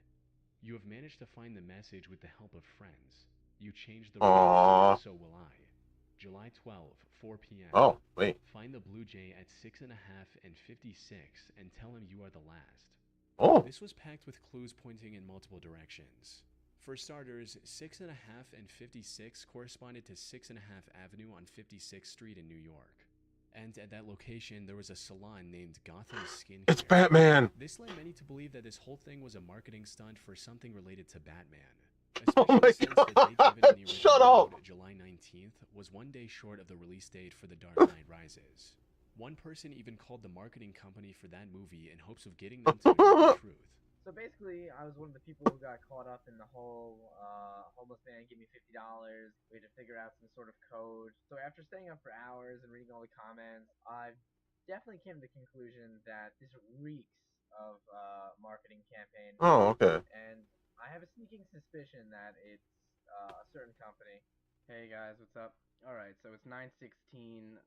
"You have managed to find the message with the help of friends. You changed the Aww. rules, so will I. July 12, 4 p.m. Oh, wait. Find the Blue Jay at 6.5 and 56 and tell him you are the last." Oh. This was packed with clues pointing in multiple directions. For starters, 6.5 and 56 corresponded to 6.5 Avenue on 56th Street in New York. And at that location, there was a salon named Gotham Skin Care. It's Batman. This led many to believe that this whole thing was a marketing stunt for something related to Batman. Oh my God. Shut up. July 19th was 1 day short of the release date for The Dark Knight Rises. One person even called the marketing company for that movie in hopes of getting them to admit the truth. So basically, I was one of the people who got caught up in the whole homeless man give me $50. We had to figure out some sort of code. So after staying up for hours and reading all the comments, I definitely came to the conclusion that this reeks of marketing campaign. Oh, okay. And I have a sneaking suspicion that it's a certain company. Hey guys, what's up? All right, so it's 9:16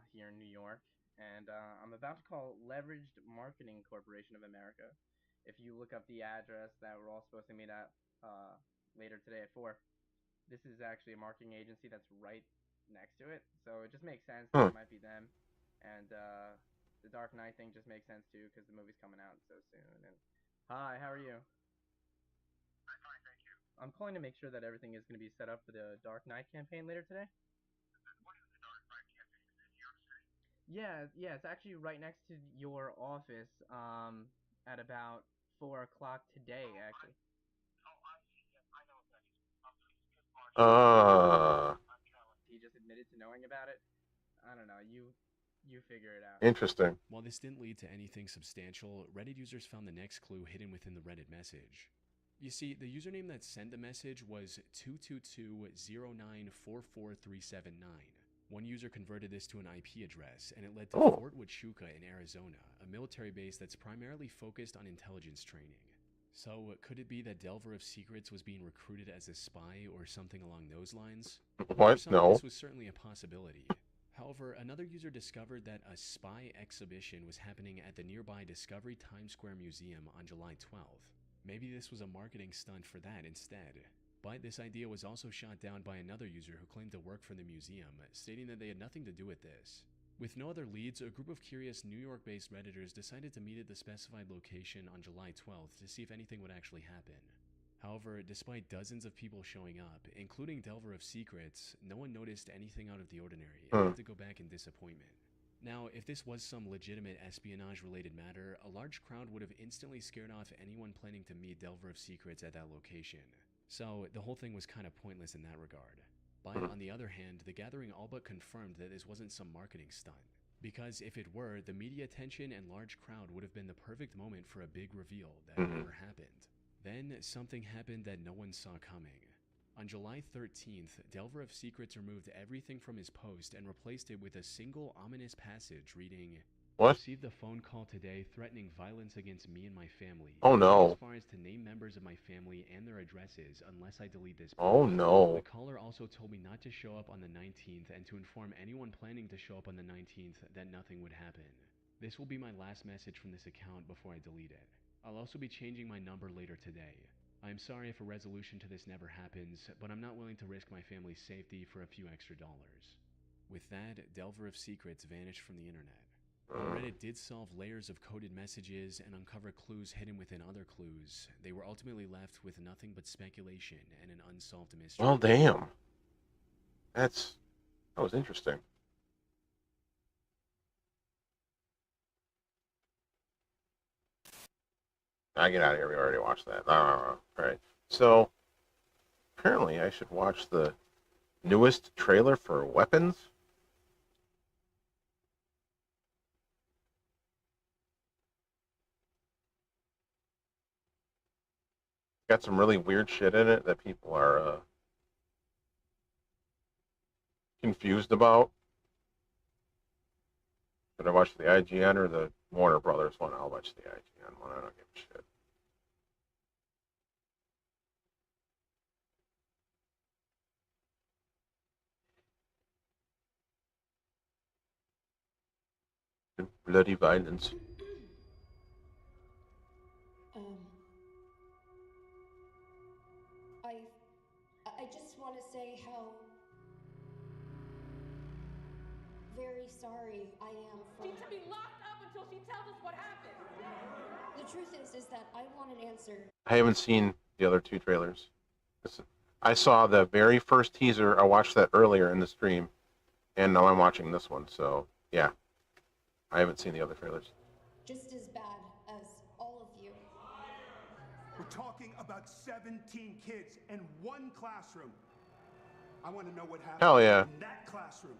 here in New York, and I'm about to call Leveraged Marketing Corporation of America. If you look up the address that we're all supposed to meet at later today at 4, this is actually a marketing agency that's right next to it, so it just makes sense that it might be them. And the Dark Knight thing just makes sense too because the movie's coming out so soon. And hi, how are you? I'm calling to make sure that everything is going to be set up for the Dark Knight campaign later today. Yeah, yeah, it's actually right next to your office. At about 4 o'clock today, actually. He just admitted to knowing about it. I don't know. You figure it out. Interesting. While this didn't lead to anything substantial, Reddit users found the next clue hidden within the Reddit message. You see, the username that sent the message was 222-0944-379. One user converted this to an IP address, and it led to Fort Huachuca in Arizona, a military base that's primarily focused on intelligence training. So, could it be that Delver of Secrets was being recruited as a spy or something along those lines? What? No. This was certainly a possibility. However, another user discovered that a spy exhibition was happening at the nearby Discovery Times Square Museum on July 12th. Maybe this was a marketing stunt for that instead. But this idea was also shot down by another user who claimed to work for the museum, stating that they had nothing to do with this. With no other leads, a group of curious New York-based Redditors decided to meet at the specified location on July 12th to see if anything would actually happen. However, despite dozens of people showing up, including Delver of Secrets, no one noticed anything out of the ordinary and had to go back in disappointment. Now, if this was some legitimate espionage-related matter, a large crowd would have instantly scared off anyone planning to meet Delver of Secrets at that location. So, the whole thing was kind of pointless in that regard. But on the other hand, the gathering all but confirmed that this wasn't some marketing stunt. Because if it were, the media attention and large crowd would have been the perfect moment for a big reveal that never happened. Then, something happened that no one saw coming. On July 13th, Delver of Secrets removed everything from his post and replaced it with a single ominous passage reading, What? Received a phone call today threatening violence against me and my family. Oh no. As far as to name members of my family and their addresses unless I delete this post. Oh no. The caller also told me not to show up on the 19th and to inform anyone planning to show up on the 19th that nothing would happen. This will be my last message from this account before I delete it. I'll also be changing my number later today. I'm sorry if a resolution to this never happens, but I'm not willing to risk my family's safety for a few extra dollars. With that, Delver of Secrets vanished from the internet. While Reddit did solve layers of coded messages and uncover clues hidden within other clues, they were ultimately left with nothing but speculation and an unsolved mystery. Well, damn. That was interesting. I get out of here. We already watched that. All right. So, apparently I should watch the newest trailer for Weapons. Got some really weird shit in it that people are confused about. Should I watch the IGN or the Warner Brothers one? I'll watch the IGN one. I don't give a shit. Bloody violence. I just want to say how very sorry I am for... She should be locked up until she tells us what happened. The truth is that I want an answer. I haven't seen the other two trailers. I saw the very first teaser. I watched that earlier in the stream, and now I'm watching this one. So, yeah. I haven't seen the other trailers. Just as bad as all of you. We're talking about 17 kids in one classroom. I want to know what happened Hell yeah. in that classroom.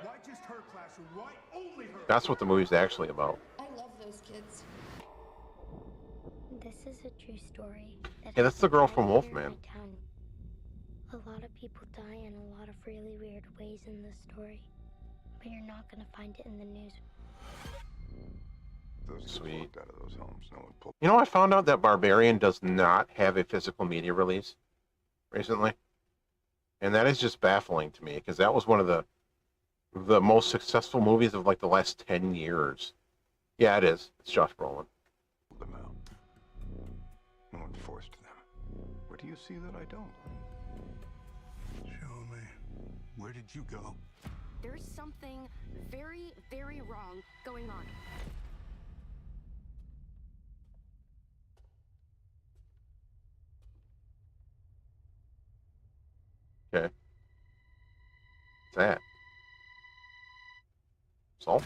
Why just her classroom? Why only her? That's what the movie's actually about. I love those kids. This is a true story. Yeah, that's the girl from Wolfman. A lot of people die in a lot of really weird ways in this story, but you're not gonna find it in the news. Sweet. You know, I found out that Barbarian does not have a physical media release recently. And that is just baffling to me, because that was one of the most successful movies of like the last 10 years. Yeah, it is. It's Josh Brolin. No one forced them. Where do you see that I don't? Show me. Where did you go? There's something very, very wrong going on. Okay. What's that? Salt?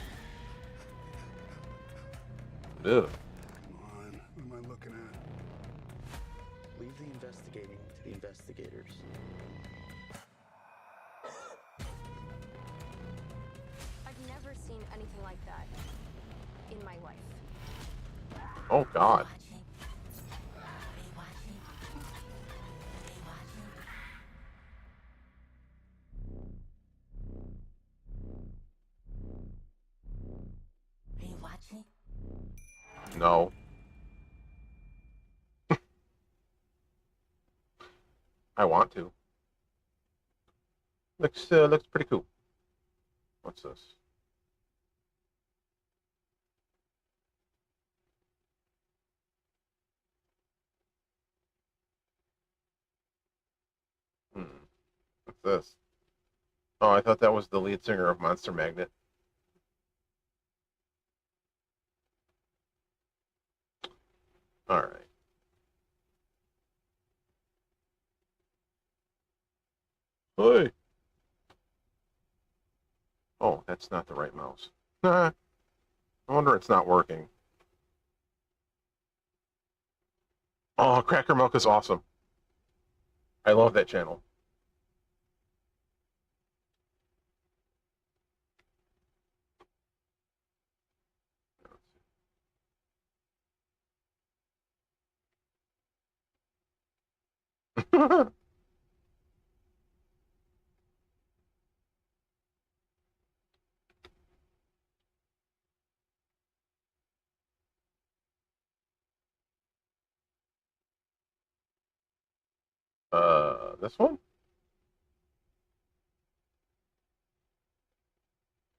Ew. Come on. What am I looking at? Leave the investigating to the investigators. I've never seen anything like that in my life. Oh, God. Are you watching? No. I want to. Looks pretty cool. What's this? What's this? Oh, I thought that was the lead singer of Monster Magnet. All right. Hey. Oh, that's not the right mouse. I wonder it's not working. Oh, Cracker Milk is awesome. I love that channel. This one?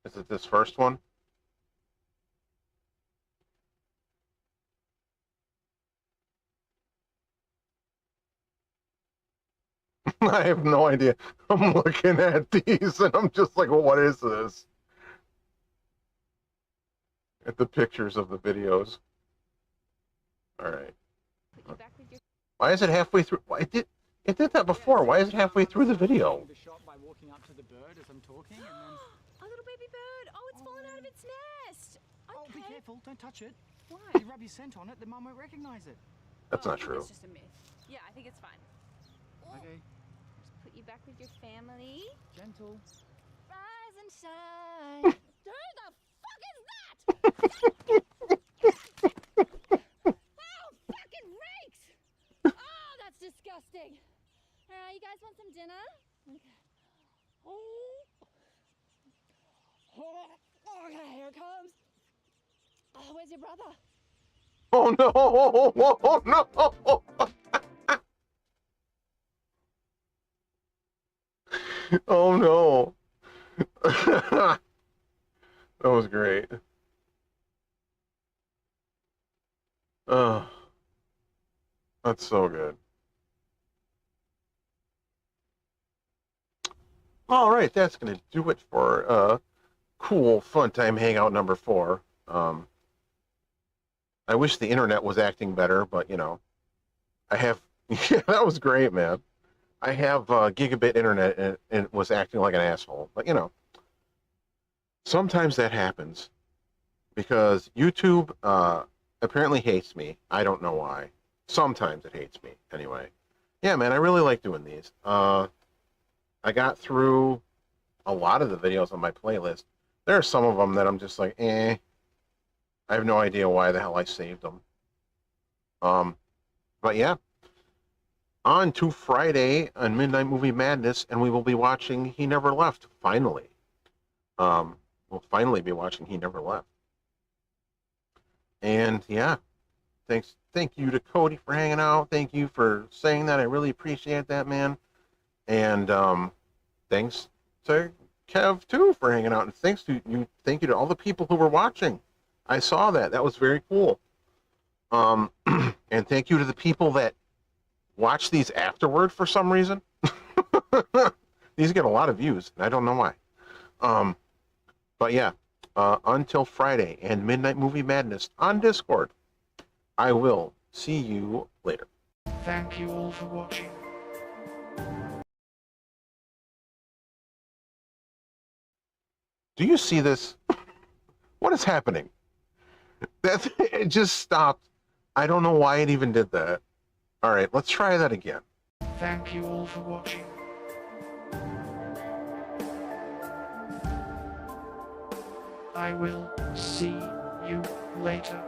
Is it this first one? I have no idea. I'm looking at these and I'm just like, well, what is this? At the pictures of the videos. All right. Why is it halfway through? Why it did that before. Why is it halfway through the video? The shot by walking up to the bird as I'm talking, and then. A little baby bird! Oh, it's fallen out of its nest! Okay. Oh, be careful! Don't touch it. Why? If you rub your scent on it, the mum won't recognize it. That's not true. It's just a myth. Yeah, I think it's fine. Okay. Just put you back with your family. Gentle. Rise and shine. Who the fuck is that? Oh, fucking rakes! Oh, that's disgusting. All right, you guys want some dinner? Okay. Okay, here it comes. Oh, where's your brother? Oh no! Oh no! Oh no! That was great. Oh, that's so good. All right, that's going to do it for cool Funtime Hangout number 4. I wish the internet was acting better, but you know, I have. Yeah, that was great, man. I have gigabit internet and it was acting like an asshole. But you know, sometimes that happens because YouTube apparently hates me. I don't know why. Sometimes it hates me. Anyway, yeah, man, I really like doing these. I got through a lot of the videos on my playlist. There are some of them that I'm just like, eh. I have no idea why the hell I saved them. But yeah. On to Friday on Midnight Movie Madness, and we will be watching He Never Left, finally. We'll finally be watching He Never Left. And yeah, thank you to Cody for hanging out. Thank you for saying that. I really appreciate that, man. And thanks to Kev too for hanging out. And thank you to all the people who were watching. I saw that. That was very cool. And thank you to the people that watch these afterward for some reason. These get a lot of views, and I don't know why. But yeah, until Friday and Midnight Movie Madness on Discord, I will see you later. Thank you all for watching. Do you see this? What is happening? It just stopped. I don't know why it even did that. All right, let's try that again. Thank you all for watching. I will see you later.